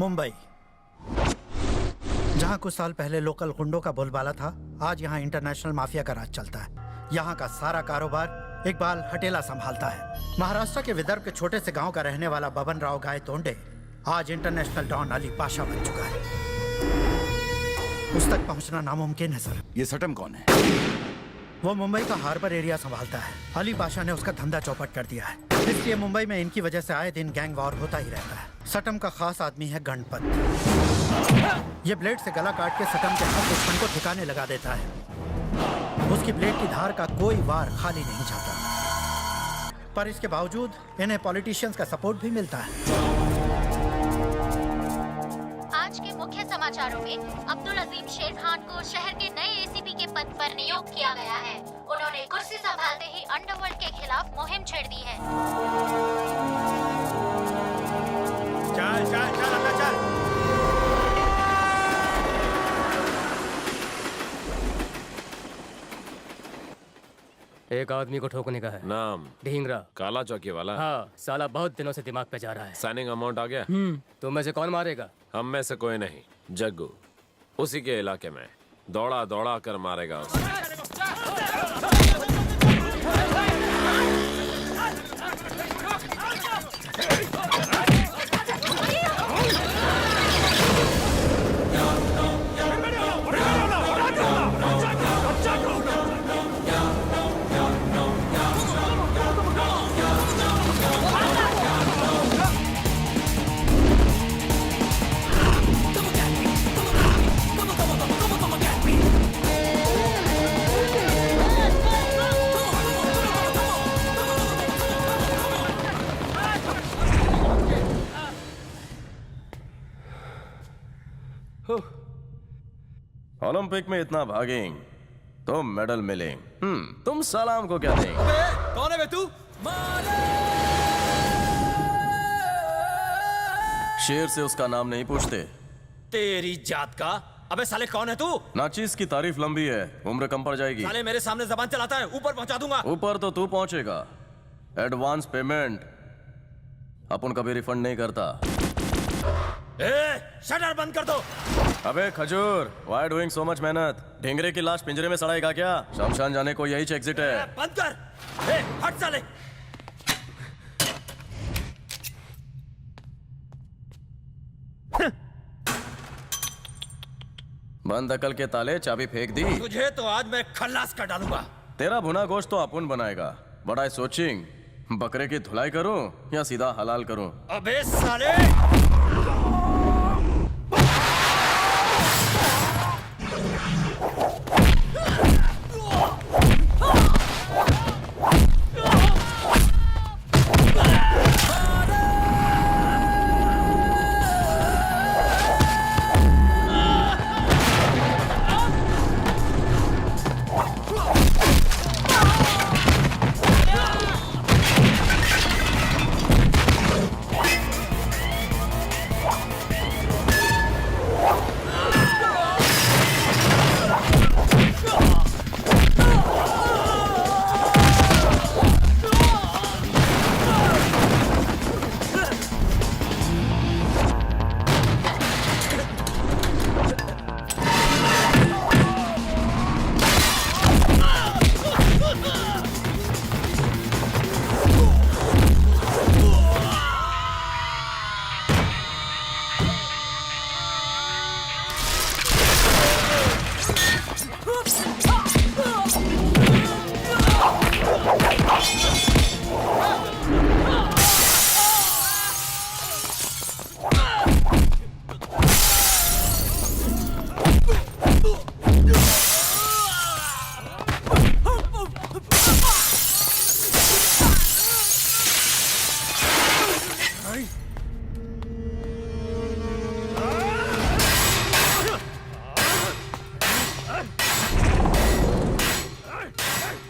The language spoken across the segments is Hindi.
मुंबई, जहां कुछ साल पहले लोकल गुंडों का बोलबाला था, आज यहां इंटरनेशनल माफिया का राज चलता है। यहां का सारा कारोबार इकबाल हटेला संभालता है। महाराष्ट्र के विदर्भ के छोटे से गांव का रहने वाला बबन राव गायतोंडे आज इंटरनेशनल डॉन अली पाशा बन चुका है। उस तक पहुंचना नामुमकिन है सर। ये सटम कौन है? वो मुंबई का हार्बर एरिया संभालता है। अली पाशा ने उसका धंधा चौपट कर दिया है, इसलिए मुंबई में इनकी वजह से आए दिन गैंग वॉर होता ही रहता है। सटम का खास आदमी है गणपत। ये ब्लेड से गला काट के सटम के हर दुश्मन को ठिकाने लगा देता है। उसकी ब्लेड की धार का कोई वार खाली नहीं जाता, पर इसके बावजूद इन्हें पॉलिटिशियंस का सपोर्ट भी मिलता है। आज के मुख्य समाचारों में अब्दुल अजीम शेर खान को शहर के नए एसीपी के पद पर नियुक्त किया गया है। उन्होंने कुर्सी संभालते ही अंडरवर्ल्ड के खिलाफ मुहिम छेड़ दी है। चल चल चल अंदर चल। एक आदमी को ठोकने का है। नाम? ढींगरा। काला चौकी वाला? हाँ, साला बहुत दिनों से दिमाग पे जा रहा है। साइनिंग अमाउंट आ गया? तुम में से कौन मारेगा? हम में से कोई नहीं, जग्गू उसी के इलाके में दौड़ा दौड़ा कर मारेगा उसे। ओलंपिक में इतना भागेंगे तो मेडल मिलेंगे। तुम सलाम को क्या देंगे? कौन है बे तू? शेर से उसका नाम नहीं पूछते। तेरी जात का। अबे साले कौन है तू? नाचीज की तारीफ लंबी है, उम्र कम पड़ जाएगी। साले मेरे सामने जबान चलाता है, ऊपर पहुंचा दूंगा। ऊपर तो तू पहुंचेगा। एडवांस पेमेंट अपन कभी रिफंड नहीं करता। शटर बंद कर दो। अबे खजूर, व्हाई डूइंग सो मच मेहनत? ढेंगरे की लाश पिंजरे में सड़ाएगा क्या? शमशान जाने को यही एग्जिट है। बंद कर। हट साले। बंद अकल के ताले चाबी फेंक दी। तुझे तो आज मैं खल्लास कर डालूंगा। तेरा भुना गोश्त तो अपन बनाएगा। बड़ा सोचिंग, बकरे की धुलाई करूं या सीधा हलाल करूं? अबे साले।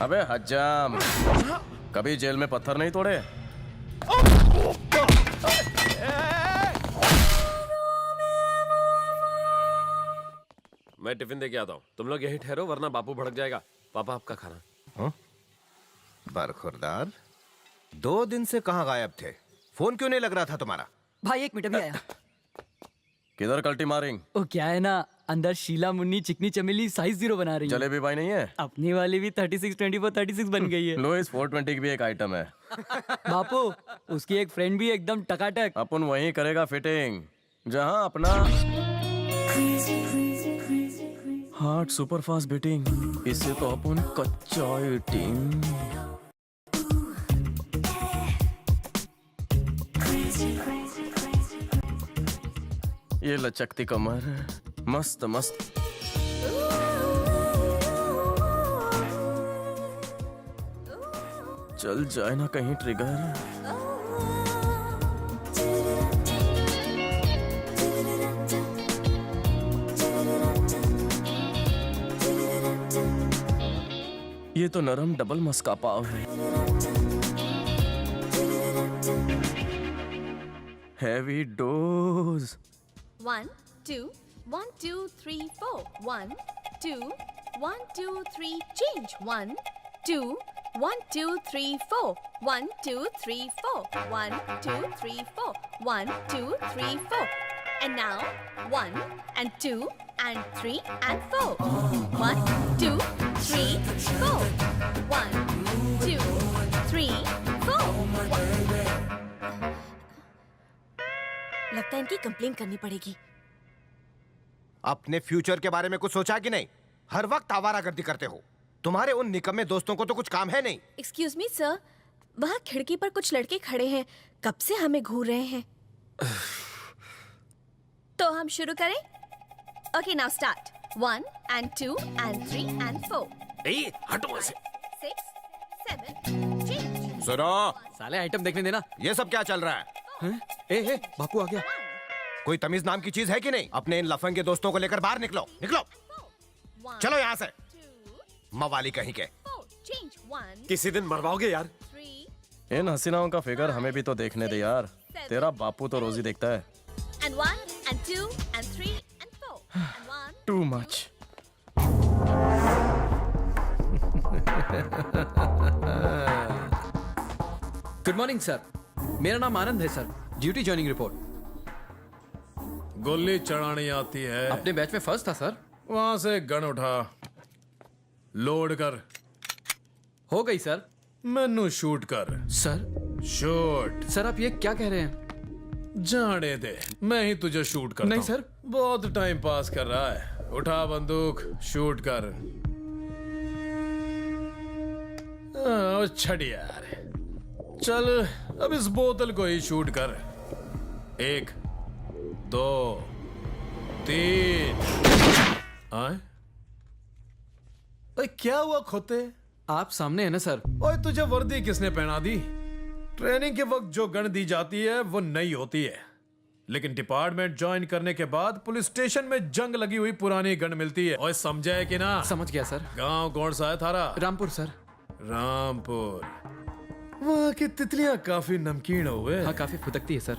अबे हज्जाम, कभी जेल में पत्थर नहीं तोड़े? मैं टिफिन दे के आता हूँ, तुम लोग यहीं ठहरो वरना बापू भड़क जाएगा। पापा आपका खाना। बरखुरदार, 2 दिन से कहाँ गायब थे? फोन क्यों नहीं लग रहा था तुम्हारा? भाई 1 मिनट अभी आया। किधर कल्टी मारिंग? वो क्या है ना, अंदर शीला मुन्नी चिकनी चमेली साइज 0 बना रही है। जलेबी भाई नहीं है? अपनी वाली भी 36 24 36 बन गई है। लो, इस 420 की भी एक आइटम है। बापू उसकी एक फ्रेंड भी एकदम टकाटक। अपन वहीं करेगा फिटिंग जहां अपना हार्ट सुपर फास्ट बीटिंग। इसे तो अपन कच्चा ईटिंग। ये लचकती कमर मस्त मस्त। चल जाए ना कहीं ट्रिगर। ये तो नरम डबल मस्का पाव है। Heavy dose. 1 2 1 2 3 4 1 2 1 2 3 change 1 2 1 2 3 4 1 2 3 4 1 2 3 4 1 2 3 4 and now 1 and 2 and 3 and 4 1 2 3 4 1 2 3 4 लगता है इनकी कंप्लेन करनी पड़ेगी। अपने फ्यूचर के बारे में कुछ सोचा कि नहीं? हर वक्त आवारागर्दी करते हो। तुम्हारे उन निकम्मे दोस्तों को तो कुछ काम है नहीं। एक्सक्यूज मी सर, वहाँ खिड़की पर कुछ लड़के खड़े हैं, कब से हमें घूर रहे हैं। तो हम शुरू करें? Okay now start 1 and 2 and 3 and 4 ए, हटो ऐसे। 6 7 change सुनो, साले आइटम देखने देना। ये सब क्या चल रहा है? ए बापू आ गया। कोई तमीज नाम की चीज है कि नहीं? अपने इन लफंगे दोस्तों को लेकर बाहर निकलो, निकलो। 1 चलो यहाँ से, 2 मवाली कहीं के। 4 change 1 किसी दिन मरवाओगे यार। 3 इन हसीनाओं का फिगर हमें भी तो देखने दे यार। तेरा बापू तो रोज ही देखता है। and 1 and 2 and 3 and 4 and 1 too much. Good morning sir, मेरा नाम आनंद है सर। Duty joining report. गोली चढ़ानी आती है। अपने बैच में फर्स्ट था सर। वहां से गन उठा, लोड कर, हो गई सर। मैनू शूट कर। Sir shoot. सर आप ये क्या कह रहे हैं? जाने दे, मैं ही तुझे शूट करता नहीं हूं। सर। बहुत टाइम पास कर रहा है। उठा बंदूक, शूट कर। छड़ यार, चल अब इस बोतल को ही शूट कर। 1 2 3। आए? ओए क्या हुआ खोते? आप सामने है ना सर। ओए तुझे वर्दी किसने पहना दी? ट्रेनिंग के वक्त जो गन दी जाती है वो नई होती है, लेकिन डिपार्टमेंट ज्वाइन करने के बाद पुलिस स्टेशन में जंग लगी हुई पुरानी गन मिलती है। ओए समझा है कि ना? समझ गया सर। गांव कौन सा है थारा? रामपुर सर। रामपुर। वहाँ की तितलियां काफी नमकीन हुए। हाँ काफी फुदकती है सर।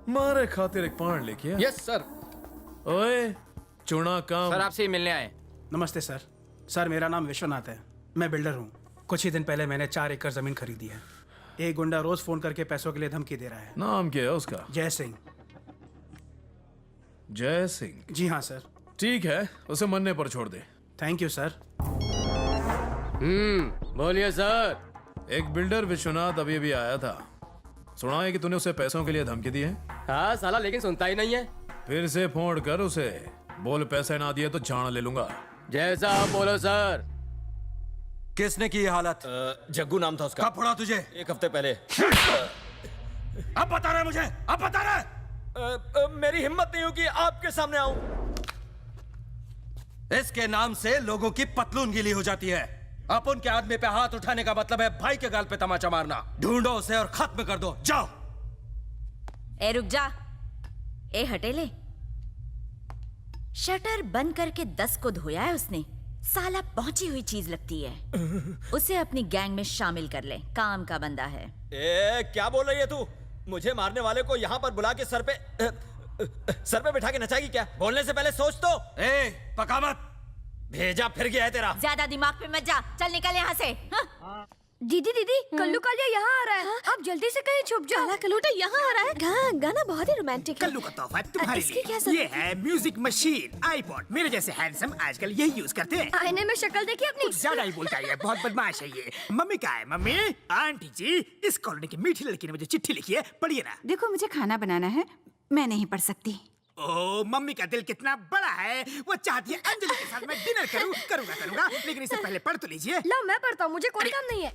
मारे खातिर एक पान लेके आ। Yes sir. ओए चुना काम। सर आपसे ही मिलने आए। नमस्ते सर। सर मेरा नाम विश्वनाथ है, मैं बिल्डर हूँ। कुछ ही दिन पहले मैंने 4 एकड़ जमीन खरीदी है। एक गुंडा रोज फोन करके पैसों के लिए धमकी दे रहा है। नाम क्या है उसका? जय सिंह। जय सिंह? जी हाँ सर। ठीक है, उसे मरने पर छोड़ दे। Thank you sir. बोलिए सर। एक बिल्डर विश्वनाथ अभी अभी आया था। सुना है कि तूने उसे पैसों के लिए धमकी दी है। हाँ साला, लेकिन सुनता ही नहीं है। फिर से फोन कर उसे, बोल पैसे ना दिए तो जान ले लूंगा। जैसा आप बोलो सर। किसने की ये हालत? जग्गू नाम था उसका। कब पड़ा तुझे? 1 हफ्ते पहले। अब बता रहा है मुझे, अब बता रहा है। मेरी हिम्मत नहीं हुई कि आपके सामने आऊं। इसके नाम से लोगों की पतलून गीली हो जाती है। अपन के आदमी पे हाथ उठाने का मतलब है भाई के गाल पे तमाचा मारना। ढूंढो उसे और खत्म कर दो, जाओ। ए रुक जा, ए हटेले। शटर बंद करके 10 को धोया है उसने। साला पहुंची हुई चीज लगती है। उसे अपनी गैंग में शामिल कर ले, काम का बंदा है। ए, क्या बोल रही है तू? मुझे मारने वाले को यहाँ पर बुला के सर पे बिठा के नचाएगी क्या? बोलने से पहले सोच तो। ए पका मत। भेजा फिर गया है तेरा। ज्यादा दिमाग पे मत जा, चल निकल यहाँ से। हाँ? दीदी दीदी कल्लू कालिया यहाँ आ रहा है। आप जल्दी से कहीं छुप जाओ। काला कलूटा यहाँ आ रहा है। गाना बहुत ही रोमांटिक है। कल्लू का तोहफा तुम्हारे इसकी क्या लिए। ये है म्यूजिक मशीन आईपॉड। मेरे जैसे हैंडसम आजकल यही यूज करते हैं। आईने में शक्ल देखी अपनी? कुछ ज्यादा ही बोलता है, बहुत बदमाश है ये। मम्मी कहाँ है? मम्मी, आंटी जी, इस कॉलोनी की मीठी लड़की ने मुझे चिट्ठी लिखी है, पढ़िए ना। देखो मुझे खाना बनाना है, मैं नहीं पढ़ सकती। ओ, मम्मी का दिल कितना बड़ा है, वो चाहती है अंजलि के साथ मैं डिनर करूंगा, लेकिन इससे पहले पढ़ तो लीजिए। लो मैं पढ़ता हूँ, मुझे कोई काम नहीं है।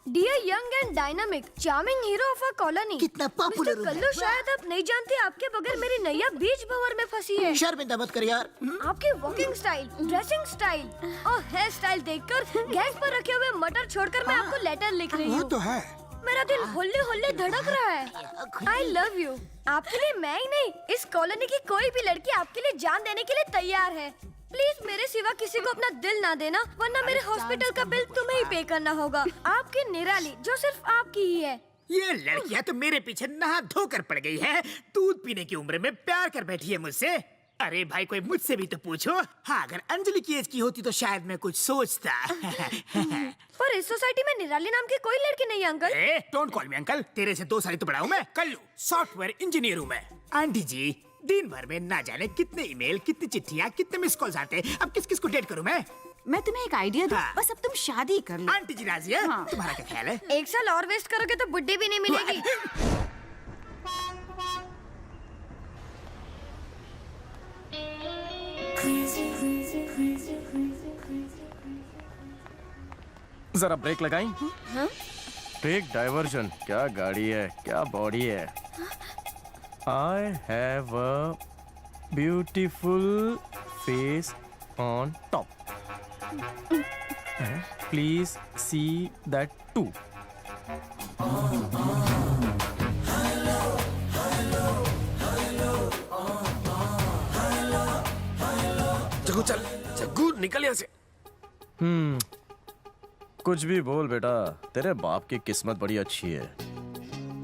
Dear young and dynamic charming hero of a colony, कितना पॉपुलर कल्लू, शायद आप नहीं जानते आपके बगैर मेरी नैया बीच भंवर में फंसी है। शर्मिंदा मत कर यार। आपकी वॉकिंग स्टाइल, ड्रेसिंग स्टाइल और हेयर स्टाइल देखकर गैस पर रखे हुए मटर छोड़कर मैं आपको लेटर लिख रही हूँ। तो है। मेरा दिल होले होले धड़क रहा है। I love you. आपके लिए मैं ही नहीं, इस कॉलोनी की कोई भी लड़की आपके लिए जान देने के लिए तैयार है। प्लीज मेरे सिवा किसी को अपना दिल ना देना, वरना मेरे हॉस्पिटल का बिल तुम्हें ही पे करना होगा। आपकी निराली जो सिर्फ आपकी ही है। ये लड़कियां तो मेरे पीछे नहा धोकर पड़ गई है। दूध पीने की उम्र में प्यार कर बैठी है मुझसे। अरे भाई, कोई मुझसे भी तो पूछो। हाँ, अगर अंजलि की एज की होती तो शायद मैं कुछ सोचता। पर इस सोसाइटी में निराली नाम की कोई लड़की नहीं है uncle. Don't call me uncle, तेरे से 2 साल तो बड़ा हूँ मैं। कल्लू, सॉफ्टवेयर इंजीनियर हूँ मैं। आंटी जी, दिन भर में ना जाने कितने ईमेल, कितनी चिट्ठियाँ, कितने मिस कॉल्स आते हैं। अब किस किस को डेट करूँ मैं? मैं तुम्हें एक आइडिया दूं, हाँ। बस अब तुम शादी कर लो। आंटी जी राजी है? हाँ। तुम्हारा क्या ख्याल है? 1 साल और वेस्ट करोगे तो बुड्ढी भी नहीं मिलेगी। जरा ब्रेक लगाई। Take diversion. क्या गाड़ी है, क्या बॉडी है। I have a beautiful face on top, please see that too. Jaggu चल, जग्गू निकल यहाँ से। कुछ भी बोल बेटा, तेरे बाप की किस्मत बड़ी अच्छी है।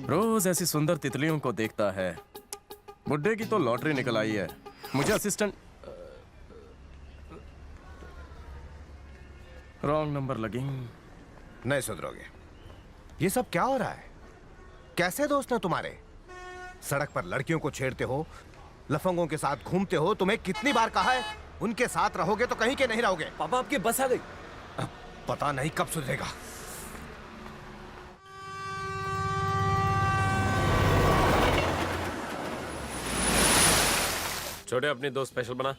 रोज ऐसी सुंदर तितलियों को देखता है। बुड्ढे की तो लॉटरी निकल आई है। मुझे असिस्टेंट रॉन्ग नंबर लगी। नहीं सुधरोगे। ये सब क्या हो रहा है? कैसे दोस्त हैं तुम्हारे? सड़क पर लड़कियों को छेड़ते हो, लफंगों के साथ घूमते हो। तुम्हें कितनी बार कहा है उनके साथ रहोगे तो कहीं के नहीं रहोगे। पापा आपकी बस आ गई। पता नहीं कब सुधरेगा। छोटे, अपनी दो स्पेशल बना।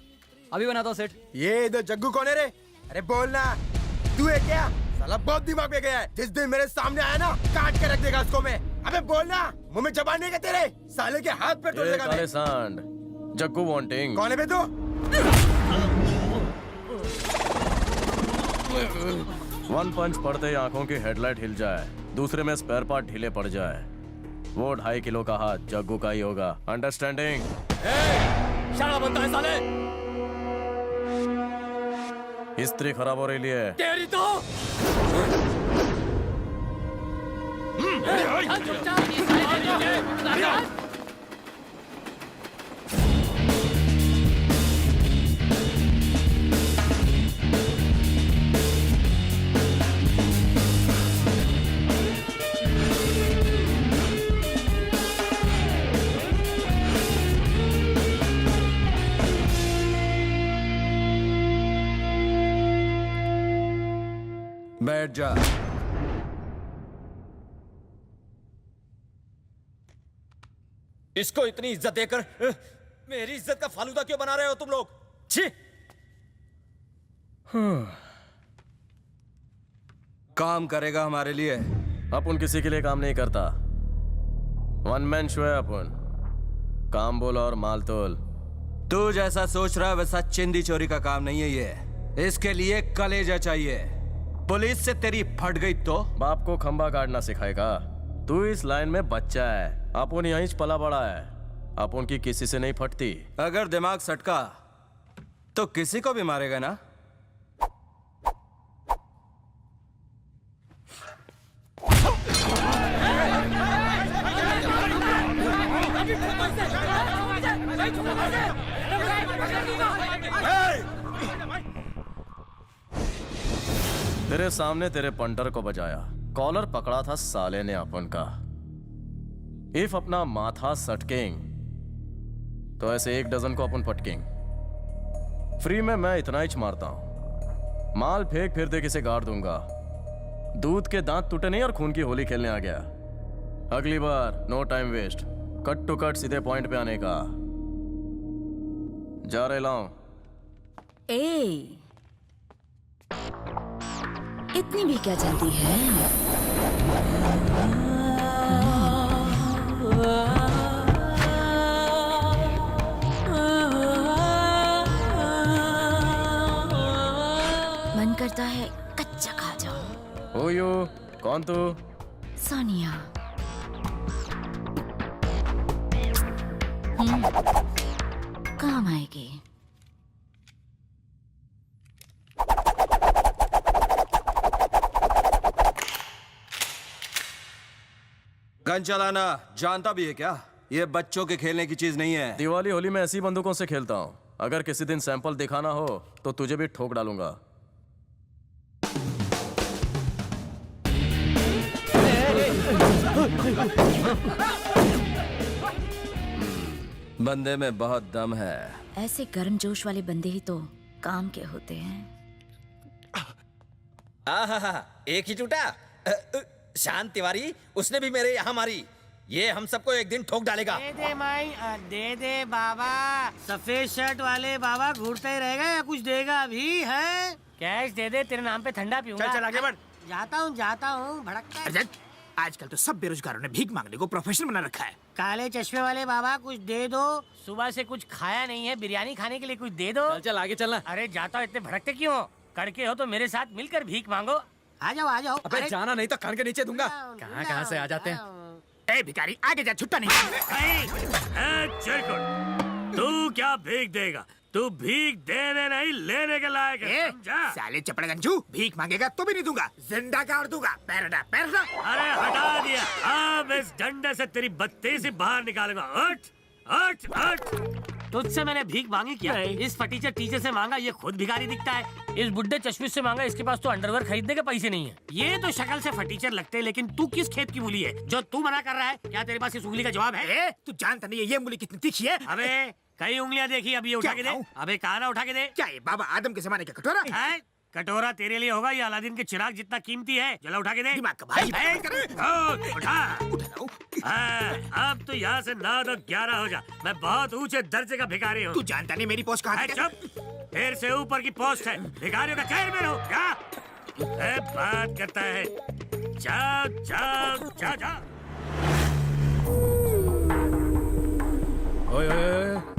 अभी बनाता हूँ सेठ। ये इधर जग्गू कौन है रे? अरे बोलना, तू है क्या? साला बहुत दिमाग में गया है। जिस दिन मेरे सामने आया ना, काट के रख देगा उसको मैं। अबे बोलना, मुंह में जबान नहीं है तेरे? साले के हाथ पे तोड़ देगा मैं। काले सांड, जग्गू वांटिंग। कौन है बे तू? वन पंच पड़ते ही आंखों की हेडलाइट हिल जाए, दूसरे में स्पेयर पार्ट ढीले पड़ जाए। वो 2.5 किलो का हाथ जग्गू का ही होगा। अंडरस्टैंडिंग? शाला बनता है साले। इस्त्री खराब हो रही है। तेरी तो बैठ जा। इसको इतनी इज्जत देकर मेरी इज्जत का फालूदा क्यों बना रहे हो तुम लोग? छी! काम करेगा हमारे लिए। अपन किसी के लिए काम नहीं करता। वन मैन शो है अपन। काम बोल और माल तोल। तू जैसा सोच रहा है वैसा चिंदी चोरी का काम नहीं है ये। इसके लिए कलेजा चाहिए। पुलिस से तेरी फट गई तो बाप को खंबा गाड़ना सिखाएगा। तू इस लाइन में बच्चा है, अपन यहीं पला बड़ा है। अपन की किसी से नहीं फटती। अगर दिमाग सटका तो किसी को भी मारेगा ना। तेरे सामने तेरे पंटर को बजाया, कॉलर पकड़ा था साले ने अपन का। इफ अपना माथा सटकेंग तो ऐसे 1 डजन को अपन पटकेंग। फ्री में मैं इतना ही मारता हूं। माल फेंक फिर दे किसे गाड़ दूंगा। दूध के दांत टूटे नहीं और खून की होली खेलने आ गया। अगली बार no time waste, cut to cut सीधे पॉइंट पे आने का। जा रहे लाऊं। ए, इतनी भी क्या जल्दी है? मन करता है कच्चा खा जाऊं। हो यू, कौन तू? सोनिया। काम आएगी। गन चलाना जानता भी है क्या? ये बच्चों के खेलने की चीज नहीं है। दिवाली होली में ऐसी बंदूकों से खेलता हूं। अगर किसी दिन सैंपल दिखाना हो तो तुझे भी ठोक डालूंगा। बंदे में बहुत दम है। ऐसे गर्मजोश वाले बंदे ही तो काम के होते हैं। एक ही टूटा। शांत तिवारी, उसने भी मेरे यहाँ मारी। ये हम सबको एक दिन ठोक डालेगा। दे दे माई, दे दे बाबा। सफेद शर्ट वाले बाबा घूरता ही रहेगा या कुछ देगा अभी है? कैश दे दे, तेरे नाम पे ठंडा पीऊंगा। चल आगे बढ़। जाता हूँ भड़कता। आजकल तो सब बेरोजगारों ने भीख मांगने को प्रोफेशन बना रखा है। काले चश्मे वाले बाबा कुछ दे दो। सुबह से कुछ खाया नहीं है, बिरयानी खाने के लिए कुछ दे दो। चल आगे चलना। अरे जाता हूँ, इतने भड़कते क्यों? करके हो तो मेरे साथ मिलकर भीख मांगो। आ जाओ। अबे जाना नहीं तो कान के नीचे दूंगा। कहाँ से आ जाते हैं। ए भिखारी, आगे जा, छुट्टा नहीं। तू क्या भीख देगा? तू भीख देने नहीं लेने के लायक है, समझा? साले चपड़गंजू, भीख मांगेगा तो भी नहीं दूंगा, जिंदा काट दूंगा। पैर हटा। अरे हटा दिया। अब इस डंडे से तेरी बत्ती से बाहर निकालूंगा। उठ। तुझसे मैंने भीख मांगी क्या? इस फटीचर टीचर से मांगा, ये खुद भिखारी दिखता है। इस बुड्ढे चश्मिश से मांगा, इसके पास तो अंडरवेयर खरीदने के पैसे नहीं है। ये तो शक्ल से फटीचर लगते हैं, लेकिन तू किस खेत की मूली है जो तू मना कर रहा है? क्या तेरे पास इस उंगली का जवाब है? तू जानता नहीं है ये मूली कितनी तीखी है? अबे कई उंगलियां देखी, अब ये उठा के दे। अबे कहां उठा के दे। क्या ये बाबा आदम के जमाने का कटोरा है? कटोरा तेरे लिए होगा, ये अलादीन के चिराग जितना कीमती है। जला उठा के दे। दिमाग का भाई उठा। अब तो यहाँ से 9 तो 11 हो जा। मैं बहुत ऊंचे दर्जे का भिखारी हूँ। तू जानता नहीं मेरी पोस्ट कहाँ है? चुप, फिर से ऊपर की पोस्ट है। भिखारियों का खैर में रहो। क्या बात करता है? जाओ। ओए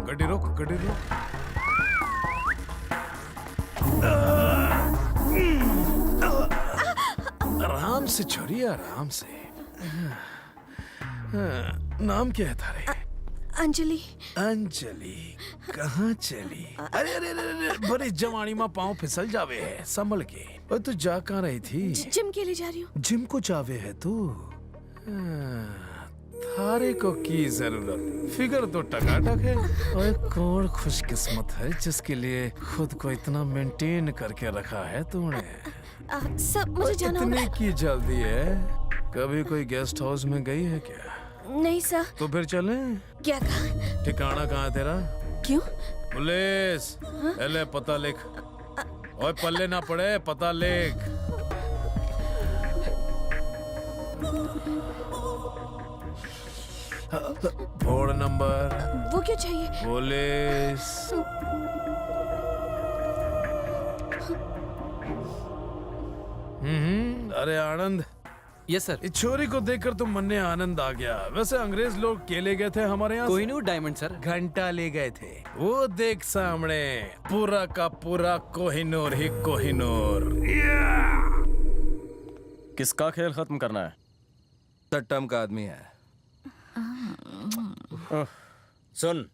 गड्डी रोक। आराम से छोड़िए, आराम से। नाम क्या है तारे? अंजलि। कहाँ चली? अरे बड़ी जवानी में पाँव फिसल जावे है, संभल के। और तू जा कहाँ रही थी? जिम के लिए जा रही हूँ। जिम को जावे है तू? थारे को की जरूरत? फिगर तो टकाटक है। और कौन खुशकिस्मत है जिसके लिए खुद को इतना मेंटेन करके रखा है तूने? सब मुझे जाना होगा। इतनी की जल्दी है? कभी कोई गेस्ट हाउस में गई है क्या? नहीं सर। तो फिर चले। क्या कहा? ठिकाना कहाँ तेरा? क्यों? पुलिस। ले पता लिख। और पल्ले ना पड़े, पता लिख। Board number. वो क्यों चाहिए? पुलिस। अरे आनंद। Yes sir. इस छोरी को देखकर तो मन में आनंद आ गया। वैसे अंग्रेज लोग के ले गए थे हमारे यहाँ? Kohinoor diamond sir. घंटा ले गए थे। वो देख सामने, पूरा का पूरा कोहिनूर ही कोहिनूर। किसका खेल खत्म करना है? टट्टम का आदमी है। सुन,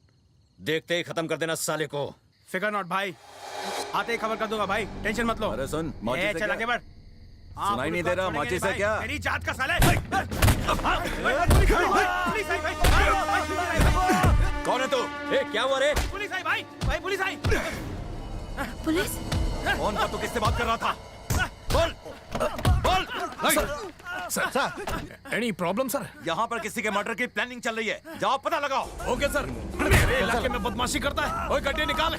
देखते ही खत्म कर देना साले को। फिकर नॉट भाई, आते ही खबर कर दूंगा भाई, टेंशन मत लो। अरे सुन, चल आगे बढ़। सुनाई नहीं दे रहा? माचिस है क्या? तेरी जात का साले। कौन है तू? क्या हुआ रे? पुलिस आई भाई, पुलिस आई। पुलिस? कौन था तू? किससे बात कर रहा था? बोल। Sir any problem sir? यहाँ पर किसी के मर्डर की प्लानिंग चल रही है, जाओ पता लगाओ। Okay sir. मेरे इलाके में बदमाशी करता है। ओए गड्ढे निकाल।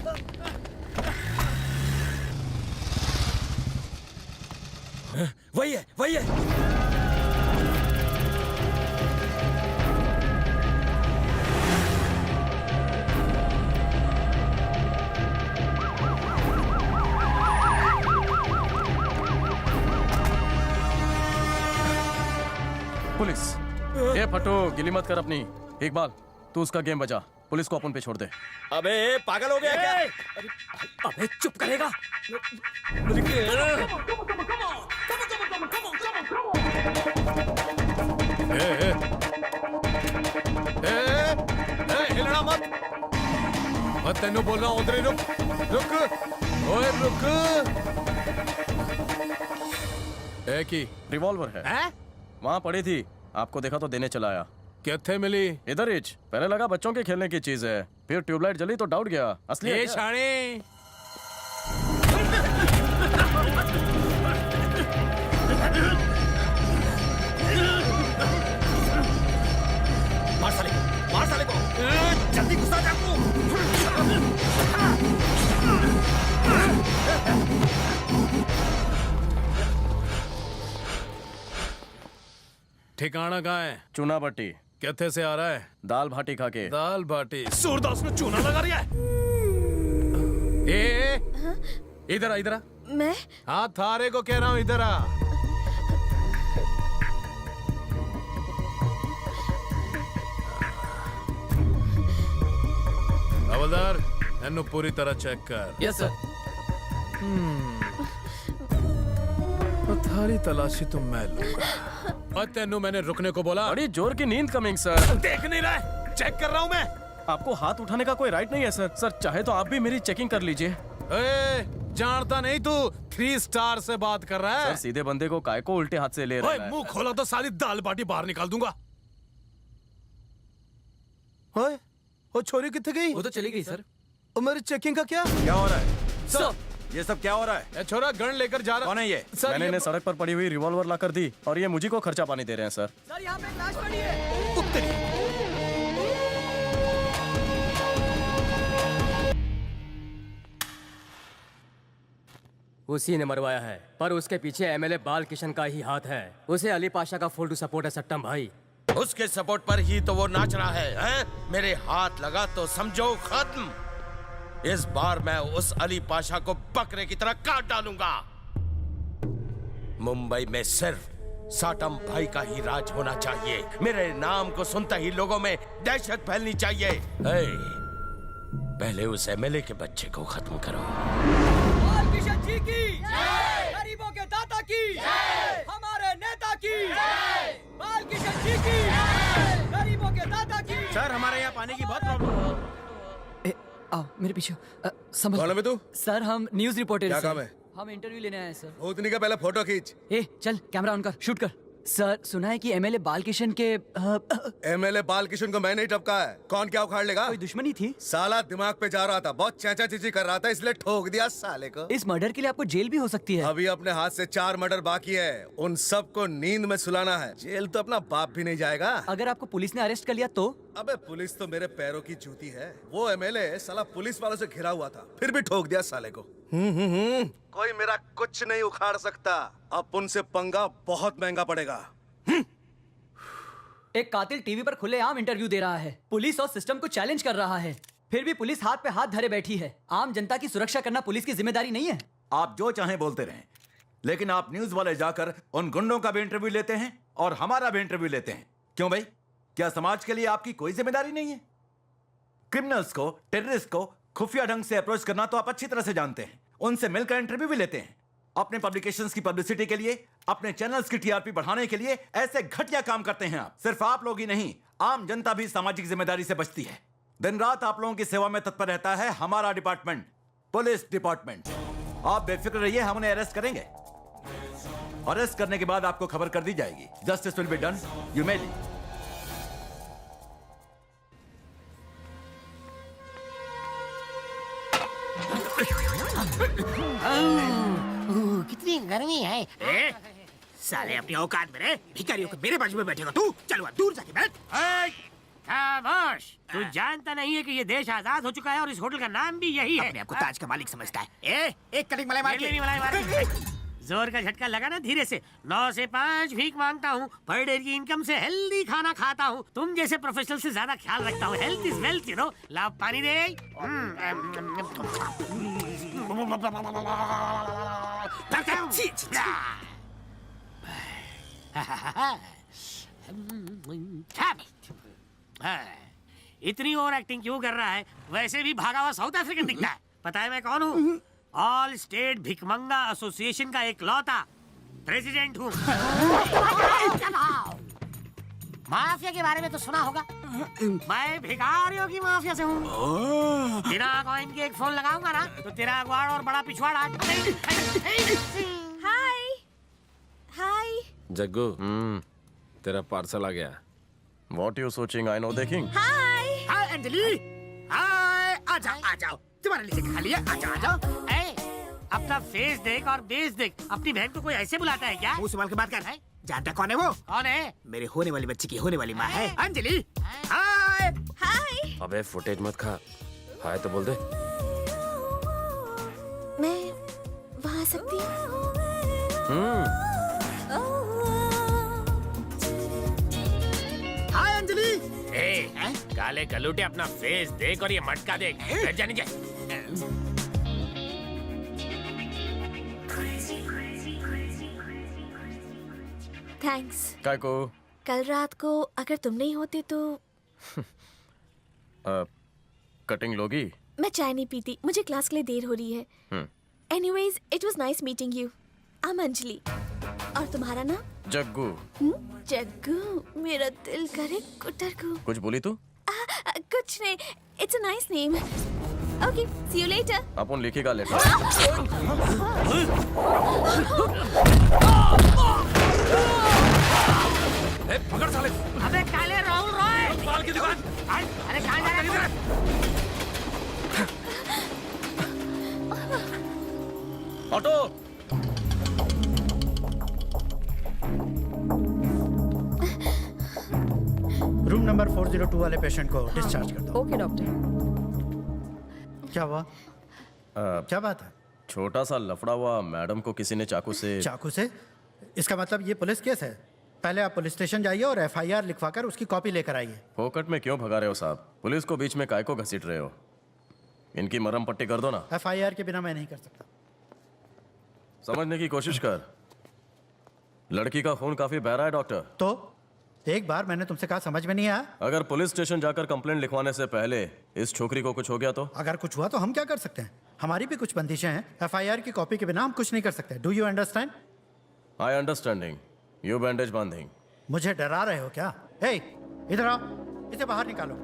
वही है, वही है। पुलिस। ये फटो गिली मत कर अपनी। इकबाल तू उसका गेम बजा, पुलिस को अपन पे छोड़ दे। अबे पागल हो गया क्या? अबे चुप करेगा। हिलना मत। मैं तेनू बोल रहा हूं, उधर ही रुक। रुक ओए रुक। की रिवॉल्वर है? वहाँ पड़ी थी, आपको देखा तो देने चला आया। कितने मिली? इधर ही। पहले लगा बच्चों के खेलने की चीज है, फिर ट्यूबलाइट जली तो डाउट गया असली है क्या? शाणे। मार साले को, मार साले को, जल्दी घुसा चाकू। ठिकाना कहाँ है? चूना भट्टी। कितने से आ रहा है? दाल भाटी खा के। दाल बाटी। सूरदास में चूना लगा रही है। इधर आ, इधर आ। मैं? हाँ थारे को कह रहा हूँ, इधर आ। हवलदार इन्नू पूरी तरह चेक कर। Yes sir. थारी तलाशी तो मैं लूंगा। और तेनू मैंने रुकने को बोला। बड़ी जोर की नींद कमिंग सर। देख नहीं रहा है? चेक कर रहा हूँ मैं। आपको हाथ उठाने का कोई राइट नहीं है सर। सर चाहे तो आप भी मेरी चेकिंग कर लीजिए। जानता नहीं तू 3 स्टार से बात कर रहा है? सर सीधे बंदे को काय को उल्टे हाथ से ले रहा है? मुंह खोला तो सारी दाल बाटी बाहर निकाल दूंगा। ओए, वो छोरी कितने गई? वो तो चली गई सर। और मेरी चेकिंग का क्या? क्या हो रहा है सर? ये सब क्या हो रहा है? छोरा गन लेकर जा रहा। कौन है ये? सर मैंने इन्हें सड़क पर पड़ी हुई रिवॉल्वर ला कर दी और ये मुझे को खर्चा पानी दे रहे हैं सर। सर यहाँ पे एक लाश पड़ी है। उसी ने मरवाया है, पर उसके पीछे एमएलए बाल किशन का ही हाथ है। उसे अली पाशा का फुल टू सपोर्ट है सट्टम भाई। उसके सपोर्ट पर ही तो वो नाच रहा है, हैं? मेरे हाथ लगा तो समझो खत्म। इस बार मैं उस अली पाशा को बकरे की तरह काट डालूंगा। मुंबई में सिर्फ साटम भाई का ही राज होना चाहिए। मेरे नाम को सुनते ही लोगों में दहशत फैलनी चाहिए। पहले उस एमएलए के बच्चे को खत्म करो। बाल किशन जी की गरीबों के दाता की, हमारे नेता की, बाल किशन जी की गरीबों के दाता की। सर हमारे यहाँ पानी की बहुत प्रॉब्लम। आओ मेरे पीछे। संभल। कौन है तू? सर हम न्यूज रिपोर्टर। क्या काम है? हम इंटरव्यू लेने आए हैं सर। भूतनी का पहले फोटो खींच। चल कैमरा ऑन कर, शूट कर। सर सुना है कि एमएलए बाल किशन के एमएलए बाल किशन को मैंने ही टपका है। कौन क्या उखाड़ लेगा? कोई दुश्मनी थी? साला दिमाग पे जा रहा था, बहुत चैचा चीची कर रहा था, इसलिए ठोक दिया साले को। इस मर्डर के लिए आपको जेल भी हो सकती है। अभी अपने हाथ से 4 मर्डर बाकी है, उन सबको नींद में सुलाना है। जेल तो अपना बाप भी नहीं जाएगा। अगर आपको पुलिस ने अरेस्ट कर लिया तो? अबे पुलिस तो मेरे पैरों की जूती है। वो एमएलए साला पुलिस वालों से घिरा हुआ था, फिर भी ठोक दिया साले को। कोई मेरा कुछ नहीं उखाड़ सकता। अब उनसे पंगा बहुत महंगा पड़ेगा। एक कातिल टीवी पर खुलेआम इंटरव्यू दे रहा है, पुलिस और सिस्टम को चैलेंज कर रहा है, फिर भी पुलिस हाथ पे हाथ धरे बैठी है। आम जनता की सुरक्षा करना पुलिस की जिम्मेदारी नहीं है। आप जो चाहें बोलते रहें, लेकिन आप न्यूज वाले जाकर उन गुंडों का भी इंटरव्यू लेते हैं और हमारा भी इंटरव्यू लेते हैं। क्यों भाई, क्या समाज के लिए आपकी कोई जिम्मेदारी नहीं है? क्रिमिनल्स को, टेररिस्ट को खुफिया ढंग से अप्रोच करना तो आप अच्छी तरह से जानते हैं। उनसे मिलकर इंटरव्यू भी लेते हैं। अपने पब्लिकेशंस की पब्लिसिटी के लिए, अपने चैनल्स की टीआरपी बढ़ाने के लिए ऐसे घटिया काम करते हैं आप। सिर्फ आप लोग ही नहीं, आम जनता भी सामाजिक जिम्मेदारी से बचती है। दिन रात आप लोगों की सेवा में तत्पर रहता है हमारा डिपार्टमेंट, पुलिस डिपार्टमेंट। आप बेफिक्र रहिए, हम उन्हें अरेस्ट करेंगे। अरेस्ट करने के बाद आपको खबर कर दी जाएगी। Justice will be done, you may leave. कितनी गर्मी है। साले अपनी औकात में रहे, भिखारियों के मेरे बाजू में बैठेगा तू? चलो अब दूर जाके बैठ। खामोश। तू जानता नहीं है कि ये देश आजाद हो चुका है और इस होटल का नाम भी यही है। अपने आपको ताज का मालिक समझता है। एक कटिंग मलाई मार मेरी मलाई मार। जोर का झटका लगा ना, धीरे से। 9 से 5 भीख मांगता हूँ, पर डे की इनकम से हेल्दी खाना खाता हूँ। तुम जैसे प्रोफेशनल से ज्यादा ख्याल रखता हूँ। Health is wealth, you know. लाओ पानी दे। इतनी ओवर एक्टिंग क्यों कर रहा है? वैसे भी भागा हुआ साउथ अफ्रीकन दिखता है। पता है मैं कौन हूँ? ऑल स्टेट भिकमंगा एसोसिएशन का एक लौता प्रेसिडेंट हूँ। माफिया के बारे में तो सुना होगा। मैं भिखारियों की माफिया से हूँ। बिना कॉइन के एक फोन लगाऊंगा ना तो तेरा अगवाड़ और बड़ा पिछवाड़ा। हाय हाय। जग्गू तेरा पार्सल आ गया। What you searching? I know the king. हाय हाय अंजलि। हाय आ जाओ। तुम्हारे लिए खा लिया। आ जाओ। अपना फेस देख और बेस देख। अपनी बहन को कोई ऐसे बुलाता है क्या? मुंह संभाल के बात कर। जानता कौन है वो? कौन है? मेरे होने वाली बच्ची की होने वाली माँ है अंजलि। हाय हाय। अबे फुटेज मत खा। हाय तो बोल दे। मैं वहाँ आ सकती हूँ? हाय अंजलि। काले कलूटे अपना फेस देख और ये मटका देख। जाने जा। थैंक्स। काय को? कल रात को अगर तुम नहीं होते तो कटिंग लोगी? मैं चाय नहीं पीती, मुझे क्लास के लिए देर हो रही है। Anyways it was nice meeting you. I am Anjali. और तुम्हारा नाम? जग्गू। जग्गू। मेरा दिल करे कुटर को। कुछ बोली तू? कुछ नहीं, it's a nice name. Okay, see you later. अपन लिखेगा लेटर। पकड़ साले। अबे काले राहुल रॉय। बाल की दुकान। अरे कहाँ जा रहा है? ऑटो। रूम नंबर 402 वाले पेशेंट को डिस्चार्ज कर दो। Okay doctor. क्या हुआ? क्या बात है? छोटा सा लफड़ा हुआ। मैडम को किसी ने चाकू से। चाकू से? इसका मतलब ये पुलिस केस है। पहले आप पुलिस स्टेशन जाइए और एफआईआर लिखवाकर उसकी कॉपी लेकर आइए। फोकट में क्यों भगा रहे हो साहब? पुलिस को बीच में काय को घसीट रहे हो? इनकी मरहम पट्टी कर दो ना। एफआईआर के बिना मैं नहीं कर सकता। समझने की कोशिश कर। लड़की का खून काफी बह रहा है डॉक्टर। तो एक बार मैंने तुमसे कहा, समझ में नहीं आया? अगर पुलिस स्टेशन जाकर कंप्लेंट लिखवाने से पहले इस छोकरी को कुछ हो गया तो? अगर कुछ हुआ तो हम क्या कर सकते हैं? हमारी भी कुछ बंदिशें हैं। एफआईआर की कॉपी के बिना हम कुछ नहीं कर सकते। Do you understand? I understanding. You bandage बांधिंग। मुझे डरा रहे हो क्या? हे, इधर आओ, इसे बाहर निकालो।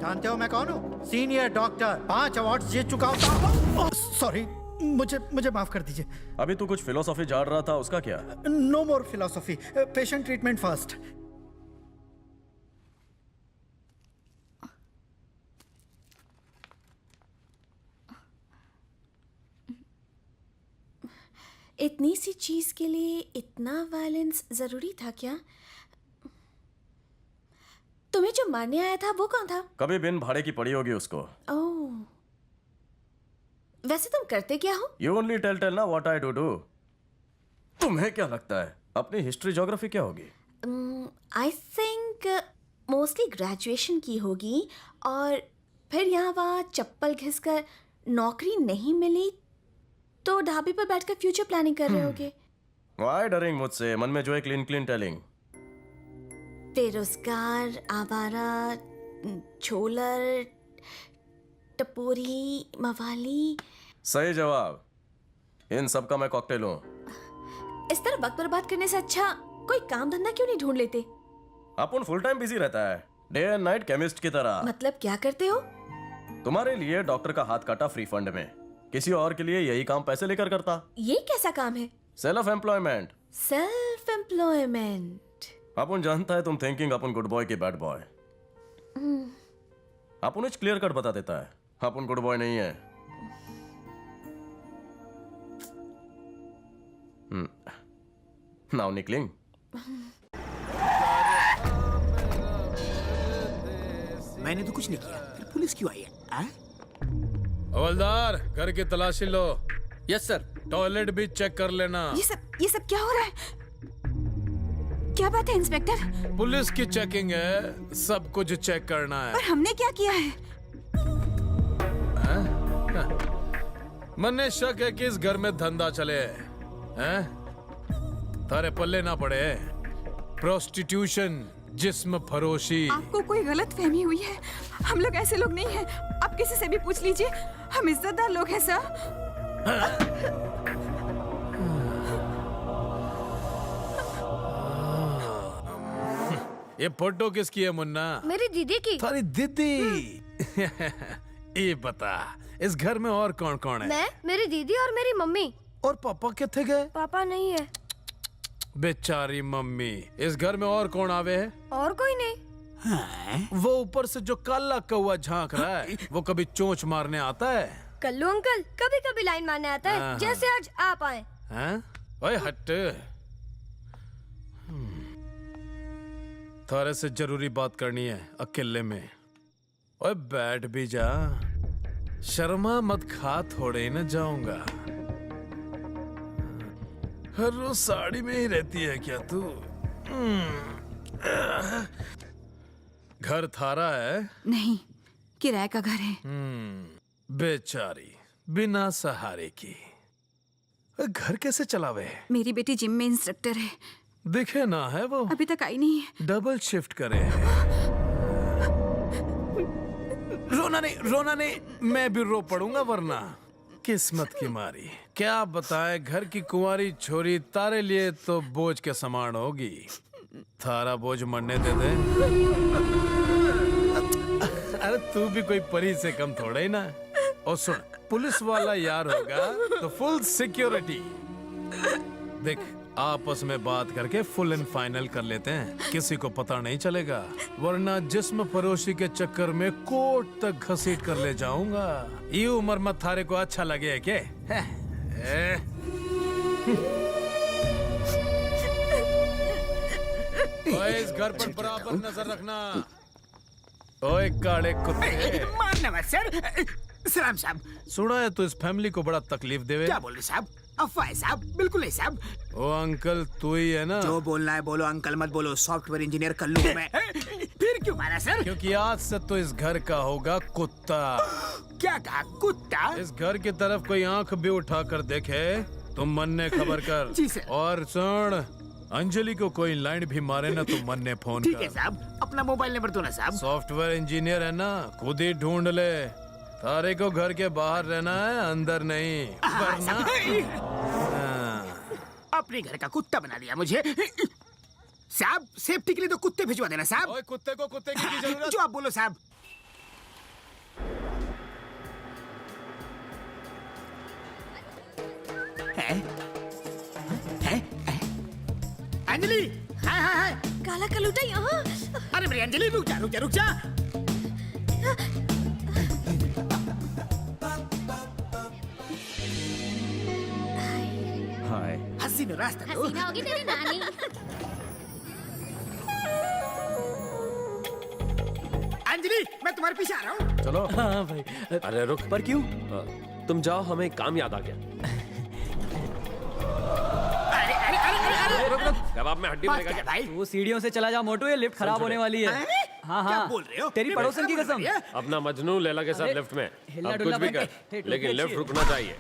जानते हो मैं कौन हूँ? सीनियर डॉक्टर, 5 अवार्ड जीत चुका हूँ। सॉरी, मुझे माफ कर दीजिए। अभी तू कुछ फिलोसॉफी झाड़ रहा था, उसका क्या? नो मोर फिलोसॉफी, पेशेंट ट्रीटमेंट फर्स्ट। इतनी सी चीज के लिए इतना वायलेंस जरूरी था क्या? तुम्हें जो मारने आया था वो कौन था? कभी बिन भाड़े की पड़ी होगी उसको। ओह, वैसे तुम करते क्या हो? यू ओनली टेल ना व्हाट आई डू। तुम्हें क्या लगता है अपनी हिस्ट्री ज्योग्राफी क्या होगी? आई थिंक मोस्टली ग्रेजुएशन की होगी और फिर यहाँ वहाँ चप्पल घिसकर नौकरी नहीं मिली तो ढाबे पर बैठकर फ्यूचर प्लानिंग कर रहे होगे। वाई डरिंग मुझसे? मन में जो है क्लीन टेलिंग। बेरोजगार, आवारा, छोलर, टपोरी, मवाली। सही जवाब। इन सब का मैं कॉकटेल हूँ। इस तरह वक्त बर्बाद करने से अच्छा कोई काम धंधा क्यों नहीं ढूंढ लेते? अपन फुल टाइम बिजी रहता है, डे एंड नाइट केमिस्ट की तरह। मतलब क्या करते हो? तुम्हारे लिए डॉक्टर का हाथ काटा फ्री फंड में, किसी और के लिए यही काम पैसे लेकर करता। ये कैसा काम है? Self employment. Self employment. अपन जानता है तुम थिंकिंग अपन गुड बॉय की बैड बॉय। अपन क्लियर कट बता देता है, अपन गुड बॉय नहीं है। नाउ निकलिंग। मैंने तो कुछ नहीं किया, फिर पुलिस क्यों आई है? हवलदार, घर की तलाशी लो। Yes sir. टॉयलेट भी चेक कर लेना। ये सब क्या हो रहा है? क्या बात है इंस्पेक्टर? पुलिस की चेकिंग है, सब कुछ चेक करना है। पर हमने क्या किया है? मन्ने शक है कि इस घर में धंधा चले हैं? तारे पल्ले ना पड़े। प्रोस्टिट्यूशन, जिस्म फरोशी। आपको कोई गलत फहमी हुई है। हम लोग ऐसे लोग नहीं हैं। आप किसी से भी पूछ लीजिए, हम इज्जतदार लोग हैं सर। ये फोटो किसकी है मुन्ना? मेरी दीदी की। थारी दीदी? ये बता, इस घर में और कौन कौन है? मैं, मेरी दीदी और मेरी मम्मी। और पापा किथे गए? पापा नहीं है। बेचारी मम्मी। इस घर में और कौन आवे है? और कोई नहीं। वो ऊपर से जो काला कौवा झांक रहा है, वो कभी चोंच मारने आता है? कल्लू अंकल कभी कभी लाइन मारने आता है, हाँ। जैसे आज आप आए। ओए हट। थारे से जरूरी बात करनी है अकेले में। ओए बैठ भी जा। शर्मा मत खा, थोड़े ही न जाऊंगा। हर रोज साड़ी में ही रहती है क्या तू? घर थारा है? नहीं, किराए का घर है। बेचारी, बिना सहारे की। घर कैसे चलावे? मेरी बेटी जिम में इंस्ट्रक्टर है। दिखे ना है वो? अभी तक आई नहीं है। डबल शिफ्ट करे हैं। रोना नहीं, मैं भी रो पड़ूंगा वरना। किस्मत की मारी। क्या बताएं, घर की कुंवारी छोरी तारे लिए तो बोझ के समान होगी। थारा बोझ मरने दे दे। अरे तू भी कोई परी से कम थोड़ा ही ना। और सुन, पुलिस वाला यार होगा तो फुल सिक्योरिटी। देख, आपस में बात करके फुल एंड फाइनल कर लेते हैं, किसी को पता नहीं चलेगा, वरना जिस्म फरोशी के चक्कर में कोर्ट तक घसीट कर ले जाऊंगा। ये उम्र में थारे को अच्छा लगे है क्या? ओए, इस घर पर बराबर नजर रखना। ओए काले कुत्ते। मारना मत सर। सलाम साहब। सुना है तो इस फैमिली को बड़ा तकलीफ देवे। क्या बोल रहे साहब? अफवाह है साहब, बिल्कुल नहीं साहब। ओ अंकल तू ही है ना? जो बोलना है बोलो, अंकल मत बोलो। सॉफ्टवेयर इंजीनियर कल्लू हूं मैं। फिर क्यों मारा सर? क्योंकि आज से तो इस घर का होगा कुत्ता। क्या कहा? कुत्ता? इस घर की तरफ कोई आंख भी उठा कर देखे तो मन ने खबर कर। जी सर। और सुन, अंजलि को कोई लाइन भी मारे ना तो मन ने फोन कर। ठीक है साहब, अपना मोबाइल नंबर दो ना साहब। सॉफ्टवेयर इंजीनियर है ना, खुद ही ढूंढ ले। तारे को घर के बाहर रहना है, अंदर नहीं। वरना अपने घर का कुत्ता बना दिया मुझे। साहब, सेफ्टी के लिए तो कुत्ते भिजवा देना साहब। ओए, कुत्ते को कुत्ते की जरूरत? जो आप बोलो साहब। अंजलि, हाय हाय हाय। काला कलूटा यहाँ। अरे मेरी अंजलि, रुक जा रुक जा रुक जा। हाय। हसीनो रास्ता दो। हसीना होगी तेरी नानी। अंजलि, मैं तुम्हारे पीछे आ रहा हूँ। चलो। हाँ भाई। अरे रुक। पर क्यों? तुम जाओ, हमें एक काम याद आ गया। अरे अरे अरे अरे रुक रुक, कबाब में हड्डी बनेगा क्या? भाई वो सीढ़ियों से चला जा मोटू, ये लिफ्ट खराब होने वाली है। हाँ क्या हाँ, बोल रहे हो? तेरी पड़ोसन की कसम। अपना मजनू लैला के साथ लिफ्ट में। हिलना अब डुलना कुछ भी बंद कर, कर। लेकिन लिफ्ट रुकना चाहिए।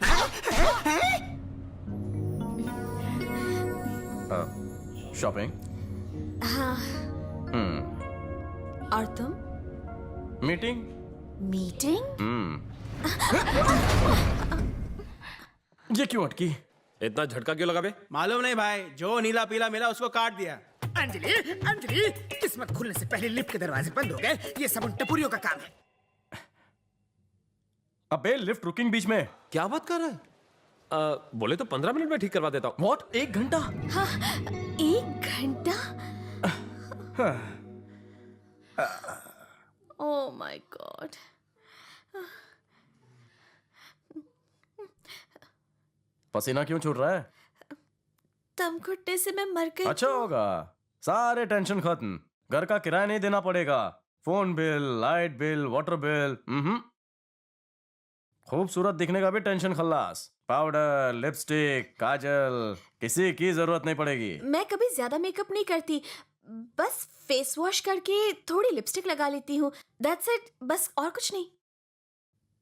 शॉपिंग? हाँ। और तुम? मीटिंग? मीटिंग? ये क्यों अटकी? इतना झटका क्यों लगा बे? मालूम नहीं भाई, जो नीला पीला मिला उसको काट दिया। अंजलि, अंजलि, किस्मत खुलने से पहले लिफ्ट के दरवाजे बंद हो गए। ये सब उन टपुरियों का काम है। अबे लिफ्ट रुकिंग बीच में। क्या बात कर रहा है? बोले तो 15 मिनट में ठीक करवा देता हूँ। व्हाट? 1 घंटा? हाँ, 1 घंटा? Oh my God. पसीना क्यों छूट रहा है? दम घुटने से मैं मर गई। अच्छा होगा, सारे टेंशन खत्म। घर का किराया नहीं देना पड़ेगा, phone bill, light bill, water bill. खूबसूरत दिखने का भी टेंशन खल्लास। पाउडर, लिपस्टिक, काजल, किसी की जरूरत नहीं पड़ेगी। मैं कभी ज्यादा मेकअप नहीं करती, बस फेस वॉश करके थोड़ी लिपस्टिक लगा लेती हूँ। दैट्स इट, बस और कुछ नहीं।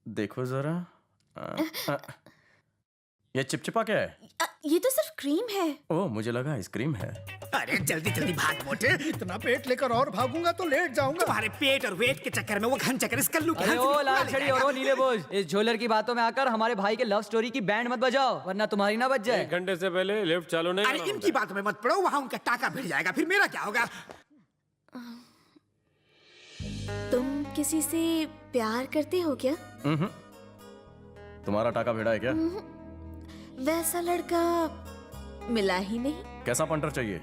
देखो जरा, ये चिपचिपा क्या है? ये तो सिर्फ क्रीम है। ओह, मुझे लगा आइसक्रीम है। अरे जल्दी जल्दी भाग मोटे। इतना पेट लेकर और भागूंगा तो लेट जाऊंगा। तुम्हारे पेट और वेट के चक्कर में वो घन चक्कर इस कल्लू के अरे हंस ओ को लाल ले छड़ी जाएगा। और वो नीले बोझ, इस झोलर की बातों में आकर हमारे भाई के लव स्टोरी की बैंड मत बजाओ, वरना तुम्हारी ना बज जाए। 1 घंटे से पहले लिफ्ट चालू नहीं अरे इनकी बातों में मत पड़ो, वहाँ उनका टाका भिड़ जाएगा, फिर मेरा क्या होगा? तुम किसी से प्यार करते हो क्या? तुम्हारा टाका भिड़ा है क्या? वैसा लड़का मिला ही नहीं। कैसा पंटर चाहिए?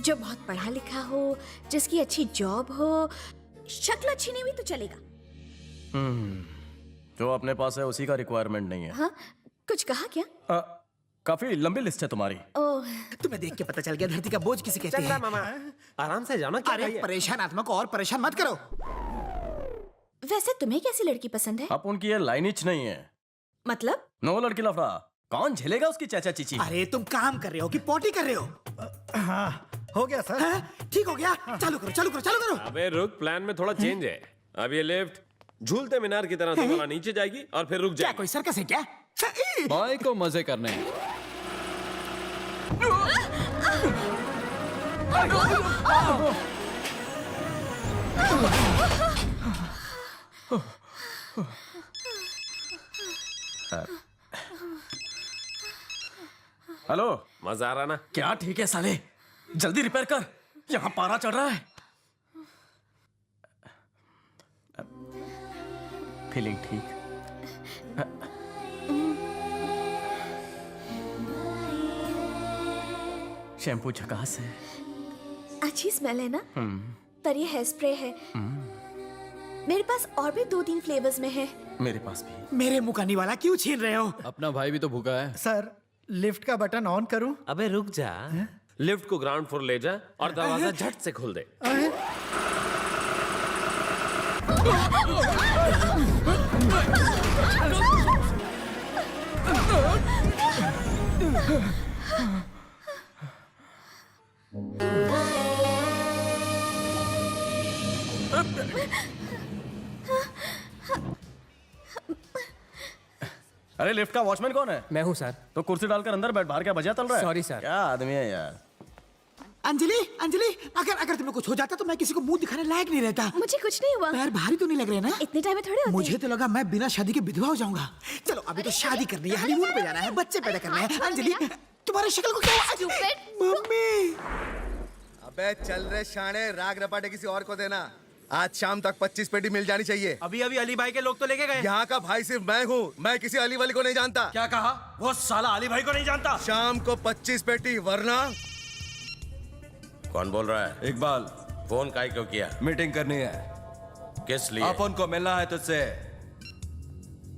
जो बहुत पढ़ा लिखा हो, जिसकी अच्छी जॉब हो, शक्ल अच्छी नहीं हुई तो चलेगा। जो अपने पास है उसी का रिक्वायरमेंट नहीं है। हाँ, कुछ कहा क्या? काफी लंबी लिस्ट है तुम्हारी। ओह, तुम्हें देख के पता चल गया धरती का बोझ किसे कहते हैं। मामा, आराम से जाना। अरे परेशान आत्मा को और परेशान मत करो। वैसे तुम्हें कैसी लड़की पसंद है? अब उनकी ये लाइनिच नहीं है। मतलब? नो लड़की लफड़ा, कौन झेलेगा उसकी चाचा चीची? अरे तुम काम कर रहे हो कि पोटी कर रहे हो? हाँ, हो गया सर। ठीक हो गया, चालू करो चालू करो चालू करो। अबे रुक, प्लान में थोड़ा चेंज है। अब ये लिफ्ट झूलते मीनार की तरह तुम्हारा नीचे जाएगी और फिर रुक क्या जाएगी। कोई सर्कस है क्या? भाई को मजे करने हैं। हेलो, मजा आ रहा ना? क्या ठीक है साले, जल्दी रिपेयर कर, यहाँ पारा चढ़ रहा है। फीलिंग ठीक? शैम्पू झकास है। अच्छी स्मेल है ना? पर ये हेयर स्प्रे है। मेरे पास और भी 2-3 फ्लेवर्स में है। मेरे पास भी। मेरे मुकानी वाला क्यों छीन रहे हो? अपना भाई भी तो भूखा है। सर, लिफ्ट का बटन ऑन करूं? अबे रुक जा, लिफ्ट को ग्राउंड फ्लोर ले जा और दरवाजा झट से खोल दे। अरे लिफ्ट का वॉचमैन कौन है? मैं हूँ सर। तो कुर्सी डालकर अंदर बैठ, बाहर क्या बजा चल रहा है? Sorry sir. क्या आदमी है यार। अंजलि अंजलि, अगर तुम्हें कुछ हो जाता तो मैं किसी को मुंह दिखाने लायक नहीं रहता। मुझे कुछ नहीं हुआ। पैर भारी तो नहीं लग रहे ना? इतने टाइम में थोड़े होते मुझे तो लगा मैं बिना शादी के विधवा हो जाऊंगा। चलो अभी तो शादी करनी है, हनीमून पे जाना है, बच्चे पैदा करना है। अंजलि, तुम्हारी शक्ल को क्या हुआ? मम्मी। अबे चल रहे शाणे, राग रपाटे किसी और को देना। आज शाम तक 25 पेटी मिल जानी चाहिए। अभी अभी अली भाई के लोग तो लेके गए। यहाँ का भाई सिर्फ मैं हूँ, मैं किसी अली वाली को नहीं जानता। क्या कहा? वो साला अली भाई को नहीं जानता। शाम को 25 पेटी, वरना। कौन बोल रहा है? इकबाल, फोन काहे क्यों किया? मीटिंग करनी है। किस लिए? अपन को मिलना है तुझसे।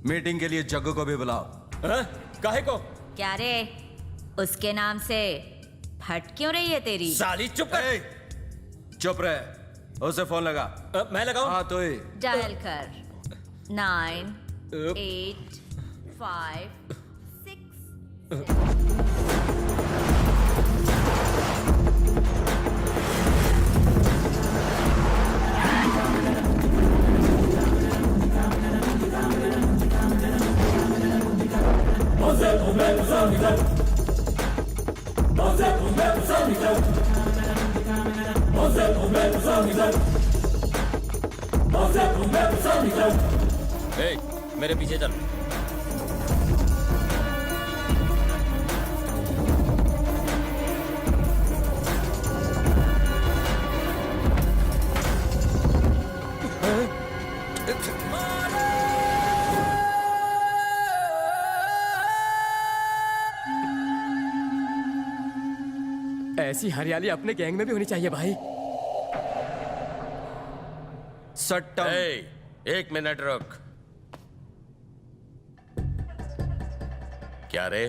मीटिंग के लिए जग्गू को भी बुलाओ। काहे को? क्या रे, उसके नाम से फट क्यों रही है तेरी? साली चुप कर। चुप रहे, उसे फोन लगा। मैं लगाऊं? हाँ तो ही। डायल कर 9 8 5 6 मेरे पीछे चल। ऐसी हरियाली अपने गैंग में भी होनी चाहिए भाई। सट्टा। एक मिनट रुक। क्या रे,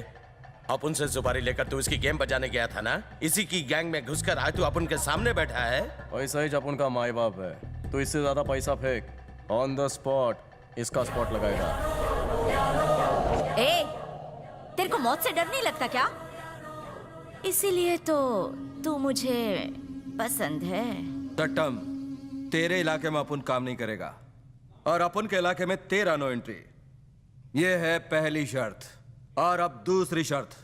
अपुन से सुपारी लेकर तू इसकी गेम बजाने गया था ना? इसी की गैंग में घुसकर आज तू अपुन के सामने बैठा है। पैसा ही अपुन का माई बाप है, तो इससे ज्यादा पैसा फेंक, ऑन द स्पॉट इसका स्पॉट लगाएगा। ए, तेरे को मौत से डर नहीं लगता क्या? इसीलिए तो तू मुझे पसंद है। टट्टम, तेरे इलाके में अपुन काम नहीं करेगा और अपुन के इलाके में तेरा नो एंट्री। ये है पहली शर्त। और अब दूसरी शर्त,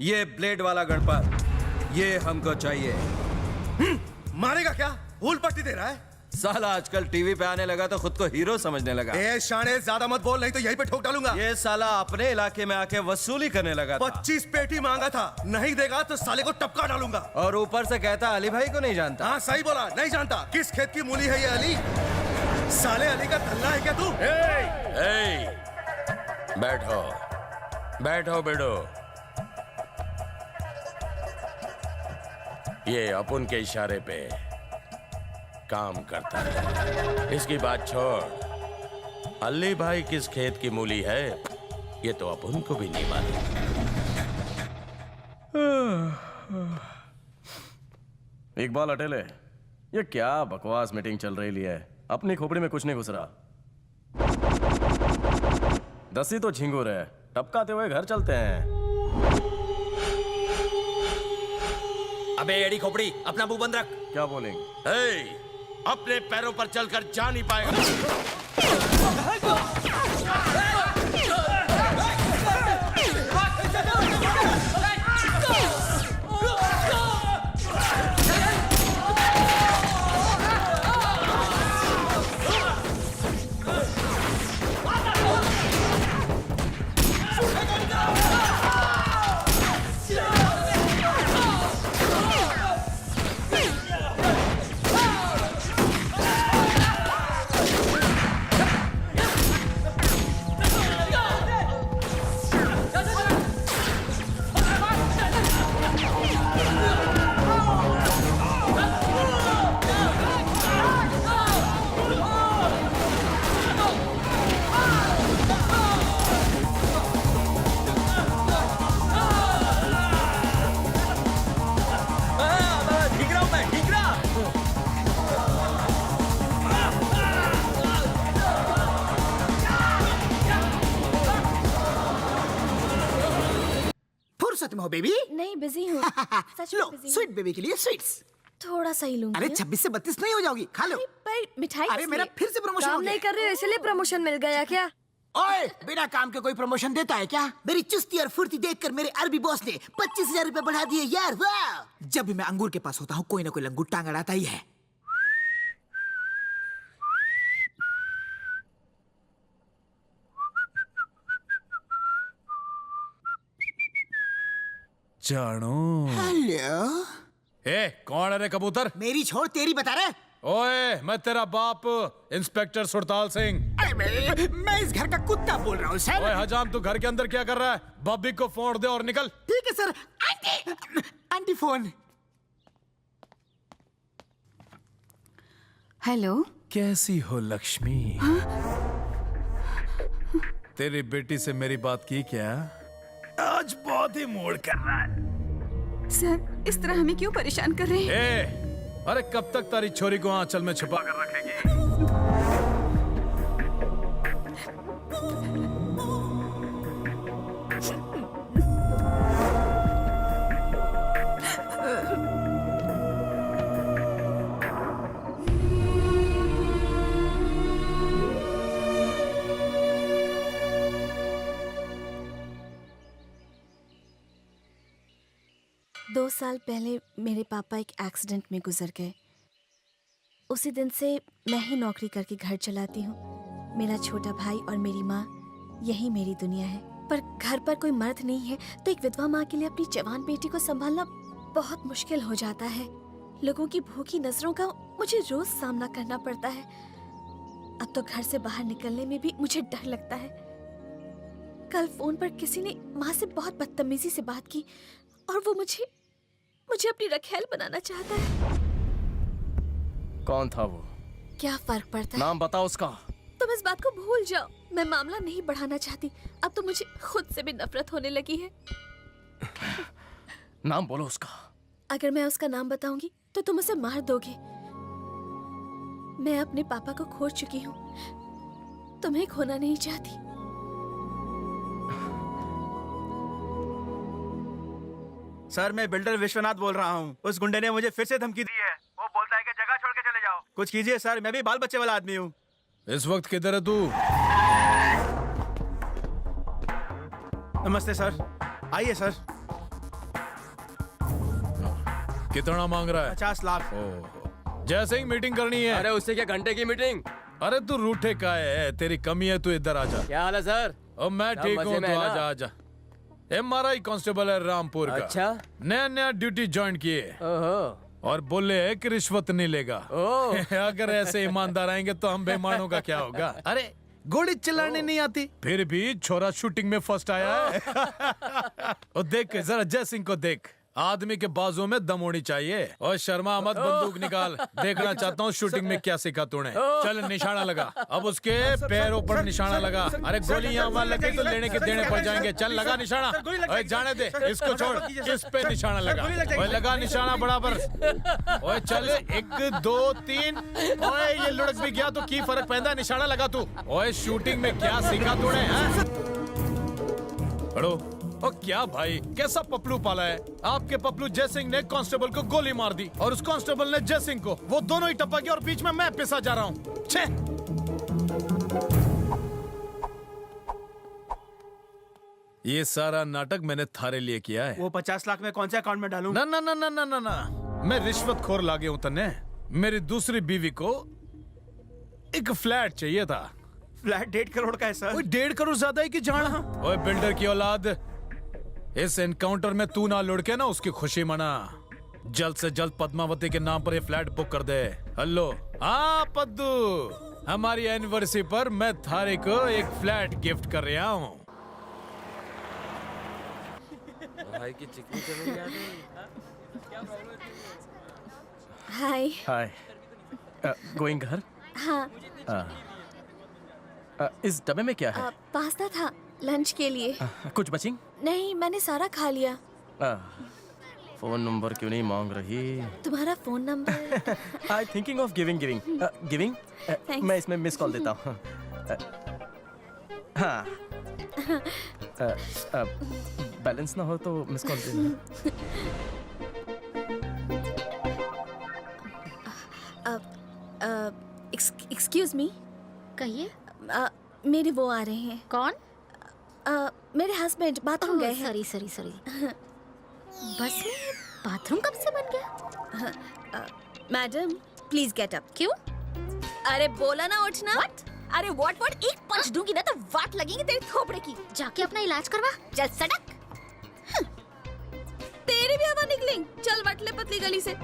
ये ब्लेड वाला गणपत ये हमको चाहिए। मारेगा क्या? फूल पट्टी दे रहा है। साला आजकल टीवी पे आने लगा तो खुद को हीरो समझने लगा। ए शाने, ज्यादा मत बोल, नहीं तो यहीं पे ठोक डालूंगा। ये साला अपने इलाके में आके वसूली करने लगा था। 25 पेटी मांगा था, नहीं देगा तो साले को टपका डालूंगा। और ऊपर से कहता अली भाई को नहीं जानता। हाँ सही बोला, नहीं जानता। किस खेत की मूली है ये अली? साले अली का धल्ला है क्या तू? बैठो बैठो बेटो। ये अपुन के इशारे पे काम करता है। इसकी बात छोड़। अली भाई किस खेत की मूली है ये तो अपुन को भी नहीं मालूम। इकबाल अटेले, ये क्या बकवास मीटिंग चल रही है? अपनी खोपड़ी में कुछ नहीं घुस रहा। दसी तो झिंगुर है, टपकाते हुए घर चलते हैं। अबे एड़ी खोपड़ी, अपना मुंह बंद रख। क्या बोलेंगे? अपने पैरों पर चलकर जा नहीं पाएगा। हो बेबी? नहीं, बिजी हूँ। सच में बिजी हूँ। स्वीट बेबी के लिए स्वीट्स थोड़ा सा ही लूंगी। अरे 26 से 32 नहीं हो जाओगी, खा लो। पर मिठाई अरे मेरा फिर से प्रमोशन हो गया। नहीं कर रहे हो इसलिए प्रमोशन मिल गया क्या? ओए, बिना काम के कोई प्रमोशन देता है क्या? मेरी चुस्ती और फुर्ती देखकर मेरे अरबी बॉस ने 25,000 रुपए बढ़ा दिए यार। वाह! जब भी मैं अंगूर के पास होता हूँ कोई ना कोई लंगूर टांग अड़ाता ही है। जानो। हेलो। कौन है रे कबूतर? मेरी छोड़ तेरी बता रहे। ओए, मैं तेरा बाप इंस्पेक्टर सुरताल सिंह। मैं इस घर का कुत्ता बोल रहा हूँ सर। ओए हजाम, तू घर के अंदर क्या कर रहा है? बब्बी को फोन दे और निकल। ठीक है sir. Aunty, aunty phone. Hello, कैसी हो लक्ष्मी? तेरी बेटी से मेरी बात की क्या? आज बहुत ही मूड कर रहा है। सर, इस तरह हमें क्यों परेशान कर रहे हैं? अरे कब तक तारी छोरी को आंचल में छुपा कर रखेगी? दो साल पहले मेरे पापा एक एक्सीडेंट में गुजर गए। उसी दिन से मैं ही नौकरी करके घर चलाती हूँ। मेरा छोटा भाई और मेरी माँ, यही मेरी दुनिया है। पर घर पर कोई मर्द नहीं है तो एक विधवा माँ के लिए अपनी जवान बेटी को संभालना बहुत मुश्किल हो जाता है। लोगों की भूखी नजरों का मुझे रोज सामना करना पड़ता है। अब तो घर से बाहर निकलने में भी मुझे डर लगता है। कल फोन पर किसी ने माँ से बहुत बदतमीजी से बात की और वो मुझे अपनी रखैल बनाना चाहता है। कौन था वो? क्या फर्क पड़ता है? नाम बताओ उसका। तुम इस बात को भूल जाओ। मैं मामला नहीं बढ़ाना चाहती। अब तो मुझे खुद से भी नफरत होने लगी है। नाम बोलो उसका। अगर मैं उसका नाम बताऊंगी तो तुम उसे मार दोगे। मैं अपने पापा को खो चुकी हूँ, तुम्हें खोना नहीं चाहती। सर, मैं बिल्डर विश्वनाथ बोल रहा हूँ। उस गुंडे ने मुझे फिर से धमकी दी है। वो बोलता है कि जगह छोड़ के चले जाओ। कुछ कीजिए सर, मैं भी बाल बच्चे वाला आदमी हूँ। इस वक्त किधर है तू? नमस्ते सर, आइए सर। कितना मांग रहा है? 50 लाख। जैसे ही मीटिंग करनी है। अरे उससे क्या घंटे की मीटिंग? अरे तू रूठे का है, तेरी कमी है, तू इधर आजा। क्या हाल है सर? और मैं ठीक हूँ, तो आजा आजा। MRI कांस्टेबल है रामपुर का। अच्छा? नया ड्यूटी ज्वाइन किए और बोले है कि रिश्वत नहीं लेगा। अगर ऐसे ईमानदार आएंगे तो हम बेईमानों का क्या होगा? अरे गोली चलाने नहीं आती, फिर भी छोरा शूटिंग में फर्स्ट आया है। और देख जरा जय सिंह को देख, आदमी के बाजू में दम होनी चाहिए। और शर्मा मत, बंदूक निकाल, देखना चाहता हूँ शूटिंग में क्या सीखा तूने। चल निशाना लगा, अब उसके पैरों पर निशाना लगा। अरे गोली यहाँ वहाँ लगे तो लेने के देने पड़ जाएंगे। चल लगा निशाना। ओए जाने दे, इसको छोड़, किस पे निशाना लगा? ओए लगा निशाना बराबर। ओए चल 1 2 3। ओए ये लुढ़क भी गया तो की फर्क पैदा, निशाना लगा तू। ओए शूटिंग में क्या सीखा तूने? पढ़ो। और क्या भाई, कैसा पपलू पाला है? आपके पपलू जय सिंह ने कांस्टेबल को गोली मार दी और उस कांस्टेबल ने जय सिंह को। वो दोनों ही टपक गए और बीच में मैं पिसा जा रहा हूँ। छे! ये सारा नाटक मैंने थारे लिए किया है। वो 50 लाख में कौन से अकाउंट में डालूं? ना ना ना ना ना ना ना, मैं रिश्वत खोर लागे हूँ तन्ने। मेरी दूसरी बीवी को एक फ्लैट चाहिए था। फ्लैट 1.5 करोड़ का है सर। 1.5 करोड़ ज्यादा है कि जाना? ओए बिल्डर की औलाद, इस एनकाउंटर में तू ना लुढ़के ना, उसकी खुशी मना। जल्द से जल्द पद्मावती के नाम पर ये फ्लैट बुक कर दे। हेलो, हाँ पद्दू, हमारी एनिवर्सरी पर मैं थारे को एक फ्लैट गिफ्ट कर रहा हूँ। भाई की चिकनी चली आ गई। हाय। हाय। गोइंग घर? हाँ। इस डब्बे में क्या है? पास्ता था लंच के लिए। कुछ बची? नहीं, मैंने सारा खा लिया। फोन नंबर क्यों नहीं मांग रही? तुम्हारा phone number? I thinking of giving. मैं इसमें मिस कॉल देता हूँ। हाँ। बैलेंस ना हो तो मिस कॉल देना। Excuse me. कहिए। मेरे वो आ रहे हैं। कौन? मेरे हस्बैंड बाथरूम गए हैं। सॉरी। बस में बाथरूम कब से बन गया? Madam please get up. क्यों? अरे बोला ना उठना। What? अरे व्हाट एक पंच दूंगी ना तो वाट लगेगी तेरी थोपड़े की। जाके अपना इलाज करवा। चल सड़क। तेरी भी हवा निकलेंगी। चल वटले पतली गली से।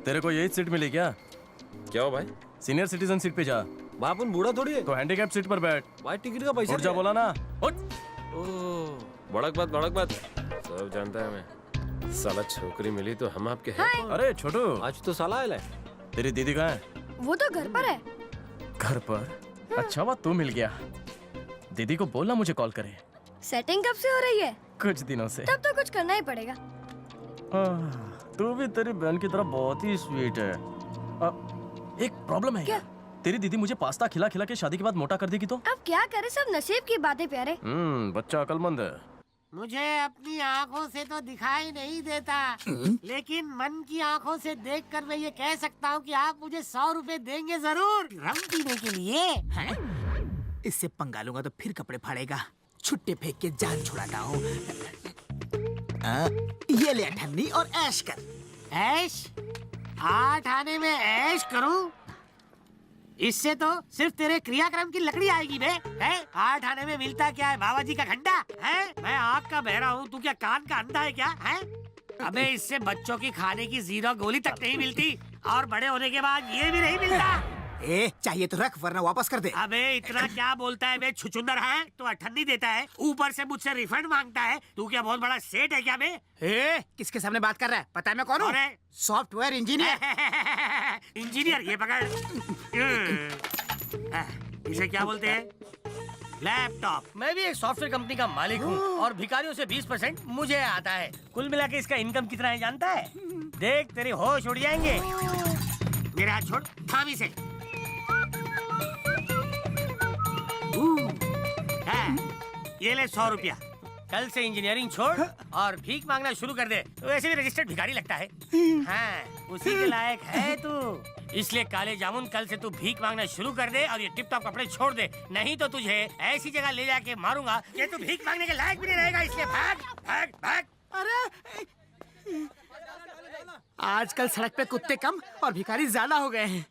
तेरे को यही सीट मिली क्या? क्या हो भाई? सीनियर सिटीजन सीट पे जा। बापुन बूढ़ा थोड़ी है तो हैंडीकैप सीट पर बैठ। भाई टिकट का पैसा उठ जा, बोला ना उठ। भड़क मत सब जानता है मैं। साला छोकरी मिली तो हम आपके हैं। अरे छोटू, आज तो साला आया है। तेरी दीदी कहाँ है? वो तो घर पर है। घर पर? अच्छा बात तू मिल गया। दीदी को बोलना मुझे कॉल करे। सेटिंग कब से हो रही है? कुछ दिनों से। तब तो कुछ करना ही पड़ेगा। तू भी तेरी बहन की तरह बहुत ही स्वीट है। एक प्रॉब्लम है। क्या? तेरी दीदी मुझे पास्ता खिला खिला के शादी के बाद मोटा कर देगी तो? अब क्या करे, सब नसीब की बातें प्यारे। बच्चा अकलमंद है। मुझे अपनी आँखों से तो दिखाई नहीं देता, लेकिन मन की आँखों से देखकर मैं ये कह सकता हूँ कि आप मुझे 100 रुपए देंगे जरूर रम पीने के लिए। इससे पंगा लूंगा तो फिर कपड़े फाड़ेगा। छुट्टे फेंक के जान छुड़ाता हूँ। ये ले ठन्नी और ऐश कर। ऐश? 8 आने में ऐश करूं? इससे तो सिर्फ तेरे क्रियाक्रम की लकड़ी आएगी बे। है 8 आने में मिलता क्या है? बाबा जी का घंटा है? मैं आँख का बहरा हूँ, तू क्या कान का अंधा है क्या? है अबे इससे बच्चों की खाने की 0 गोली तक नहीं मिलती और बड़े होने के बाद ये भी नहीं मिलता। चाहिए तो रख वरना वापस कर दे। अबे इतना क्या बोलता है बे, छुछुंदर है तो अठन्नी देता है, ऊपर से मुझसे रिफंड मांगता है। तू क्या बहुत बड़ा सेठ है क्या बे? किसके सामने बात कर रहा है? पता है मैं कौन हूँ? Software engineer. इंजीनियर ये पकड़। इसे क्या बोलते हैं? लैपटॉप। मैं भी एक सॉफ्टवेयर कंपनी का मालिक हूँ और भिखारियों से 20% मुझे आता है। कुल मिला के इसका इनकम कितना है जानता है? देख तेरे होश उड़ जाएंगे। मेरे हाथ छोड़, थाम इसे। ये ले 100 रुपया। कल से इंजीनियरिंग छोड़ और भीख मांगना शुरू कर दे। तो वैसे भी रजिस्टर्ड भिखारी लगता है। हाँ, उसी के लायक है तू। इसलिए काले जामुन, कल से तू भीख मांगना शुरू कर दे और ये टिप टॉप कपड़े छोड़ दे, नहीं तो तुझे ऐसी जगह ले जाके मारूंगा कि तू भीख मांगने के लायक भी नहीं रहेगा। इसलिए भाग भाग भाग। अरे आजकल सड़क पे कुत्ते कम और भिखारी ज्यादा हो गए हैं।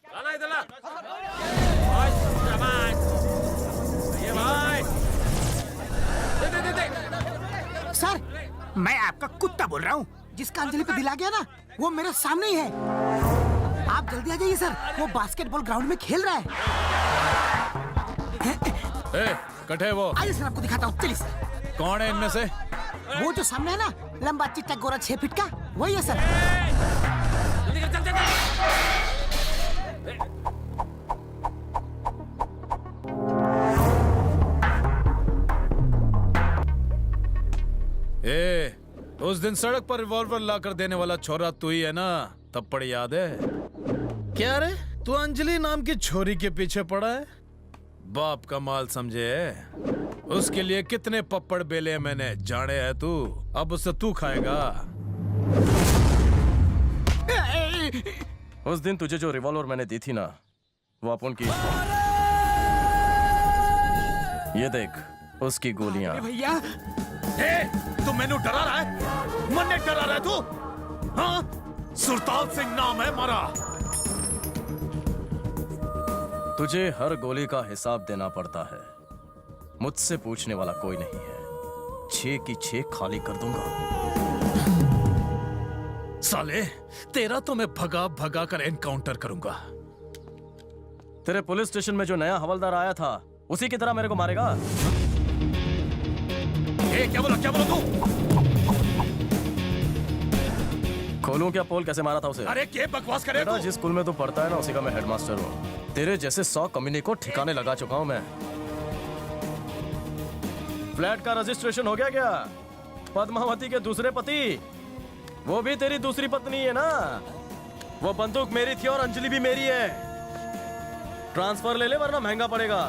सर, मैं आपका कुत्ता बोल रहा हूँ। जिसका अंजलि पे दिल आ गया ना, वो मेरे सामने ही है। आप जल्दी आ जाइए सर, वो बास्केटबॉल ग्राउंड में खेल रहा है। कटे वो। आइए सर, आपको दिखाता हूँ। चलिए सर। कौन है इनमें से? वो जो सामने है ना, लंबा चिट्टा गोरा 6 फीट का, वही है सर। उस दिन सड़क पर रिवॉल्वर लाकर देने वाला छोरा तू ही है ना? थप्पड़ याद है? क्या रे, तू अंजलि नाम की छोरी के पीछे पड़ा है? बाप का माल समझे है? उसके लिए कितने पप्पड़ बेले मैंने, जाने है तू। अब उससे तू खाएगा। उस दिन तुझे जो रिवॉल्वर मैंने दी थी ना, वो अपन की। ये देख उसकी गोलियां। भैया तू मैनू डरा रहा है? मन्ने डरा रहा है तू? हाँ? सुरताल सिंह नाम है हमारा। तुझे हर गोली का हिसाब देना पड़ता है। मुझसे पूछने वाला कोई नहीं है। 6 की 6 खाली कर दूंगा। साले, तेरा तो मैं भगा भगा कर एनकाउंटर करूंगा। तेरे पुलिस स्टेशन में जो नया हवलदार आया था, उसी की तरह मेरे को मारेगा? क्या बोला तू? खोलूं क्या पोल? कैसे मारा था उसे? अरे क्या बकवास करे तू? जिस स्कूल में तू पढ़ता है ना, उसी का मैं हेडमास्टर हूँ। तेरे जैसे 100 कमीने को ठिकाने लगा चुका हूँ मैं। फ्लैट का रजिस्ट्रेशन हो गया क्या? पद्मावती के दूसरे पति, वो भी तेरी दूसरी पत्नी है ना? वो बंदूक मेरी थी और अंजलि भी मेरी है। ट्रांसफर ले ले वरना महंगा पड़ेगा।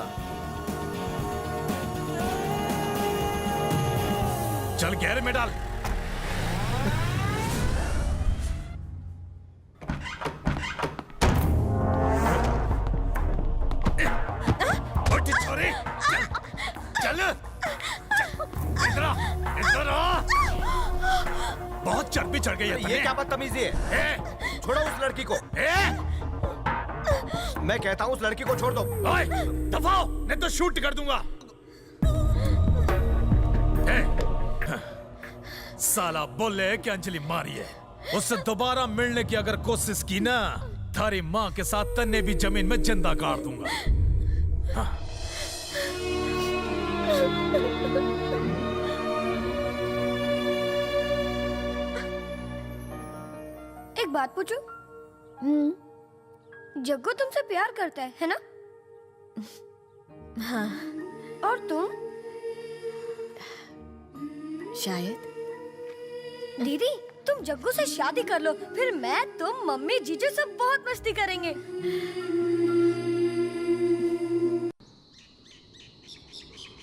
चल गहरे में डाल। छोरी, चल इधर आ। बहुत चर्बी चढ़ गई है। ये क्या बदतमीजी है? छोड़ो उस लड़की को। मैं कहता हूँ उस लड़की को छोड़ दो। दफा हो, नहीं तो शूट कर दूंगा। साला बोले कि अंजलि मारी है। उससे दोबारा मिलने की अगर कोशिश की ना, थारी माँ के साथ तन्ने भी जमीन में जिंदा गाड़ दूंगा। हाँ। एक बात पूछूं? जग्गू तुमसे प्यार करता है ना? हाँ। और तुम? शायद। दीदी, तुम जग्गू से शादी कर लो, फिर मैं, तुम, मम्मी, जीजू सब बहुत मस्ती करेंगे।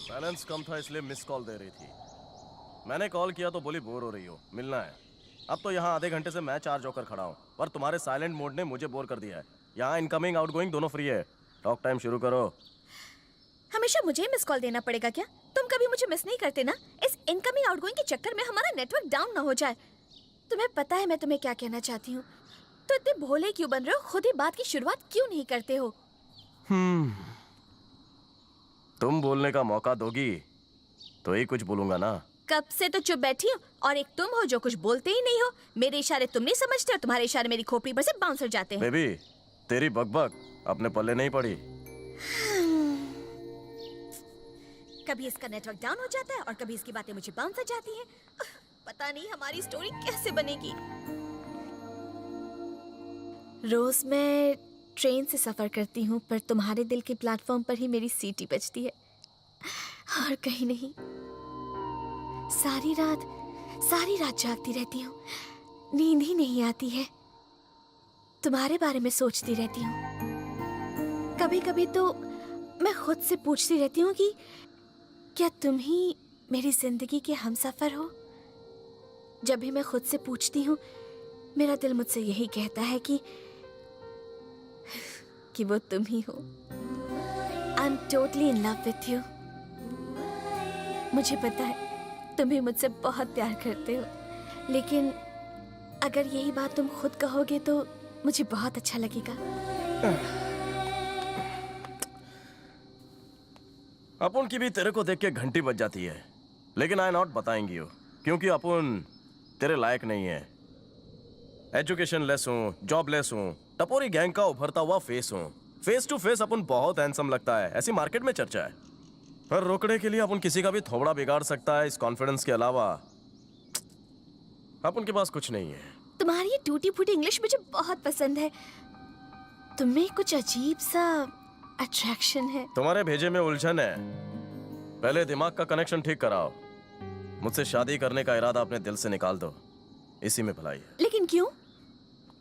बैलेंस कम था इसलिए मिस कॉल दे रही थी। मैंने कॉल किया तो बोली बोर हो रही हो, मिलना है। अब तो यहाँ आधे घंटे से मैं चार्ज होकर खड़ा हूँ, पर तुम्हारे साइलेंट मोड ने मुझे बोर कर दिया है। यहाँ इनकमिंग आउटगोइंग दोनों फ्री है। टॉक टाइम शुरू करो। हमेशा मुझे मिस कॉल देना पड़ेगा क्या? तुम कभी मुझे मिस नहीं करते ना? इस इनकमिंग आउटगोइंग के चक्कर में हमारा नेटवर्क डाउन ना हो जाए। तुम्हें पता है मैं तुम्हें क्या कहना चाहती हूँ। तो इतने भोले क्यों बन रहे हो? खुद ही बात की शुरुआत क्यों नहीं करते हो? तुम बोलने का मौका दोगी तो ही कुछ बोलूंगा ना। कब से तो चुप बैठी हो और एक तुम हो जो कुछ बोलते ही नहीं हो। मेरे इशारे तुम नहीं समझते और तुम्हारे इशारे मेरी खोपड़ी पर से बाउंसर जाते हैं। बेबी, तेरी बकबक अपने पल्ले नहीं पड़ी। कभी इसका नेटवर्क डाउन हो जाता है और कभी इसकी बातें मुझे बाउंसर जाती हैं। पता नहीं हमारी स्टोरी कैसे बनेगी। रोज मैं ट्रेन से सफ़र करती हूँ, पर तुम्हारे दिल के प्लेटफॉर्म पर ही मेरी सीटी बजती है और कहीं नहीं। सारी रात जागती रहती हूँ, नींद ही नहीं आती है। तुम्हारे बारे में सोचती रहती हूँ। कभी कभी तो मैं खुद से पूछती रहती हूँ कि क्या तुम ही मेरी जिंदगी के हमसफर हो। जब भी मैं खुद से पूछती हूँ, मेरा दिल मुझसे यही कहता है कि वो तुम ही हो। I am totally in love with you. मुझे पता है तुम भी मुझसे बहुत प्यार करते हो, लेकिन अगर यही बात तुम खुद कहोगे तो मुझे बहुत अच्छा लगेगा। अपुन की भी तेरे को देख के घंटी बज जाती है, लेकिन आई नॉट बताएंगी हो, क्योंकि अपुन तेरे लायक नहीं है। एजुकेशन लेस हूँ, जॉब लेस हूँ, टपोरी गैंग का उभरता हुआ फेस हूँ। फेस टू फेस अपुन बहुत हैंडसम लगता है, ऐसी मार्केट में चर्चा है। पर रोकने के लिए अपुन किसी का भी थोबड़ा बिगाड़ सकता है। इस कॉन्फिडेंस के अलावा अपुन के पास कुछ नहीं है। तुम्हारी ये टूटी फूटी इंग्लिश मुझे बहुत पसंद है। तुम्हें कुछ अजीब सा अट्रैक्शन है। तुम्हारे भेजे में उलझन है, पहले दिमाग का कनेक्शन ठीक कराओ। मुझसे शादी करने का इरादा अपने दिल से निकाल दो, इसी में भलाई है। लेकिन क्यों?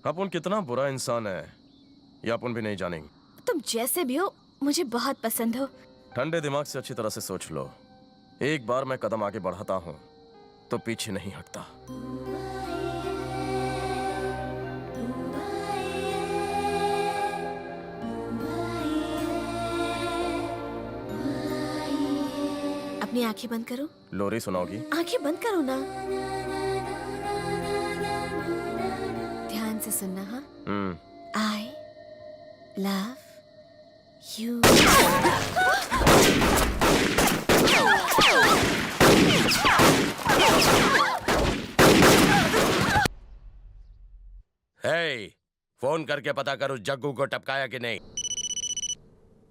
अपुन कितना बुरा इंसान है ये अपुन भी नहीं जानेंगे। तुम जैसे भी हो मुझे बहुत पसंद हो। ठंडे दिमाग से अच्छी तरह से सोच लो। एक बार मैं कदम आगे बढ़ाता हूँ तो पीछे नहीं हटता। अपनी आंखें बंद करो। लोरी सुनाओगी? आंखें बंद करो ना, ध्यान से सुनना। हाँ, I love you। Hey, phone करके पता कर उस जग्गू को टपकाया कि नहीं।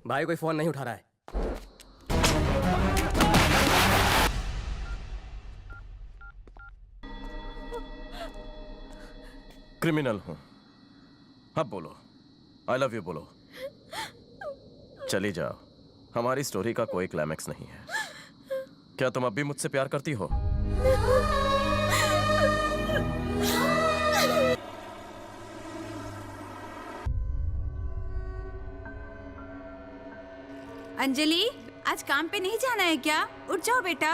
भाई कोई फोन नहीं उठा रहा है। क्रिमिनल हूं, अब बोलो आई लव यू बोलो। चली जाओ, हमारी स्टोरी का कोई क्लाइमैक्स नहीं है। क्या तुम अब भी मुझसे प्यार करती हो? अंजलि, आज काम पे नहीं जाना है क्या? उठ जाओ बेटा।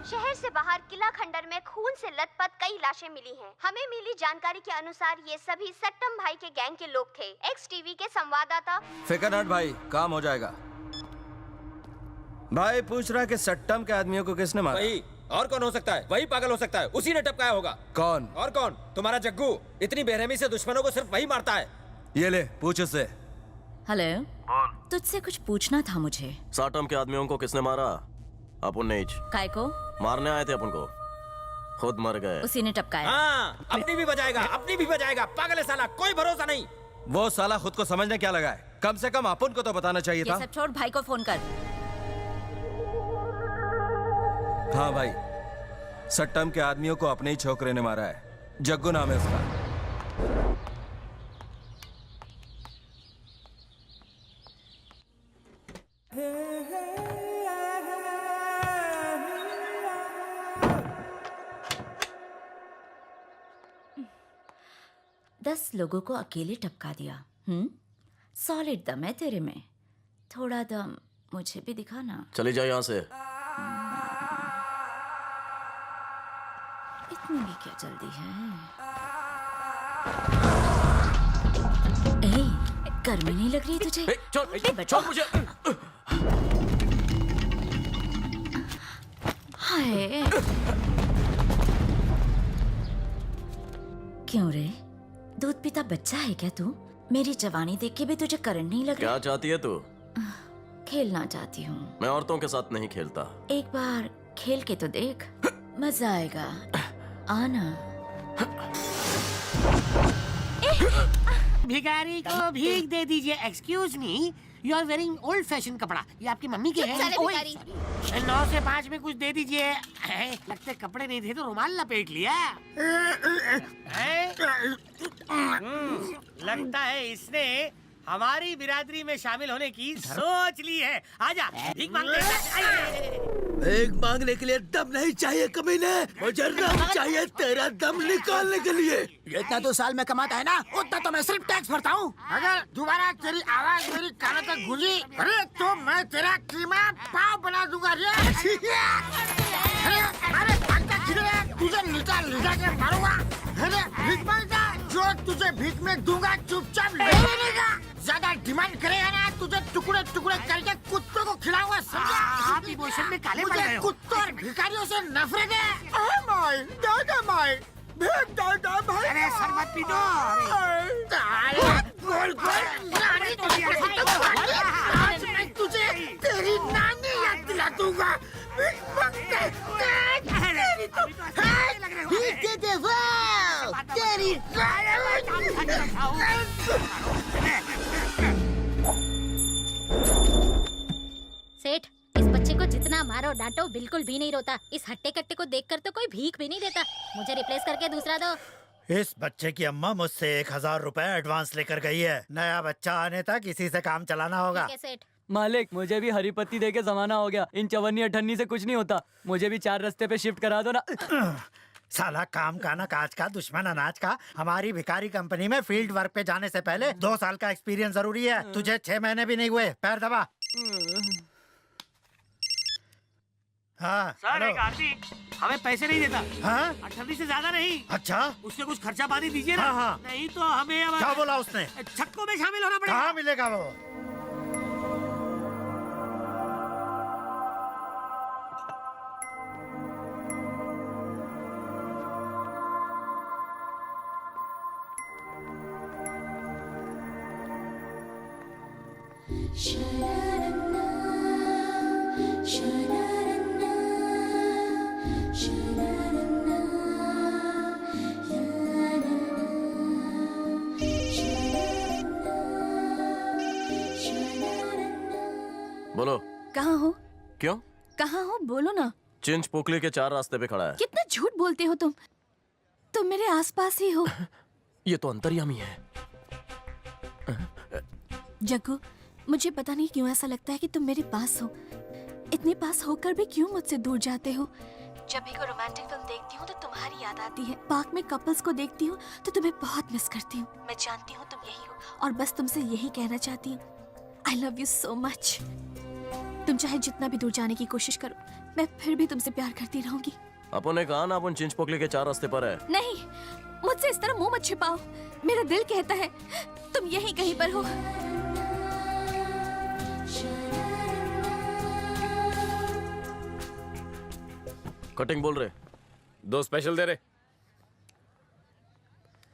शहर से बाहर किला खंडर में खून से लथपथ कई लाशें मिली हैं। हमें मिली जानकारी के अनुसार ये सभी सट्टम भाई के गैंग के लोग थे। एक्स टीवी के संवाददाता। फिकर नट भाई, काम हो जाएगा। भाई पूछ रहा है कि सट्टम के आदमियों को किसने मारा? वही, और कौन हो सकता है? वही पागल हो सकता है, उसी ने टपकाया होगा। कौन? और कौन? तुम्हारा जग्गू। इतनी बेरहमी से दुश्मनों को सिर्फ वही मारता है। ये ले, पूछ उससे। हेलो, तुझसे कुछ पूछना था मुझे। साटम के आदमियों को किसने मारा? अपुन ने। काय को? मारने आए थे अपन को, खुद मर गए। उसी ने टपकाया। हाँ, अपनी भी बजाएगा, अपनी भी बजाएगा। पागल है साला, कोई भरोसा नहीं। वो साला खुद को समझने क्या लगा है? कम से कम अपन को तो बताना चाहिए था। ये सब छोड़, भाई को फोन कर। हाँ भाई, सट्टम के आदमियों को अपने ही छोकरे ने मारा है। जग्गू नाम है उसका। 10 लोगों को अकेले टपका दिया। सॉलिड दम है तेरे में, थोड़ा दम मुझे भी दिखाना। चली जाओ यहाँ से। इतनी भी क्या जल्दी है? ए, गर्मी नहीं लग रही तुझे? छोड़ मुझे। हाय, क्यों रे? दूध पीता बच्चा है क्या तू? मेरी जवानी देख के भी तुझे करंट नहीं लग रहा? क्या चाहती है तू? खेलना चाहती हूँ। मैं औरतों के साथ नहीं खेलता। एक बार खेल के तो देख, मजा आएगा। आना। भिखारी को भीख दे दीजिए। Excuse me, you are wearing old fashion कपड़ा। ये आपकी मम्मी के चुप साले भिखारी। 9 से 5 में कुछ दे दीजिए। लगते कपड़े नहीं थे तो रुमाल लपेट लिया। लगता है इसने हमारी बिरादरी में शामिल होने की सोच ली है। आजा भीख मांग ले। भीख मांगने के लिए दम नहीं चाहिए कमीने, मुझे दम चाहिए तेरा दम निकालने के लिए। जितना तो साल में कमाता है ना, उतना तो मैं सिर्फ टैक्स भरता हूँ। अगर दोबारा तेरी आवाज मेरी कानों तक गूंजी, अरे तो मैं तेरा कीमा पाव बना दूंगा रे। अरे भागता किधर, तुझे निकाल ले जाके मारूंगा। अरे भीख मांगता, जो तुझे भीख में दूंगा चुपचाप ले लेगा। ज्यादा डिमांड करेगा ना, तुझे टुकड़े टुकड़े करके कुत्तों को खिलाऊंगा, समझा? आप इमोशन में काले पड़ गए हो। कुत्तों और भिखारियों से नफरत है। माय दादा माय भीख दादा भाई। अरे सर मत पीटो। गोल गोल आज मैं तुझे तेरी नानी याद दिला दूंगा। तेरी सेठ, इस बच्चे को जितना मारो डांटो बिल्कुल भी नहीं रोता। इस हट्टे कट्टे को देखकर तो कोई भीख भी नहीं देता। मुझे रिप्लेस करके दूसरा दो। इस बच्चे की अम्मा मुझसे 1000 रुपए एडवांस लेकर गई है। नया बच्चा आने तक इसी से काम चलाना होगा। ठीक है सेठ। मालिक, मुझे भी हरी पत्ती देके जमाना हो गया। इन चवन्नी अठन्नी से कुछ नहीं होता। मुझे भी 4 रास्ते पे शिफ्ट करा दो ना। साला काम का ना काज का, दुश्मन अनाज का। हमारी भिखारी कंपनी में फील्ड वर्क पे जाने से पहले 2 साल का एक्सपीरियंस जरूरी है। तुझे 6 महीने भी नहीं हुए। पैर दबा। हाँ सर, एक आदमी हमें पैसे नहीं देता। हाँ? 18 से ज्यादा नहीं। अच्छा, उसके कुछ खर्चा पानी दीजिए ना। हाँ, हाँ। नहीं तो हमें अब क्या बोला उसने? छक्कों में शामिल होना पड़ेगा। कहाँ मिलेगा वो? बोलो। कहाँ हो? क्यों? कहाँ हो बोलो ना। चिंच पोकली के 4 रास्ते पे खड़ा है। कितना झूठ बोलते हो तुम। तुम मेरे आसपास ही हो। ये तो अंतर्यामी है। जग्गू, मुझे पता नहीं क्यों ऐसा लगता है कि तुम मेरे पास हो। इतने पास होकर भी क्यों मुझसे दूर जाते हो? जब भी कोई रोमांटिक फिल्म देखती हूँ तो तुम्हारी याद आती है। पार्क में कपल्स को देखती हूँ तो तुम्हें बहुत मिस करती हूँ। मैं जानती हूँ तुम यही हो और बस तुमसे यही कहना चाहती हूँ, I love you so much. तुम चाहे जितना भी दूर जाने की कोशिश करो, मैं फिर भी तुमसे प्यार करती रहूंगी। अपन ने कहा ना अपन चिंच पोकली के 4 रास्ते पर है। नहीं, मुझसे इस तरह मुंह मत छिपाओ। मेरा दिल कहता है तुम यहीं कहीं पर हो। कटिंग बोल रहे। 2 स्पेशल दे रहे।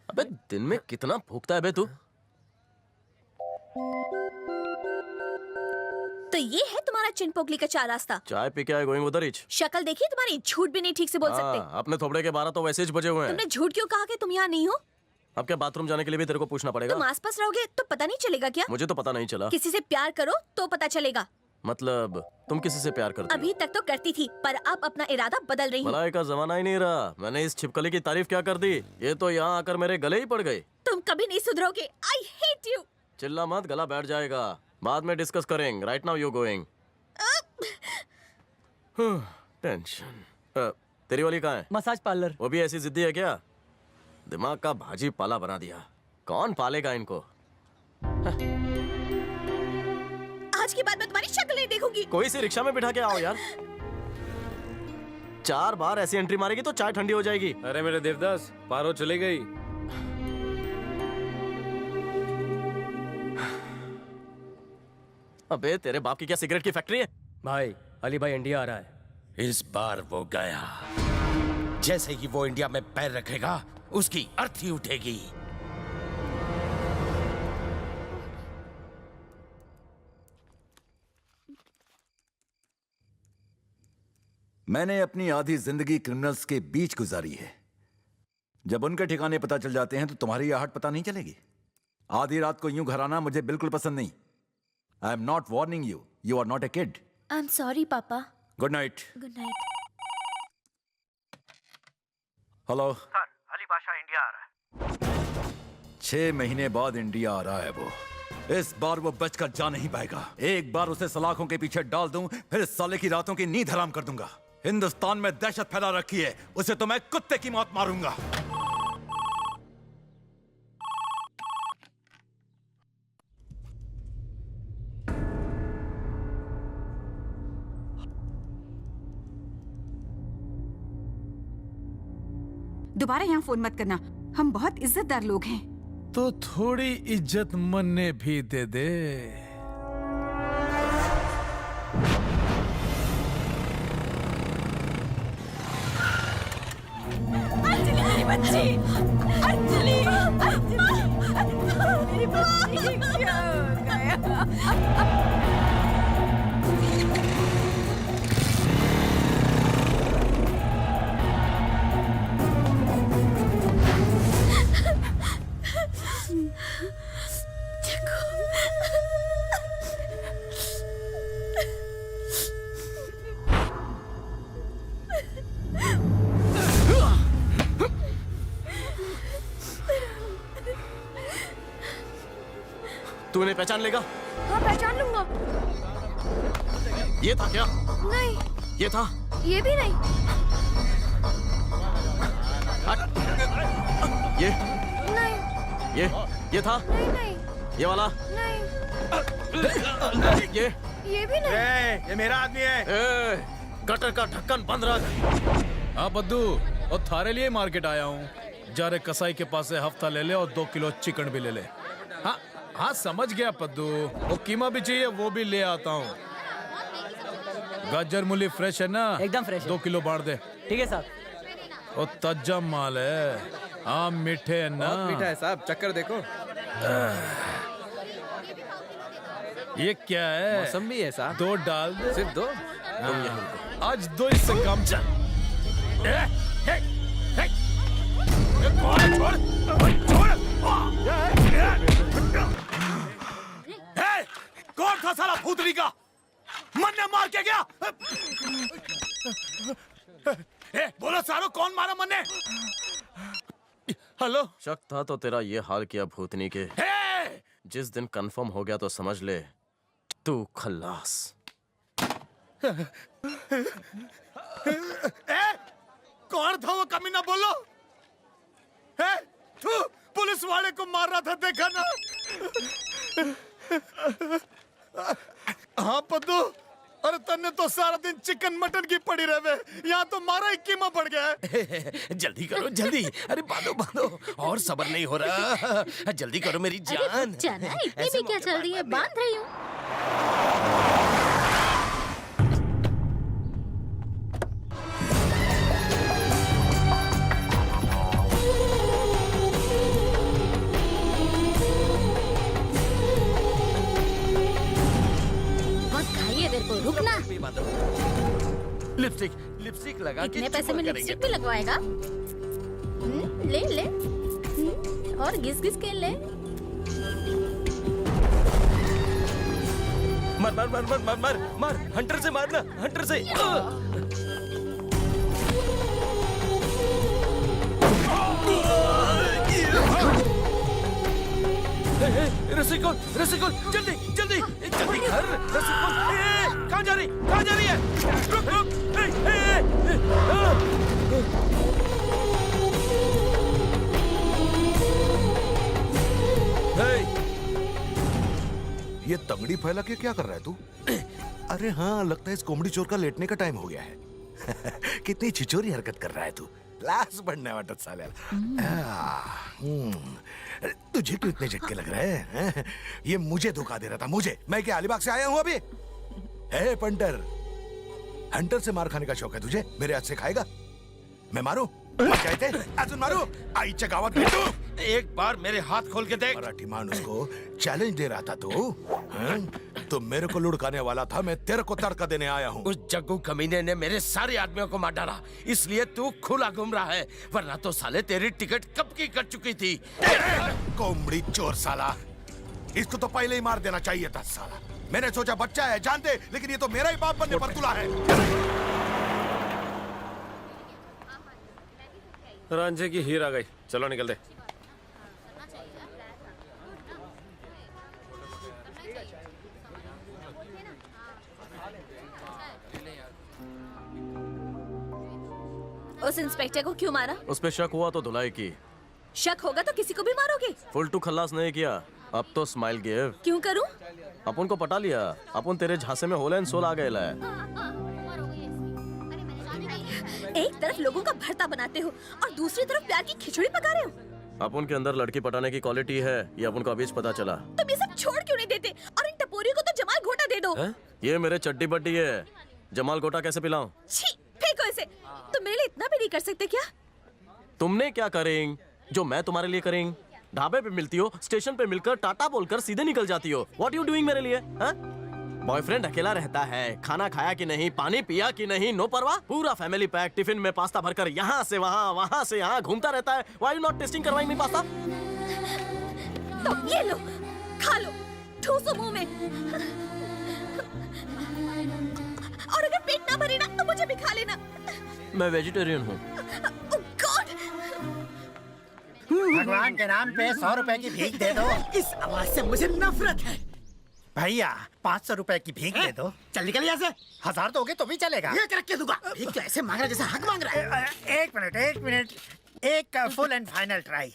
अबे दिन में कितना भूखता है बे तू? तो ये है तुम्हारा चिनपोकली का 4 रास्ता। चाय पी के आए गोइंग उधर ही। शक्ल देखी तुम्हारी, झूठ भी नहीं ठीक से बोल सकते। अपने थोबड़े के 12 तो वैसे ही बजे हुए हैं। तुमने झूठ क्यों कहा कि तुम यहाँ नहीं हो? अब क्या बाथरूम जाने के लिए भी तेरे को पूछना पड़ेगा? तुम आसपास रहोगे तो पता नहीं चलेगा क्या? मुझे तो पता नहीं चला। किसी से प्यार करो तो पता चलेगा। मतलब तुम किसी से प्यार करती हो? अभी तक तो करती थी, पर अब अपना इरादा बदल रही हूँ। भलाई का जमाना ही नहीं रहा। मैंने इस छिपकली की तारीफ क्या कर दी, ये तो यहाँ आकर मेरे गले ही पड़ गए। तुम कभी नहीं सुधरोगे। I hate you. चिल्ला मत, गला बैठ जाएगा। बाद में डिस्कस करेंगे। Right now you going. Tension. तेरी वाली कहाँ है? Massage parlour. वो भी ऐसी जिद्दी है क्या? दिमाग का भाजी पाला बना दिया। कौन पालेगा इनको? आज के बाद मैं तुम्हारी शक्ल नहीं देखूंगी। कोई सी रिक्शा में बिठा के आओ यार। 4 बार ऐसी एंट्री मारेगी तो चाय ठंडी हो जाएगी। अरे मेरे देवदास, पारो चली गई। अबे तेरे बाप की क्या सिगरेट की फैक्ट्री है? भाई, अली भाई इंडिया आ रहा है। इस बार वो गया। जैसे ही वो इंडिया में पैर रखेगा, उसकी अर्थी उठेगी। मैंने अपनी आधी जिंदगी क्रिमिनल्स के बीच गुजारी है। जब उनके ठिकाने पता चल जाते हैं तो तुम्हारी आहट पता नहीं चलेगी। आधी रात को यूं घर आना मुझे बिल्कुल पसंद नहीं। I am not warning you, you are not a kid. I am sorry पापा। Good night. Good night. Hello sir, Ali Badshah India आ रहा है। 6 महीने बाद इंडिया आ रहा है वो। इस बार वो बचकर जा नहीं पाएगा। एक बार उसे सलाखों के पीछे डाल दूं, फिर इस साले की रातों की नींद हराम कर दूंगा। हिंदुस्तान में दहशत फैला रखी है, उसे तो मैं कुत्ते की मौत मारूंगा। दोबारा यहाँ फोन मत करना, हम बहुत इज्जतदार लोग हैं। तो थोड़ी इज्जत मन्ने भी दे दे। अंजलि मेरी बच्ची, अंजलि, मेरी बच्ची क्या हो गया? तू इन्हें पहचान लेगा? हाँ पहचान लूंगा। ये था क्या? नहीं। ये था? ये भी नहीं। ये? नहीं। ये था? नहीं नहीं। ये वाला? नहीं। ये भी नहीं। ये मेरा आदमी है। गटर का ढक्कन बंद रख। हाँ बद्दू, और थारे लिए मार्केट आया हूँ। जा रे कसाई के पास से हफ्ता ले ले और 2 किलो चिकन भी ले ले। हाँ हाँ समझ गया पद्दू, वो कीमा भी चाहिए वो भी ले आता हूँ। गाजर मूली फ्रेश है ना? एकदम फ्रेश है। 2 किलो बांट दे। ठीक है साहब। वो ताजा माल है। आम मीठे है ना? बहुत मीठा है साहब, चक्कर देखो। ये क्या है? मौसमी है साहब। 2 डाल दे। सिर्फ 2? आज 2 इससे कम चल। कौन था साला भूतनी का? मन ने मार के गया। बोलो सारो, कौन मारा मन ने? हेलो। शक था तो तेरा ये हाल किया भूतनी के। जिस दिन कंफर्म हो गया तो समझ ले तू खल्लास। कौन था वो कमीना, बोलो। तू पुलिस वाले को मार रहा था, देखा ना? हाँ पद्दू, अरे तन्ने तो सारा दिन चिकन मटन की पड़ी रहे, यहाँ तो मारा ही कीमा पड़ गया है। जल्दी करो जल्दी, अरे बांधो बांधो, और सब्र नहीं हो रहा। जल्दी करो मेरी जान। जाना इतनी भी क्या जल्दी है, बांध रही हूँ। रुकना। लिपस्टिक लगा के इतने पैसे में लिपस्टिक भी लगवाएगा? ले ले। और घिस घिस के ले। मार मार मार मार मार मार, हंटर से मारना, हंटर से। रसिकुल रसिकुल, जल्दी जल्दी जल्दी कर। रसिकुल, कहाँ जा रही है? रुक रुक। ये तंगड़ी फैला के क्या कर रहा है तू? अरे हाँ, लगता है इस कोमड़ी चोर का लेटने का टाइम हो गया है। कितनी छिचोरी हरकत कर रहा है तू। क्लास बढ़ने वाटत साल्या। तुझे क्यों इतने झटके लग रहे हैं? ये मुझे धोखा दे रहा था, मुझे। मैं क्या अलीबाग से आया हूँ अभी? हे पंटर, हंटर से मार खाने का शौक है तुझे? मेरे हाथ से खाएगा? मैं मारूं? कहते अजून मारू? आईच्या गावात भेटू? एक बार मेरे हाथ खोल के देख। मराठी मानुस को चैलेंज दे रहा था तू? तो मेरे को लुढ़काने वाला था, मैं तेरे को तड़का देने आया हूँ। उस जग्गू कमीने ने मेरे सारे आदमियों को मार डाला, इसलिए तू खुला घूम रहा है, वरना तो साले तेरी टिकट कब की कट चुकी थी। कोमड़ी चोर साला, इसको तो पहले ही मार देना चाहिए था साला। मैंने सोचा बच्चा है जानते, लेकिन ये तो मेरा ही बाप बनने पर तुला है। रांझे की हीर आ गई, चलो निकल दे। उस इंस्पेक्टर को क्यों मारा? उस पे शक हुआ तो धुलाई की। शक होगा तो किसी को भी मारोगे? फुल टू खल्लास नहीं किया, अब तो स्माइल गिव। क्यों करूं? अपन को पटा लिया, अपन तेरे झांसे में होल एंड सोल आ गए है। एक तरफ लोगों का भरता बनाते हो और दूसरी तरफ प्यार की खिचड़ी पका रहे हो। अपन के अंदर लड़की पटाने की क्वालिटी है, ये अपन को अभी पता चला। तुम ये सब छोड़ क्यों नहीं देते और इन टपोरियों को तो जमाल घोटा दे दो। ये मेरे चड्डी बड्डी है, जमाल गोटा कैसे पिलाऊं? छी, फेंको इसे। तुम मेरे लिए इतना भी नहीं कर सकते क्या? तुमने क्या करेंगे जो मैं तुम्हारे लिए करेंगे? ढाबे पे मिलती हो, स्टेशन पे मिलकर टाटा बोलकर सीधे निकल जाती हो। व्हाट यू डूइंग मेरे लिए? बॉयफ्रेंड अकेला रहता है, खाना खाया कि नहीं, पानी पिया कि नहीं, नो परवाह। पूरा फैमिली पैक टिफिन में पास्ता भरकर यहाँ से वहाँ, वहाँ से यहाँ घूमता रहता है। व्हाई यू नॉट टेस्टिंग करवाइंग मी पास्ता? तो ये लो, खा लो, ठूसो मुंह में। और अगर पेट ना भरे ना तो मुझे भी खा लेना। मैं वेजिटेरियन हूँ। भगवान के नाम पे 100 रुपए की भीख दे दो। इस आवाज से मुझे नफरत है। भैया 500 रुपए की भीख दे दो। चल निकल यहाँ से। 1000 दोगे तो भी चलेगा। ये रख के दूंगा। भीख तो ऐसे मांग रहा जैसे हक मांग रहा है। एक मिनट, एक फुल एंड फाइनल ट्राई।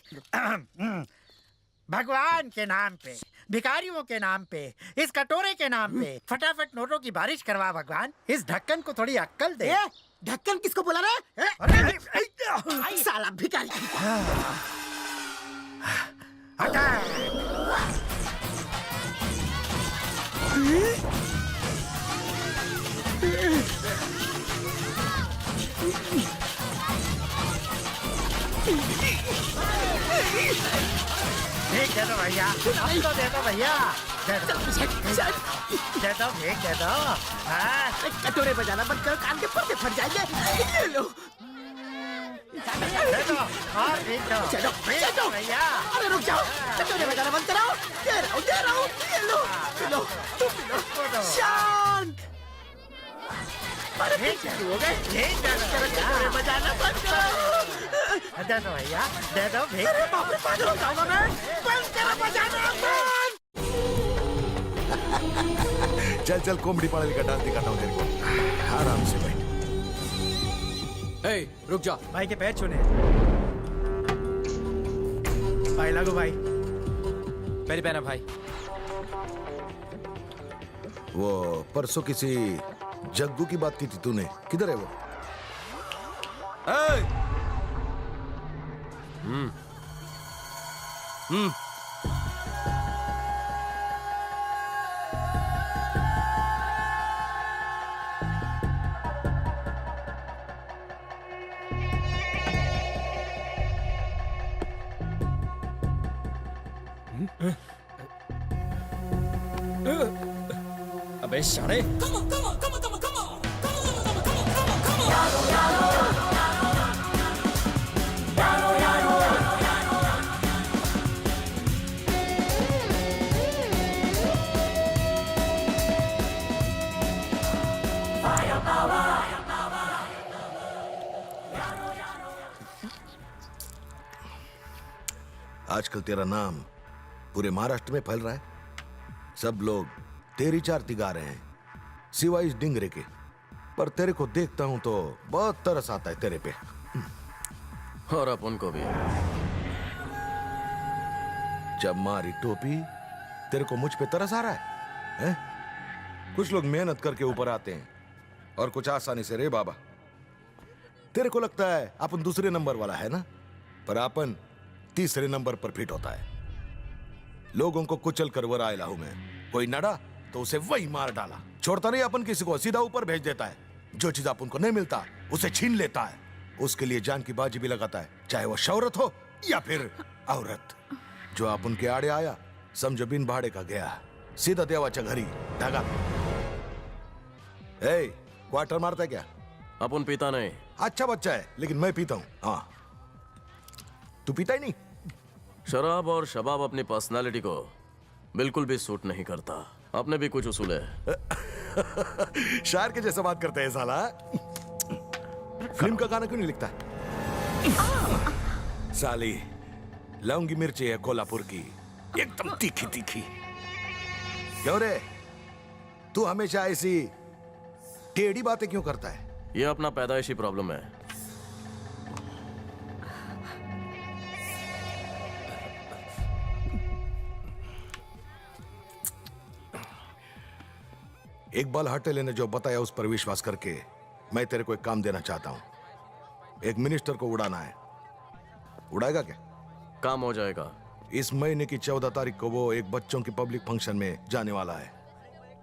भगवान के नाम पे, भिखारियों के नाम पे, इस कटोरे के नाम पे फटाफट नोटों की बारिश करवा भगवान। इस ढक्कन को थोड़ी अक्ल दे। ढक्कन किसको बुला रहा है? साला भिखारी। भीख दे दो भैया, अब तो दे दो भैया। दे दो भीख दे दो। कटोरे बजाना बंद करो, कान के पर्दे फट जाएंगे। ये लो। दे दो और भीख दो। चलो भैया। अरे रुक जाओ, कटोरे बजाना बंद कराओ। दे रहा हूँ। ये लो, लो। शांत। अरे हो गए। कटोरे बजाना बंद करो। दे दो भैया, दे दो भीख। अरे बाप रे, पागल हो जाऊंगा मैं। बंद करो बजाना बंद। चल कॉमेडी पागल का डांस दिखाता हूँ तेरे को। आराम से बैठ। रुक जा। भाई के पैर छूने। भाई लागो भाई। मेरी पहना भाई। वो परसों किसी जग्गू की बात की थी तूने, किधर है वो? अबे साले। आजकल तेरा नाम पूरे महाराष्ट्र में फैल रहा है। सब लोग तेरी चारती गा रहे हैं, सिवाय इस डिंगरे के। पर तेरे को देखता हूं तो बहुत तरस आता है तेरे पे। और अपन को भी। जब मारी टोपी तेरे को मुझ पे तरस आ रहा है? कुछ लोग मेहनत करके ऊपर आते हैं और कुछ आसानी से। रे बाबा, तेरे को लगता है अपन दूसरे नंबर वाला है ना, पर अपन तीसरे नंबर पर फिट होता है। लोगों को कुचल कर वर आयला हूं मैं। कोई नड़ा तो उसे वही मार डाला। छोड़ता नहीं अपन किसी को, सीधा ऊपर भेज देता है। जो चीज अपन को नहीं मिलता उसे छीन लेता है। उसके लिए जान की बाजी भी लगाता है, चाहे वो शौहरत हो या फिर औरत। जो अपन के आड़े आया समझो बिन भाड़े का गया, सीधा देवाच्या घरी धागा। क्वार्टर मारता है क्या? अपन पीता नहीं। अच्छा बच्चा है, लेकिन मैं पीता हूं। हाँ, तू पीता ही नहीं? शराब और शबाब अपनी पर्सनालिटी को बिल्कुल भी सूट नहीं करता। अपने भी कुछ उसूल है। शायर के जैसा बात करते हैं साला। फिल्म का गाना क्यों नहीं लिखता? साली लौंगी मिर्ची है कोल्हापुर की, एकदम तीखी तीखी। क्यों रे, तू हमेशा ऐसी टेढ़ी बातें क्यों करता है? ये अपना पैदाइशी प्रॉब्लम है। इकबाल हटेले ने जो बताया उस पर विश्वास करके मैं तेरे को एक काम देना चाहता हूं। एक मिनिस्टर को उड़ाना है। उड़ाएगा क्या? काम हो जाएगा। इस महीने की 14 तारीख को वो एक बच्चों की पब्लिक फंक्शन में जाने वाला है।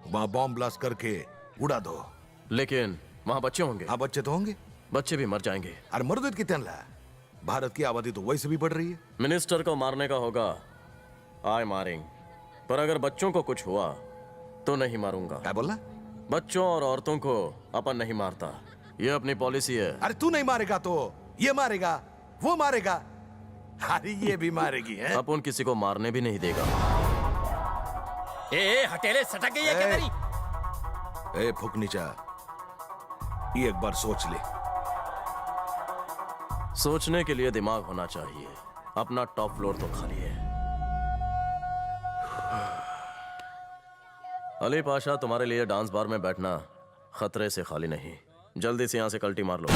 वहां बॉम्ब ब्लास्ट करके उड़ा दो। लेकिन वहां बच्चे होंगे। हाँ, बच्चे तो होंगे। बच्चे भी मर जाएंगे। अरे मर्द कितने है? भारत की आबादी तो वैसे भी बढ़ रही है। मिनिस्टर को मारने का होगा, आय मारेंगे। पर अगर बच्चों को कुछ हुआ तो नहीं मारूंगा। क्या बोला? बच्चों और औरतों को अपन नहीं मारता, ये अपनी पॉलिसी है। अरे तू नहीं मारेगा तो ये मारेगा, वो मारेगा, अरे ये भी मारेगी है? अपन किसी को मारने भी नहीं देगा। ए हटेले सटक गई है क्या तेरी? ए फुकनीचा, ये एक बार सोच ले। सोचने के लिए दिमाग होना चाहिए। अपना टॉप फ्लोर तो खाली है। अली पाशा, तुम्हारे लिए डांस बार में बैठना खतरे से खाली नहीं। जल्दी से यहां से कल्टी मार लो।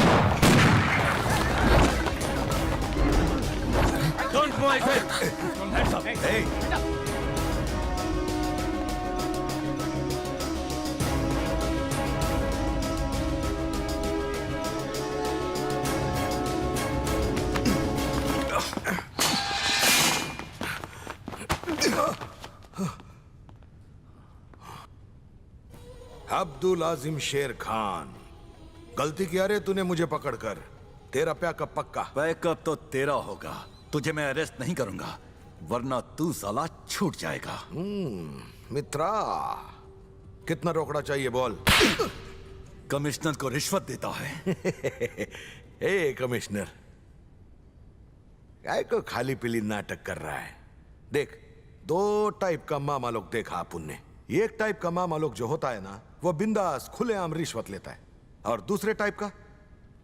Don't go ahead. Hands up. Hey. Abdul आजिम शेर खान, गलती किया रे तूने मुझे पकड़कर। तेरा पैकअप पक्का? पैकअप तो तेरा होगा। तुझे मैं अरेस्ट नहीं करूंगा, वरना तू साला छूट जाएगा। मित्रा, कितना रोकड़ा चाहिए बोल। कमिश्नर को रिश्वत देता है। ए कमिश्नर, काय को खाली पीली नाटक कर रहा है? देख, दो टाइप का मामा लोग देखा अपन ने। एक टाइप का मामा लोग जो होता है ना, वो बिंदास खुलेआम रिश्वत लेता है। और दूसरे टाइप का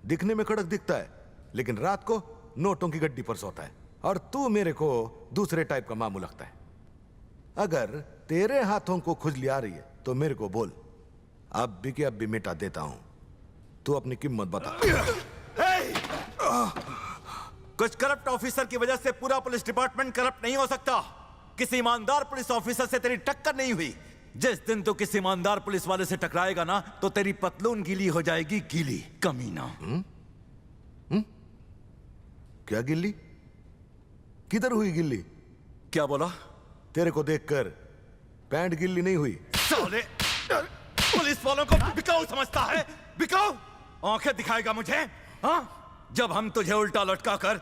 दिखने में कड़क दिखता है, लेकिन रात को नोटों की गड्डी पर सोता है। और तू मेरे को दूसरे टाइप का मामू लगता है। अगर तेरे हाथों को खुजली आ रही है तो मेरे को बोल, अब भी के अब भी मिटा देता हूं। तू अपनी कीमत बता। कुछ करप्ट ऑफिसर की वजह से पूरा पुलिस डिपार्टमेंट करप्ट नहीं हो सकता। किसी ईमानदार पुलिस ऑफिसर से तेरी टक्कर नहीं हुई। जिस दिन तो किसी ईमानदार पुलिस वाले से टकराएगा ना, तो तेरी पतलून गीली हो जाएगी। गीली कमीना। क्या गिल्ली? किधर हुई गिल्ली? क्या बोला? तेरे को देखकर पैंट गिल्ली नहीं हुई। साले पुलिस वालों को बिकाऊ समझता है? बिकाऊ आंखें दिखाएगा मुझे? हाँ, जब हम तुझे उल्टा लटका कर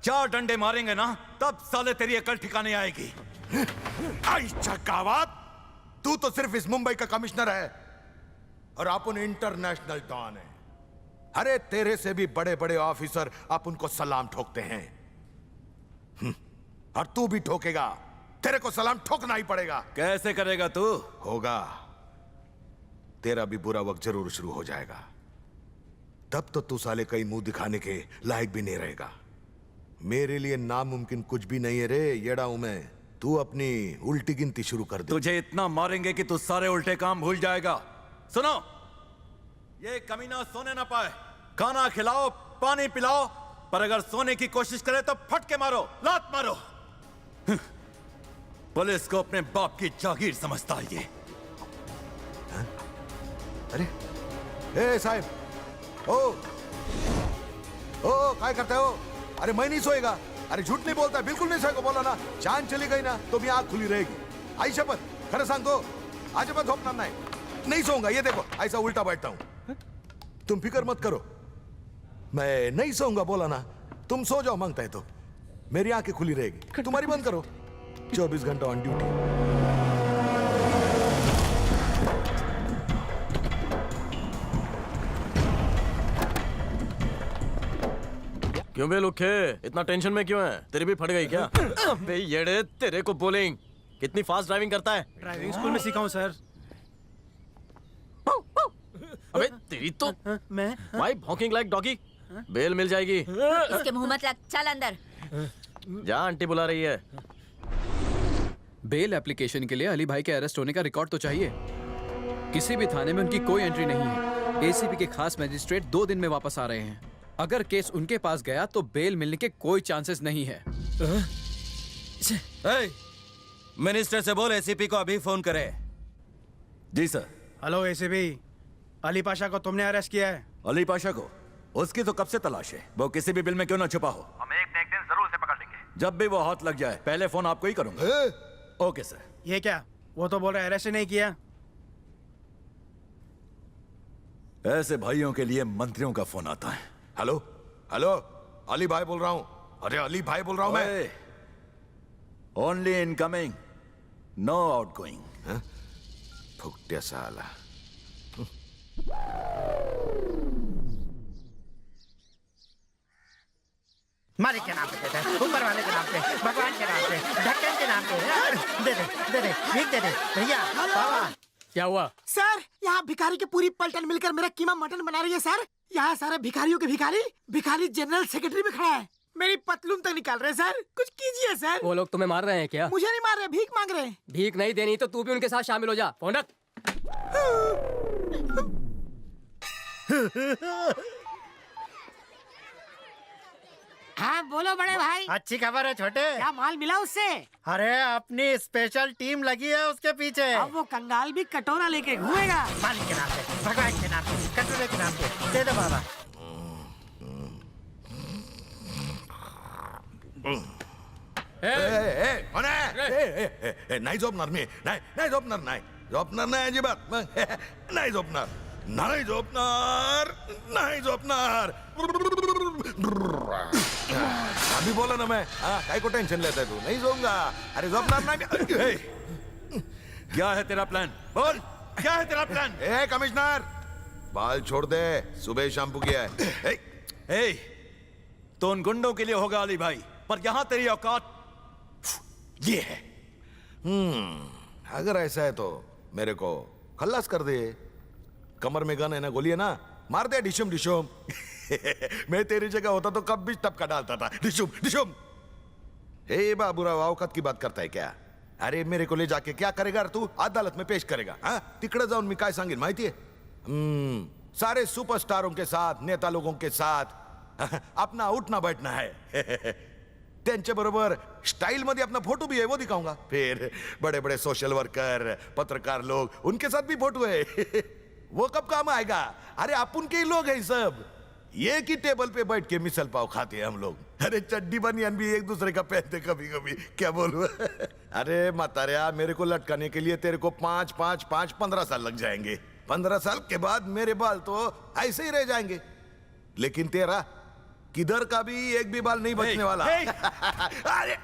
4 डंडे मारेंगे ना, तब साले तेरी अकल ठिकाने आएगी। आई चकावत, तू तो सिर्फ इस मुंबई का कमिश्नर है और अपन इंटरनेशनल डॉन है। अरे तेरे से भी बड़े बड़े ऑफिसर अपन को सलाम ठोकते हैं। और तू भी ठोकेगा। तेरे को सलाम ठोकना ही पड़ेगा। कैसे करेगा तू? होगा, तेरा भी बुरा वक्त जरूर शुरू हो जाएगा। तब तो तू साले कई मुंह दिखाने के लायक भी नहीं रहेगा। मेरे लिए नामुमकिन कुछ भी नहीं है रे, येड़ा हूं मैं। तू अपनी उल्टी गिनती शुरू कर दे। तुझे इतना मारेंगे कि तू सारे उल्टे काम भूल जाएगा। सुनो, ये कमीना सोने ना पाए। खाना खिलाओ, पानी पिलाओ, पर अगर सोने की कोशिश करे तो फटके मारो, लात मारो। पुलिस को अपने बाप की जागीर समझता है ये। अरे ए साहब, ओ काय करते हो? अरे मैं नहीं सोएगा। अरे झूठ नहीं बोलता, बिल्कुल नहीं सोएगा। बोला ना, जान चली गई ना तो भी आंख खुली रहेगी। आई शपथ, खरं सांगतो, आज मैं झोपणार नहीं सोऊंगा। ये देखो, ऐसा उल्टा बैठता हूं। तुम फिक्र मत करो, मैं नहीं सोऊंगा। बोला ना, तुम सो जाओ मांगता है तो। मेरी आंखें खुली रहेगी, तुम्हारी बंद करो। 24 घंटा ऑन ड्यूटी। क्यों बे लुखे, इतना टेंशन में क्यों है? तेरी भी फट गई क्या? अबे येड़े, तेरे को बोलेंगे कितनी फास्ट ड्राइविंग करता है? ड्राइविंग स्कूल में सीखा हूँ सर। अबे तेरी तो मैं भाई भौंकिंग लाइक डॉगी। बेल मिल जाएगी। इसके मुंह मत लग, चल अंदर। जा, आंटी बुला रही है। बेल एप्लीकेशन के लिए अली भाई के अरेस्ट होने का रिकॉर्ड तो चाहिए। किसी भी थाने में उनकी कोई एंट्री नहीं है। एसीपी के खास मजिस्ट्रेट 2 दिन में वापस आ रहे हैं। अगर केस उनके पास गया तो बेल मिलने के कोई चांसेस नहीं है। मिनिस्टर से बोल एसीपी को अभी फोन करे। जी sir. Hello ACP, Ali Pasha को तुमने अरेस्ट किया है। अली पाशा को? उसकी तो कब से तलाश है। वो किसी भी बिल में क्यों ना छुपा हो, हम एक न एक दिन जरूर उसे पकड़ लेंगे। जब भी वो हाथ लग जाए पहले फोन आपको ही करूंगा। Okay sir. ये क्या, वो तो बोल रहे अरेस्ट ही नहीं किया। ऐसे भाइयों के लिए मंत्रियों का फोन आता है। हेलो हेलो, अली भाई बोल रहा हूँ। अरे अली भाई बोल रहा हूँ मैं। Only incoming, no outgoing. फुकटिया साला। मालिक के नाम पे देते हैं, ऊपर वाले के नाम पे, भगवान के नाम पे, ढक्कन के नाम पे। दे दे भीख दे दे भैया। बाबा क्या हुआ सर? यहाँ भिखारी की पूरी पलटन मिलकर मेरा कीमा मटन बना रही है सर। यहाँ सारे भिखारियों के भिखारी जनरल सेक्रेटरी भी खड़ा है। मेरी पतलून तक निकाल रहे सर, कुछ कीजिए सर। वो लोग तुम्हें मार रहे हैं क्या? मुझे नहीं मार रहे, भीख मांग रहे हैं। भीख नहीं देनी तो तू भी उनके साथ शामिल हो जा। फोन रख। हाँ बोलो बड़े भाई। अच्छी खबर है छोटे। क्या माल मिला उससे? अरे अपनी स्पेशल टीम लगी है उसके पीछे। अब वो कंगाल भी कटोरा लेके घूमेगा। मालिक के नाम पे, भगवान के नाम पे, कटोरे के नाम पे। दे दो बाबा। नाही झोपणार मी, नाही झोपणार, नाही झोपणार नाही अजिबात, नाही झोपणार, नाही झोपणार, नाही झोपणार। अभी बोला ना मैं, काय को टेंशन लेता है तू? नहीं झोपूंगा। अरे झोपणार नाही। क्या है तेरा प्लान? बोल, क्या है तेरा प्लान? ए कमिश्नर, बाल छोड़ दे, सुबह शैम्पू किया है। ए, तो उन गुंडों के लिए होगा अली भाई, पर यहां तेरी औकात ये है। अगर ऐसा है तो मेरे को खल्लास कर दे। कमर में गन है ना, गोली है ना, मार दे डिशुम डिशुम। मैं तेरी जगह होता तो कब भी टपका डालता था, डिशुम डिशुम। हे बाबूराव, औकात की बात करता है क्या? अरे मेरे को ले जाके क्या करेगा तू? अदालत में पेश करेगा? हाँ, तिकडे जाऊन मी काय सांगेन माहिती है? सारे सुपरस्टारों के साथ, नेता लोगों के साथ अपना उठना बैठना है। त्यांच्या बरोबर स्टाइल मध्ये अपना फोटो भी है, वो दिखाऊंगा। फिर बड़े बड़े सोशल वर्कर, पत्रकार लोग, उनके साथ भी फोटो है। वो कब काम आएगा? अरे अपन के ही लोग हैं सब। एक ही टेबल पे बैठ के मिसल पाव खाते हैं हम लोग। अरे चड्डी बनियान भी एक दूसरे का पहनते कभी कभी। क्या बोलूं? अरे मतारिया, मेरे को लटकाने के लिए तेरे को 15 साल लग जाएंगे। 15 साल के बाद मेरे बाल तो ऐसे ही रह जाएंगे, लेकिन तेरा किधर का भी एक भी बाल नहीं बचने वाला। अरे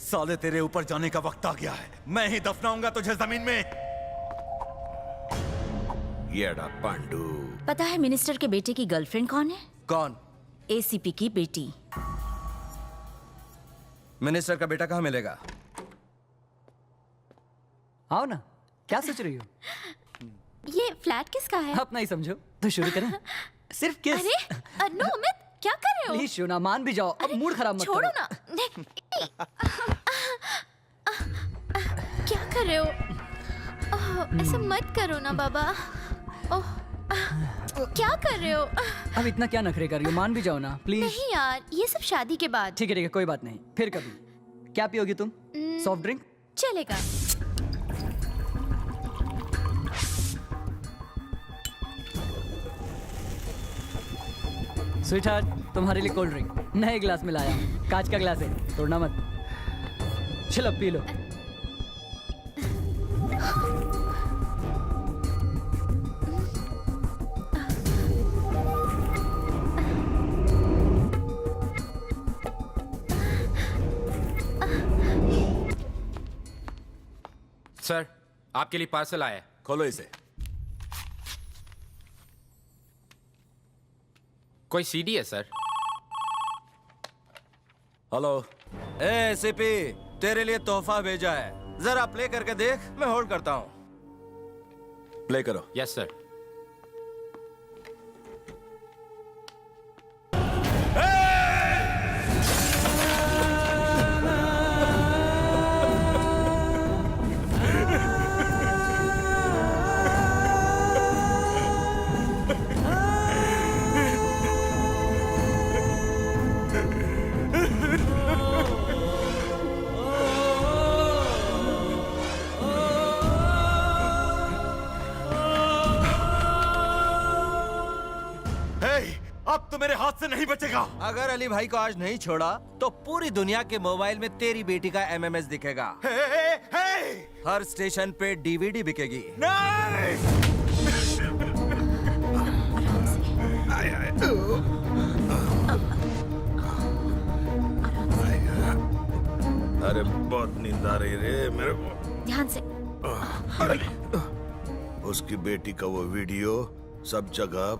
साले, तेरे ऊपर जाने का वक्त आ गया है। मैं ही दफनाऊंगा तुझे जमीन में। येड़ा पांडू। पता है मिनिस्टर के बेटे की गर्लफ्रेंड कौन है? कौन? एसीपी की बेटी। मिनिस्टर का बेटा कहाँ मिलेगा? आओ ना, क्या सोच रही हो? ये फ्लैट किसका है? अपना ही समझो। तो शुरू करें? सिर्फ किस? अरे नो अमित, क्या कर रहे हो? प्लीज शोना, मान भी जाओ। अब मूड खराब मत छोड़ो करो। ना। क्या कर रहे हो? ऐसा मत करो ना बाबा। क्या कर रहे हो? अब इतना क्या नखरे कर रही हो? मान भी जाओ ना प्लीज। नहीं यार, ये सब शादी के बाद। ठीक है, कोई बात नहीं, फिर कभी। क्या पियोगी तुम? Soft drink? चलेगा। स्वीट हार्ट, तुम्हारे लिए कोल्ड ड्रिंक नए ग्लास में लाया हूं। कांच का ग्लास है, तोड़ना मत। चलो पी लो। सर, आपके लिए पार्सल आया है। खोलो इसे। कोई सीडी है सर? हेलो। ए एसीपी, तेरे लिए तोहफा भेजा है, जरा प्ले करके देख। मैं होल्ड करता हूँ। प्ले करो। Yes sir. अब तो मेरे हाथ से नहीं बचेगा। अगर अली भाई को आज नहीं छोड़ा तो पूरी दुनिया के मोबाइल में तेरी बेटी का एमएमएस दिखेगा। हर स्टेशन पे डीवीडी बिकेगी। अरे बहुत नींद आ रही रे मेरे को। ध्यान से। उसकी बेटी का वो वीडियो सब जगह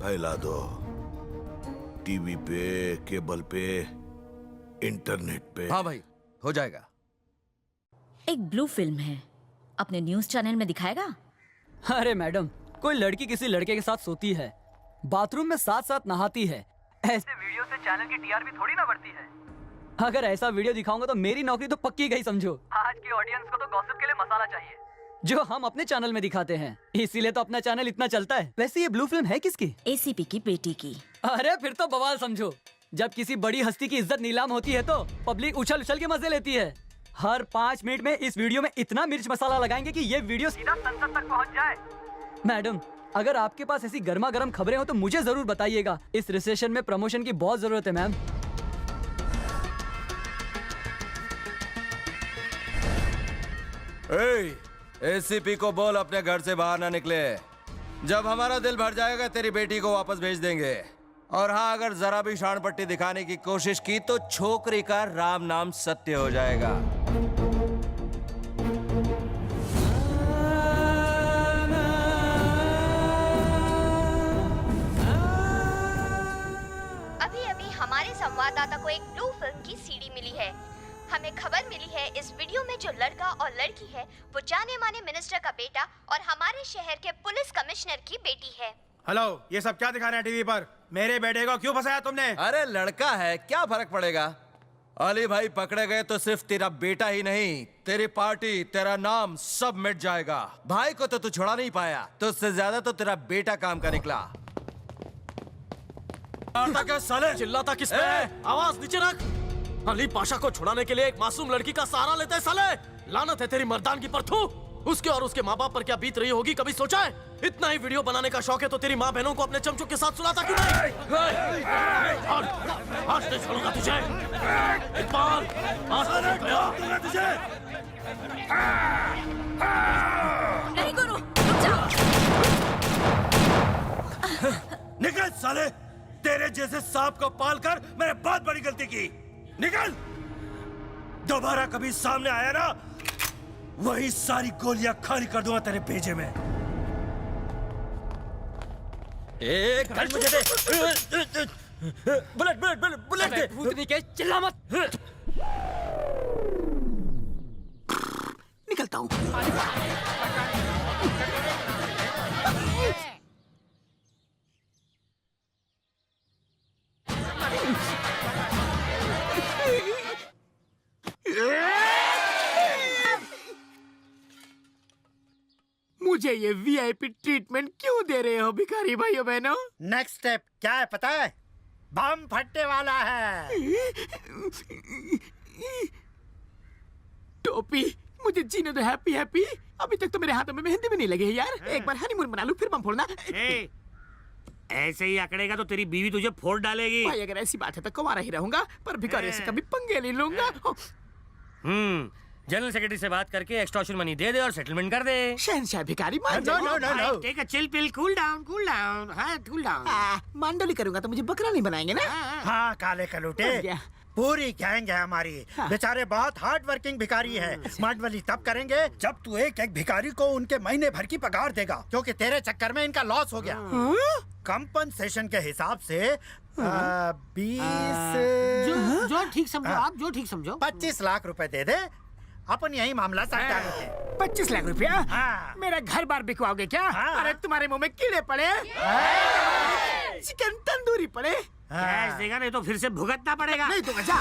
फैला दो, टीवी पे, केबल पे, इंटरनेट पे। हाँ भाई, हो जाएगा। एक ब्लू फिल्म है, अपने न्यूज चैनल में दिखाएगा? अरे मैडम, कोई लड़की किसी लड़के के साथ सोती है, बाथरूम में साथ साथ नहाती है, ऐसे वीडियो से चैनल की टीआरपी थोड़ी ना बढ़ती है। अगर ऐसा वीडियो दिखाऊंगा तो मेरी नौकरी तो पक्की गई समझो। आज की ऑडियंस को तो गॉसिप के लिए मसाला चाहिए, जो हम अपने चैनल में दिखाते हैं, इसीलिए तो अपना चैनल इतना चलता है। वैसे ये ब्लू फिल्म है किसकी? एसीपी की बेटी की। अरे फिर तो बवाल समझो। जब किसी बड़ी हस्ती की इज्जत नीलाम होती है तो पब्लिक उछल उछल के मजे लेती है। हर 5 मिनट में इस वीडियो में इतना मिर्च मसाला लगाएंगे कि ये वीडियो सीधा संसद तक पहुंच जाए। मैडम, अगर आपके पास ऐसी गर्मा गर्म खबरें हो तो मुझे जरूर बताइएगा। इस रिसेशन में प्रमोशन की बहुत जरूरत है मैम। एसीपी को बोल अपने घर से बाहर ना निकले। जब हमारा दिल भर जाएगा तेरी बेटी को वापस भेज देंगे। और हाँ, अगर जरा भी शान पट्टी दिखाने की कोशिश की तो छोकरी का राम नाम सत्य हो जाएगा। अभी अभी हमारे संवाददाता को एक ब्लू फिल्म की सीडी मिली है। हमें खबर मिली है इस वीडियो में जो लड़का और लड़की है वो जाने माने मिनिस्टर का बेटा और हमारे शहर के पुलिस कमिश्नर की बेटी है। हेलो, ये सब क्या दिखा रहे हैं टीवी पर? मेरे बेटे को क्यों फंसाया तुमने? अरे लड़का है, क्या फर्क पड़ेगा? अली भाई पकड़े गए तो सिर्फ तेरा बेटा ही नहीं, तेरी पार्टी, तेरा नाम सब मिट जाएगा। भाई को तो तू छुड़ा नहीं पाया, तो उससे ज्यादा तो तेरा बेटा काम का निकला। क्या साले? चिल्लाता किस पे है? आवाज नीचे रख। अली पाशा को छुड़ाने के लिए एक मासूम लड़की का सहारा लेते है साले। लानत है तेरी मर्दानगी पर। थू, उसके और उसके माँ बाप पर क्या बीत रही होगी कभी सोचा है? इतना ही वीडियो बनाने का शौक है तो तेरी माँ बहनों को अपने चमचों के साथ सुलाता क्यों नहीं? आज नहीं छोड़ूंगा तुझे इकबाल, आज नहीं छोड़ूंगा तुझे। नहीं गुरु, निकल साले, तेरे जैसे सांप को पालकर मैंने बहुत बड़ी गलती की। निकल, दोबारा कभी सामने आया ना वही सारी गोलियां खाली कर दूंगा तेरे भेजे में। एक गन मुझे दे। बुलेट बुलेट बुलेट बुलेट दे। भूतनी के चिल्ला मत। निकलता हूँ। मुझे ये वीआईपी ट्रीटमेंट क्यों दे रहे हो भिखारी भाइयों बहनों? नेक्स्ट स्टेप क्या है पता है? बम फटने वाला है। टोपी, मुझे जीने दो हैप्पी हैप्पी। अभी तक तो मेरे हाथों में मेहंदी भी नहीं लगी है यार। एक बार हनीमून बना लूं फिर बम फोड़ना। ऐसे ही अकड़ेगा तो तेरी बीवी तुझे फोड़ डालेगी। भाई अगर ऐसी बात है तो कुंवारा ही रहूंगा, पर भिखारी से कभी पंगे नहीं लूंगा। जनरल सेक्रेटरी से बात करके एक्सटॉर्शन मनी दे दे और सेटलमेंट कर दे। शहंशाह भिखारी मान नो जाओ। No no, take a chill pill, cool down हाँ कूल डाउन। मांडोली करूंगा तो मुझे बकरा नहीं बनाएंगे ना? हाँ काले कलूटे, पूरी गैंग है हमारी। बेचारे बहुत हार्ड वर्किंग भिखारी है। मांडवली तब करेंगे जब तू एक एक भिखारी को उनके महीने भर की पगार देगा, क्योंकि तेरे चक्कर में इनका लॉस हो गया। कंपनसेशन के हिसाब से 20 जो ठीक समझो आप, जो ठीक समझो। 25 लाख रुपए दे दे, अपन यही मामला सटा लेते। 25 लाख रुपया? मेरा घर बार बिकवाओगे क्या? अरे तुम्हारे मुंह में कीड़े पड़े, चिकन तंदूरी पड़े। कैश देगा नहीं तो फिर से भुगतना पड़ेगा। नहीं दूंगा जा।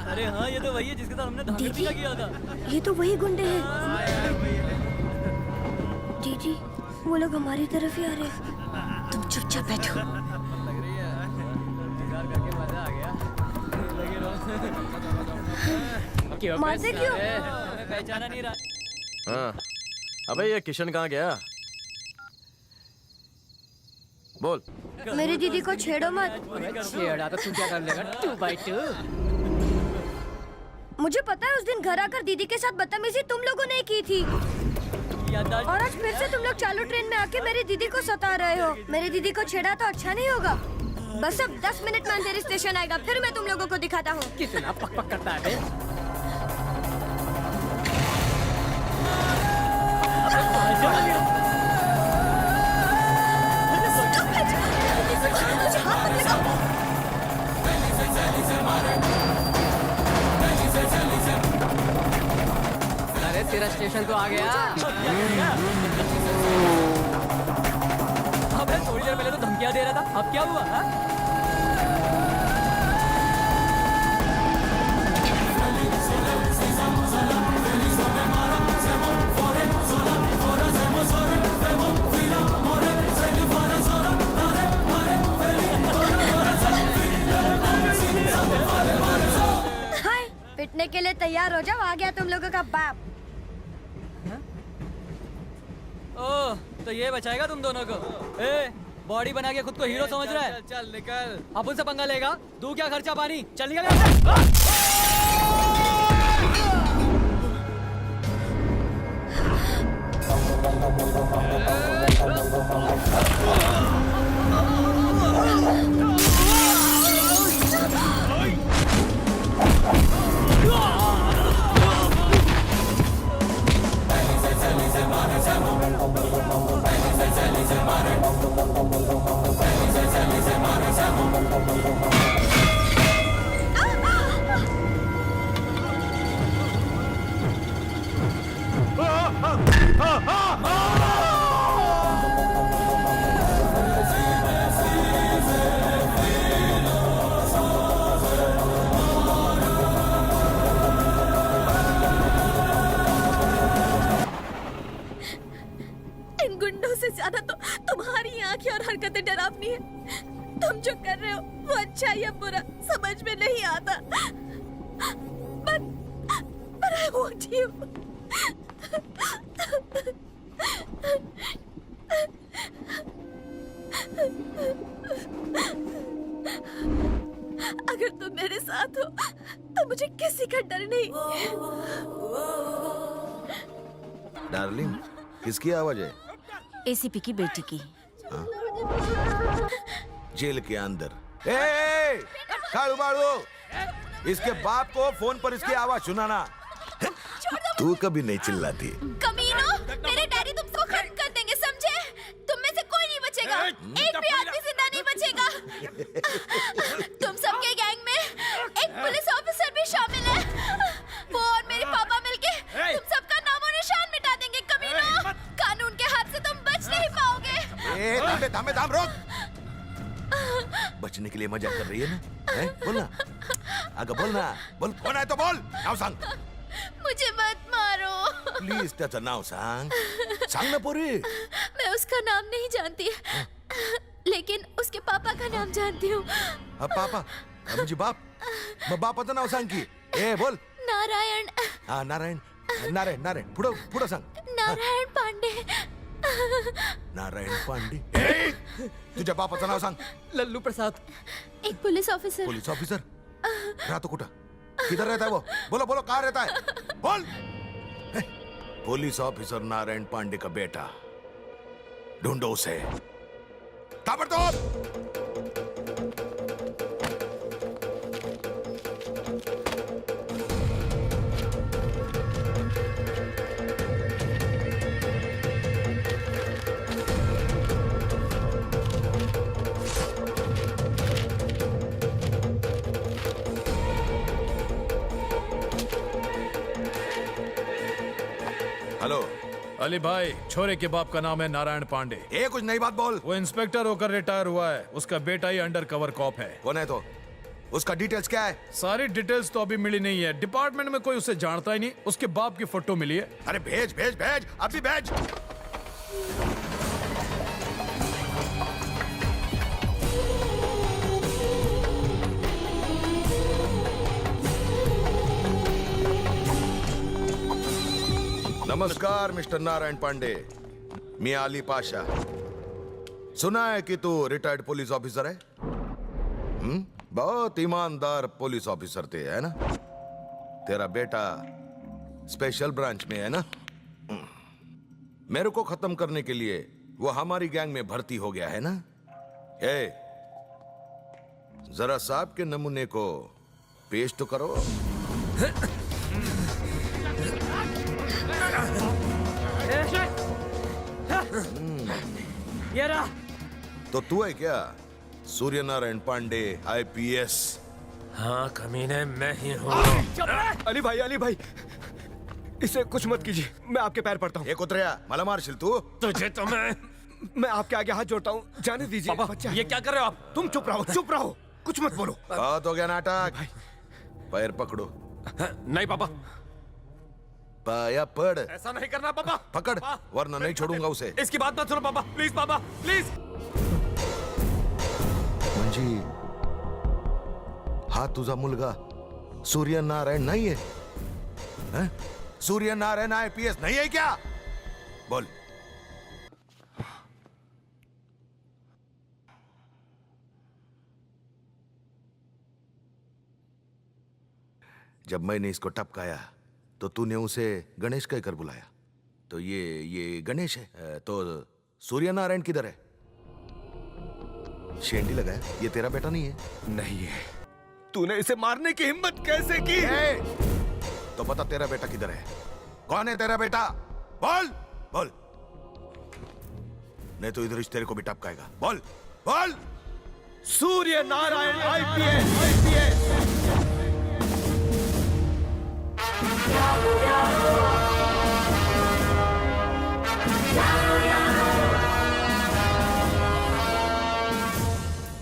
अरे हाँ, ये तो वही है जिसके साथ हमने धागा पीछा किया था। ये तो वही गुंडे हैं। दीदी, वो लोग हमारी तरफ ही आ रहे हैं। तुम चुपचाप बैठो। मारते क्यों? पहचाना नहीं रहा। हाँ, अबे ये किशन कहाँ गया? बोल। मेरी दीदी को छेड़ो मत। छेड़ा तो तू क्या कर लेगा? 2x2। मुझे पता है उस दिन घर आकर दीदी के साथ बदतमीजी तुम लोगों ने की थी, और आज फिर से तुम लोग चालू ट्रेन में आके मेरी दीदी को सता रहे हो। मेरी दीदी को छेड़ा तो अच्छा नहीं होगा। बस अब 10 मिनट में अंधेरी स्टेशन आएगा, फिर मैं तुम लोगों को दिखाता हूँ। कितना पक पक करता है। अरे तेरा स्टेशन तो आ गया। अबे थोड़ी देर पहले तो धमकियां दे रहा था, अब क्या हुआ? हाय, पिटने के लिए तैयार हो जाओ, आ गया तुम लोगों का बाप। ओह, तो ये बचाएगा तुम दोनों को? ए, बॉडी बना के खुद को हीरो समझ रहा है? चल निकल। अब उनसे पंगा लेगा? तू क्या खर्चा पानी? चल निकल यहाँ इन गुंडों से ज्यादा तो तुम्हारी आंखें और हरकतें डरावनी है। तुम जो कर रहे हो वो अच्छा या बुरा समझ में नहीं आता। But I want you. अगर तुम मेरे साथ हो तो मुझे किसी का डर नहीं। डार्लिंग, किसकी आवाज है? एसीपी की बेटी की। हाँ? जेल के अंदर। ए, खाड़ू बाड़ू, इसके बाप को फोन पर इसकी आवाज सुनाना। तू कभी नहीं चिल्लाती। कमीनो, मेरे डैडी तुमको खत्म कर देंगे, समझे? तुम में से कोई नहीं बचेगा, एक भी आदमी जिंदा नहीं बचेगा। तुम सबके गैंग में एक पुलिस ऑफिसर भी शामिल है। वो और मेरे पापा मिलके तुम सबका नामो निशान मिटा देंगे। कमीनो, कानून के हाथ से तुम बच नहीं पाओगे। थाम रोक। बचने के लिए मजाक कर रही है ना? है? बोलना, आगे बोलना, बोल। कौन है तो बोल। नाव सांग। मुझे मत मारो। प्लीज त्याचं नाव सांग। सांग ना पोरी। मैं उसका नाम नहीं जानती, लेकिन उसके पापा का नाम जानती हूँ। पापा म्हणजे बाप? मग बापाचं नाव सांग की। ए बोल। नारायण। नारायण, नारायण, नारायण। पुढं सांग। नारायण पांडे। नारायण पांडे तुझ्या बापाचं नाव सांग. लल्लू प्रसाद. एक पुलिस ऑफिसर. पुलिस ऑफिसर राहतो कुठं? किधर रहता है वो? बोलो बोलो कहाँ रहता है? बोल. पुलिस ऑफिसर नारायण पांडे का बेटा, ढूंढो उसे ताबड़तोड़. हेलो. अली भाई, छोरे के बाप का नाम है नारायण पांडे. ये कुछ नई बात बोल. वो इंस्पेक्टर होकर रिटायर हुआ है. उसका बेटा ही अंडर कवर कॉप है. कौन है तो? उसका डिटेल्स क्या है? सारी डिटेल्स तो अभी मिली नहीं है. डिपार्टमेंट में कोई उसे जानता ही नहीं. उसके बाप की फोटो मिली है. अरे भेज भेज भेज, अभी भेज. नमस्कार मिस्टर नारायण पांडे. मैं अली पाशा. सुना है कि तू रिटायर्ड पुलिस ऑफिसर है. बहुत ईमानदार पुलिस ऑफिसर थे, है ना? तेरा बेटा स्पेशल ब्रांच में है ना? मेरे को खत्म करने के लिए वो हमारी गैंग में भर्ती हो गया है ना? जरा साहब के नमूने को पेश तो करो. ये रहा. तो तू है क्या सूर्य नारायण पांडे IPS? हाँ कमीने, मैं ही हूँ. अली भाई इसे कुछ मत कीजिए. मैं आपके पैर पड़ता हूँ. एक उतरिया मला मारशील तू. तुझे तो मैं आपके आगे हाथ जोड़ता हूँ. जाने दीजिए. पापा, ये क्या कर रहे हो आप? तुम चुप रहो. कुछ मत बोलो. बहुत हो गया नाटक. पैर पकड़ो. नहीं पापा, पाया पड़. ऐसा नहीं करना पापा. पकड़, वरना नहीं छोड़ूंगा उसे. इसकी बात मत सुनो पापा. प्लीज पापा, प्लीज. म्हणजे हा तुझा मुलगा सूर्य नारायण नहीं है? हैं? सूर्य नारायण IPS नहीं है क्या? बोल. जब मैंने इसको टपकाया तो तूने उसे गणेश कहकर बुलाया. तो ये गणेश है. तो सूर्य नारायण किधर है? शेंडी लगाया. ये तेरा बेटा नहीं है? नहीं है. तूने इसे मारने की हिम्मत कैसे की? तो बता तेरा बेटा किधर है? कौन है तेरा बेटा? बोल बोल. नहीं तो इधर तेरे को भी टपकाएगा. बोल बोल. Surya Narayan IPS.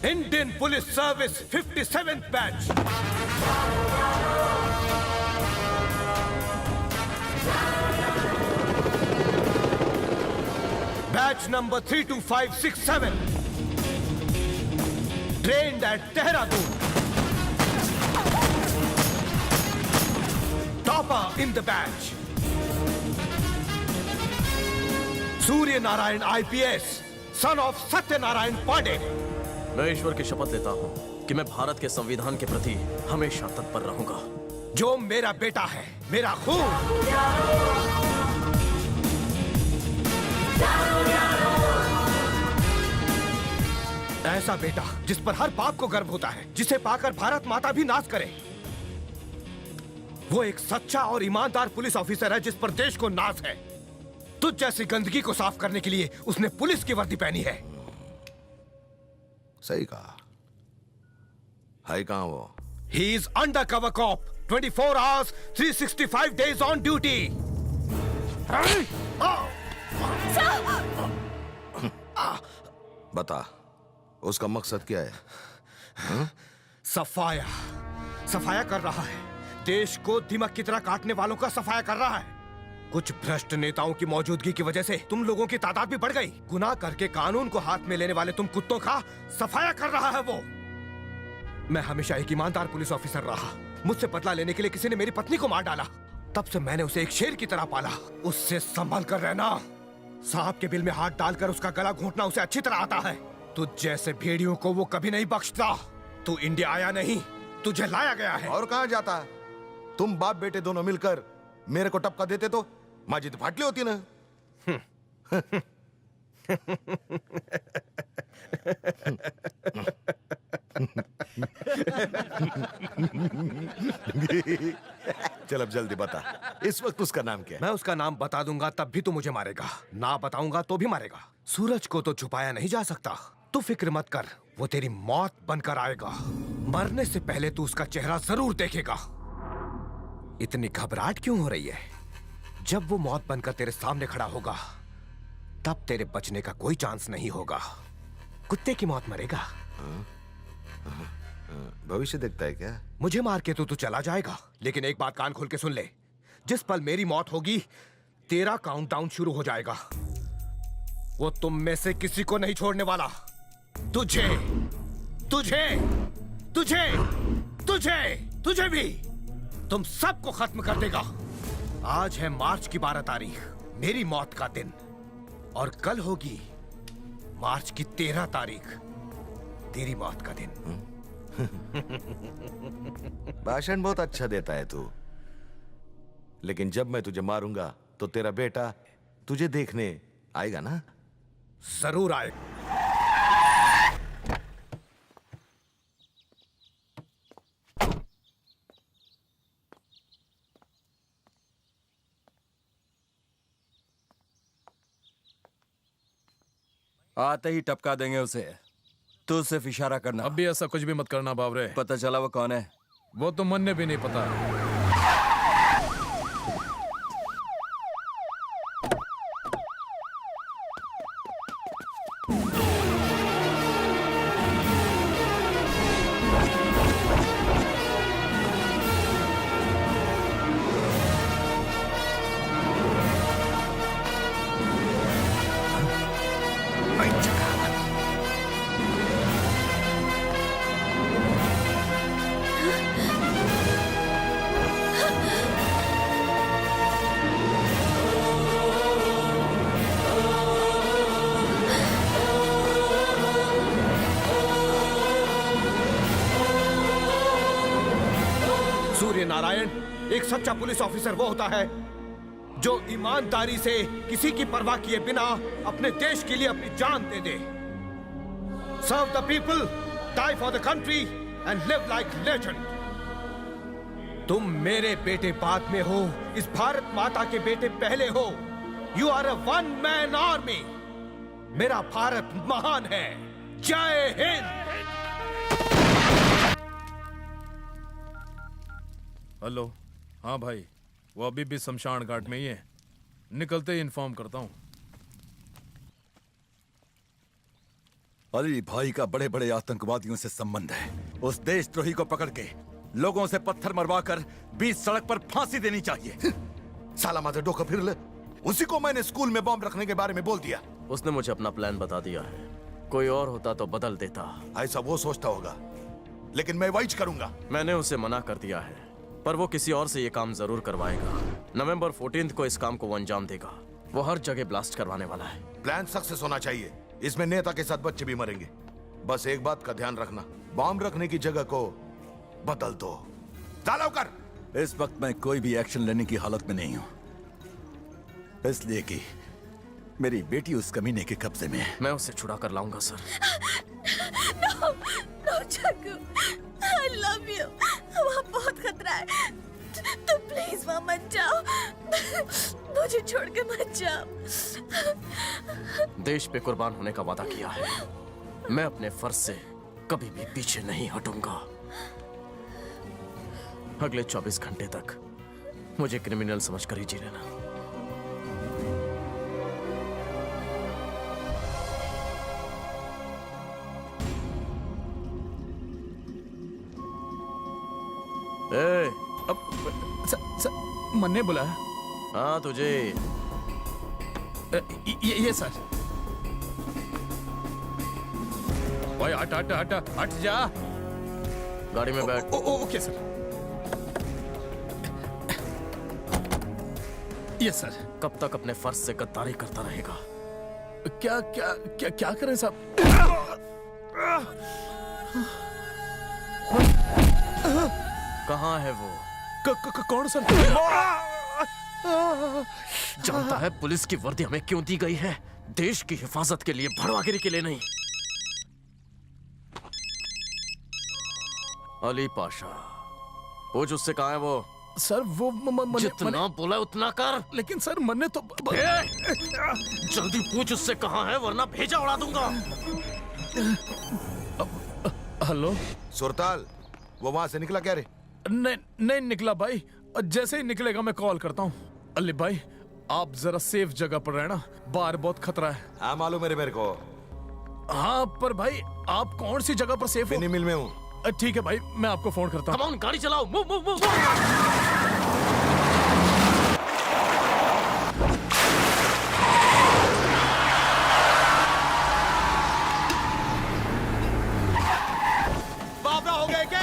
Indian Police Service 57th batch. Batch number 32567. Trained at Dehradun. Topper in the batch. Surya Narayan IPS, son of Satya Narayan Pandey. मैं ईश्वर की शपथ लेता हूँ कि मैं भारत के संविधान के प्रति हमेशा तत्पर रहूंगा. जो मेरा बेटा है, मेरा खून. ऐसा बेटा जिस पर हर बाप को गर्व होता है, जिसे पाकर भारत माता भी नाच करे. वो एक सच्चा और ईमानदार पुलिस ऑफिसर है जिस पर देश को नाज है. तुझ जैसी गंदगी को साफ करने के लिए उसने पुलिस की वर्दी पहनी है. सही कहा. है कहां वो? He is undercover cop. 24 hours, 365 days on duty. बता, उसका मकसद क्या है? सफाया कर रहा है. देश को दीमक की तरह काटने वालों का सफाया कर रहा है. कुछ भ्रष्ट नेताओं की मौजूदगी की वजह से तुम लोगों की तादाद भी बढ़ गई. गुनाह करके कानून को हाथ में लेने वाले तुम कुत्तों का सफाया कर रहा है वो. मैं हमेशा एक ईमानदार पुलिस ऑफिसर रहा. मुझसे बदला लेने के लिए किसी ने मेरी पत्नी को मार डाला. तब से मैंने उसे एक शेर की तरह पाला. उससे संभल कर रहना. सांप के बिल में हाथ डालकर उसका गला घोंटना उसे अच्छी तरह आता है। तुझ जैसे भेड़ियों को वो कभी नहीं बख्शता। तू इंडिया आया नहीं, तुझे लाया गया है। और कहां जाता? तुम बाप बेटे दोनों मिलकर मेरे को टपका देते तो माजिद फाटली होती ना। चल अब जल्दी बता, इस वक्त उसका नाम क्या है? मैं उसका नाम बता दूंगा तब भी तू मुझे मारेगा, ना बताऊंगा तो भी मारेगा। सूरज को तो छुपाया नहीं जा सकता। तू फिक्र मत कर, वो तेरी मौत बनकर आएगा। मरने से पहले तू उसका चेहरा जरूर देखेगा। इतनी घबराहट क्यों हो रही है? जब वो मौत बनकर तेरे सामने खड़ा होगा तब तेरे बचने का कोई चांस नहीं होगा। कुत्ते की मौत मरेगा। भविष्य देखता है क्या? मुझे मार के तो तू चला जाएगा, लेकिन एक बात कान खोल के सुन ले। जिस पल मेरी मौत होगी तेरा काउंटडाउन शुरू हो जाएगा। वो तुम में से किसी को नहीं छोड़ने वाला। तुझे तुझे तुझे तुझे तुझे भी, तुम सबको खत्म कर देगा। आज है मार्च की 12 तारीख, मेरी मौत का दिन, और कल होगी मार्च की 13 तारीख, तेरी मौत का दिन। भाषण बहुत अच्छा देता है तू, लेकिन जब मैं तुझे मारूंगा तो तेरा बेटा तुझे देखने आएगा ना? जरूर आएगा। आते ही टपका देंगे उसे। तू सिर्फ इशारा करना। अब भी ऐसा कुछ भी मत करना बावरे। पता चला वो कौन है? वो तो मन ने भी नहीं पता। सूर्य नारायण, एक सच्चा पुलिस ऑफिसर वो होता है जो ईमानदारी से किसी की परवाह किए बिना अपने देश के लिए अपनी जान दे दे। Serve the people, die for the country and live like legend. तुम मेरे बेटे बाद में हो, इस भारत माता के बेटे पहले हो। You are a one man army. मेरा भारत महान है। जय हिंद। हेलो, हाँ भाई, वो अभी भी शमशान घाट में ही है। निकलते ही इन्फॉर्म करता हूँ। अली भाई का बड़े बड़े आतंकवादियों से संबंध है। उस देशद्रोही को पकड़ के लोगों से पत्थर मरवाकर बीच सड़क पर फांसी देनी चाहिए। साला माथे डोका फिर ले। उसी को मैंने स्कूल में बॉम्ब रखने के बारे में बोल दिया। उसने मुझे अपना प्लान बता दिया है। कोई और होता तो बदल देता। ऐसा वो सोचता होगा, लेकिन मैं वही करूंगा। मैंने उसे मना कर दिया है, पर वो किसी और से ये काम जरूर करवाएगा। नवंबर 14 को इस काम को वो अंजाम देगा। वो हर जगह ब्लास्ट करवाने वाला है। प्लान सक्सेस होना चाहिए। इसमें नेता के साथ बच्चे भी मरेंगे। बस एक बात का ध्यान रखना, बॉम्ब रखने की जगह को बदल दो। चलो कर। इस वक्त मैं कोई भी एक्शन लेने की हालत में नहीं हूं, इसलिए कि मेरी बेटी उस कमीने के कब्जे में है। मैं उसे छुड़ा कर लाऊंगा sir. No, no, Chakku. I love you. वहाँ बहुत खतरा है। तुम प्लीज वहाँ मत जाओ। मुझे छोड़ के मत जाओ। देश पे कुर्बान होने का वादा किया है। मैं अपने फर्ज से कभी भी पीछे नहीं हटूंगा। अगले 24 घंटे तक मुझे क्रिमिनल समझकर ही जी लेना। मन ने बुलाया? हाँ तुझे। ये सर। भाई हट हट हट हट जा। गाड़ी में बैठ। Okay sir. Yes sir. कब तक अपने फर्ज से गद्दारी करता रहेगा? क्या क्या क्या क्या करें साहब? कहाँ है वो? कौन सर? जानता है पुलिस की वर्दी हमें क्यों दी गई है? देश की हिफाजत के लिए, भड़वागिरी के लिए नहीं। अली पाशा, पूछ उससे कहाँ है वो? सर वो जितना बोला उतना कर। लेकिन सर मन्ने तो जल्दी पूछ उससे कहाँ है, वरना भेजा उड़ा दूंगा। हेलो सुरताल, वो वहां से निकला क्या रे? नहीं निकला भाई, जैसे ही निकलेगा मैं कॉल करता हूँ। अली भाई आप जरा सेफ जगह पर रहना, बाहर बहुत खतरा है। हाँ मालूम मेरे को। हाँ पर भाई आप कौन सी जगह पर सेफ हो? मिनी मिल में हूँ। ठीक है भाई, मैं आपको फोन करता हूँ। गाड़ी चलाओ, मूव मूव मूव। बाबरा हो गए क्या?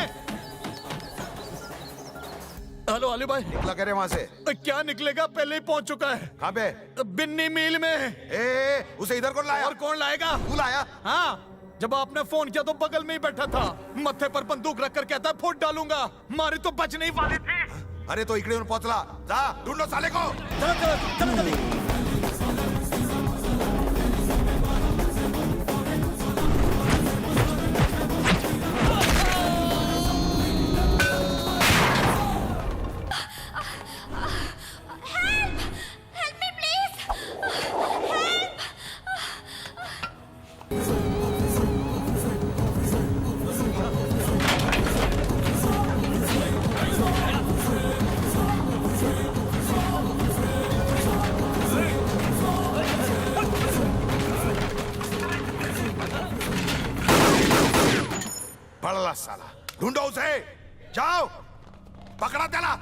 हेलो अली भाई। निकला करे वहां से? क्या निकलेगा, पहले ही पहुंच चुका है। कहाँ पे? बिन्नी मिल में। उसे इधर कौन लाया? और कौन लाएगा? तू लाया? हाँ, जब आपने फोन किया तो बगल में ही बैठा था, मत्थे पर बंदूक रखकर कहता है फुट डालूंगा। मारी तो बच नहीं वाली थी। अरे तो इकड़े पहुंचला, जा ढूंढो साले को। चलो चलो चलो चलो। पड़ला साला, ढूंढो उसे, जाओ पकड़ा त्याला।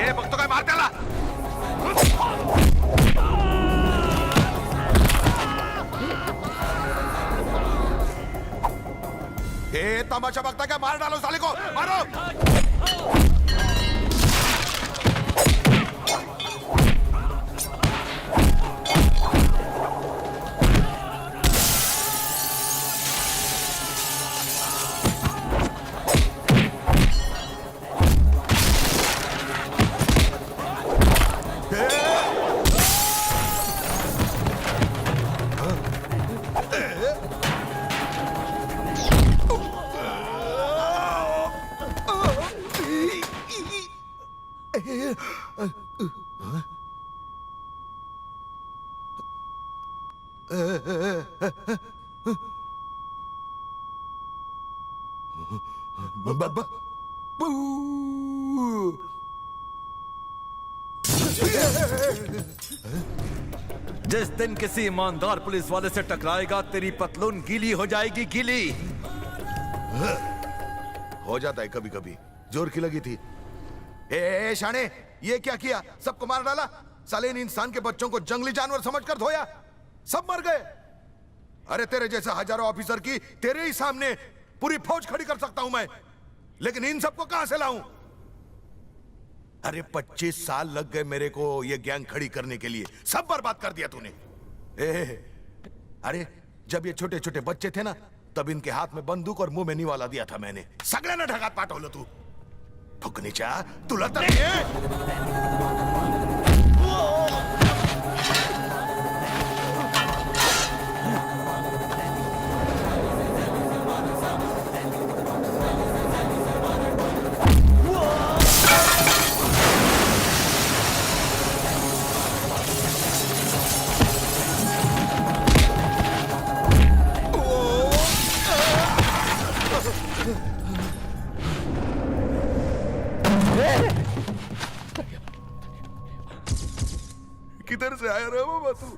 बघतो काय, मार त्याला। तमाशा बघता क्या? मार डालो साले को, मारो। जिस दिन किसी ईमानदार पुलिस वाले से टकराएगा, तेरी पतलून गीली हो जाएगी, गीली। हो जाता है कभी कभी, जोर की लगी थी। ए शाने, ये क्या किया? सबको मार डाला? साले इन इंसान के बच्चों को जंगली जानवर समझकर धोया, सब मर गए। अरे तेरे जैसा हजारों ऑफिसर की तेरे ही सामने पूरी फौज खड़ी कर सकता हूं मैं, लेकिन इन सबको कहां से लाऊं? अरे 25 साल लग गए मेरे को ये गैंग खड़ी करने के लिए, सब बर्बाद कर दिया तूने। अरे जब ये छोटे छोटे बच्चे थे ना, तब इनके हाथ में बंदूक और मुंह में निवाला दिया था मैंने। सगळ्यांना ढगात पाठवलं तू। फुकणीच्या तुला तर से आया रे बाबा तू?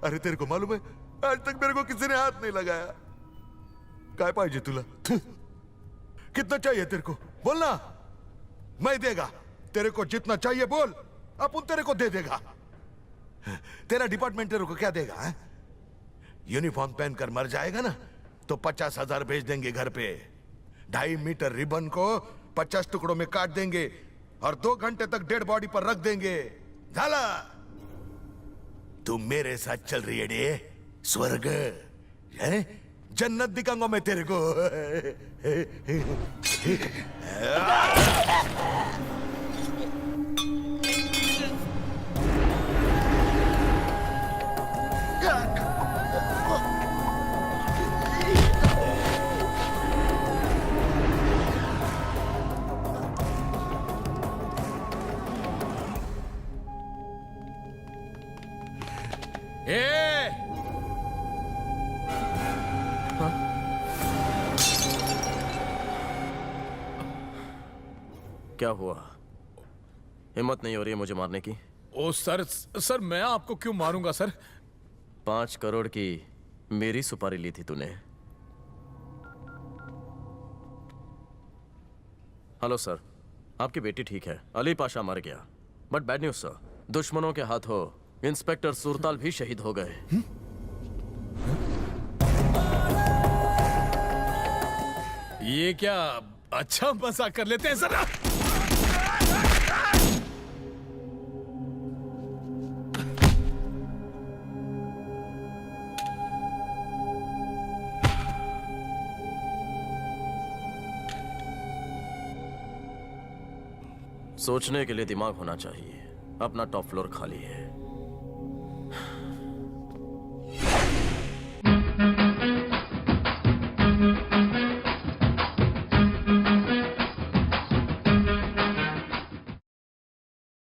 अरे तेरे को मालूम है आज तक मेरे को किसी ने हाथ नहीं लगाया। काय पाहिजे तुला? कितना चाहिए तेरे को? बोलना, मैं देगा। तेरे को जितना चाहिए बोल, अपन तेरे को दे देगा। तेरा डिपार्टमेंट तेरे को क्या देगा? है? यूनिफॉर्म पहनकर मर जाएगा ना तो 50,000 भेज देंगे घर पे। 2.5 मीटर रिबन को 50 टुकड़ों में काट देंगे और 2 घंटे तक डेड बॉडी पर रख देंगे। झाला, तू मेरे साथ चल रही है रे स्वर्ग, है? जन्नत दिखाऊंगा मैं तेरे को। क्या हुआ? हिम्मत नहीं हो रही है मुझे मारने की? ओ सर, सर मैं आपको क्यों मारूंगा सर? 5 करोड़ की मेरी सुपारी ली थी तूने। हेलो सर, आपकी बेटी ठीक है, अली पाशा मर गया। बट बैड न्यूज सर, दुश्मनों के हाथों इंस्पेक्टर सुरताल भी शहीद हो गए। ये क्या अच्छा मजाक कर लेते हैं सर? सोचने के लिए दिमाग होना चाहिए। अपना टॉप फ्लोर खाली है।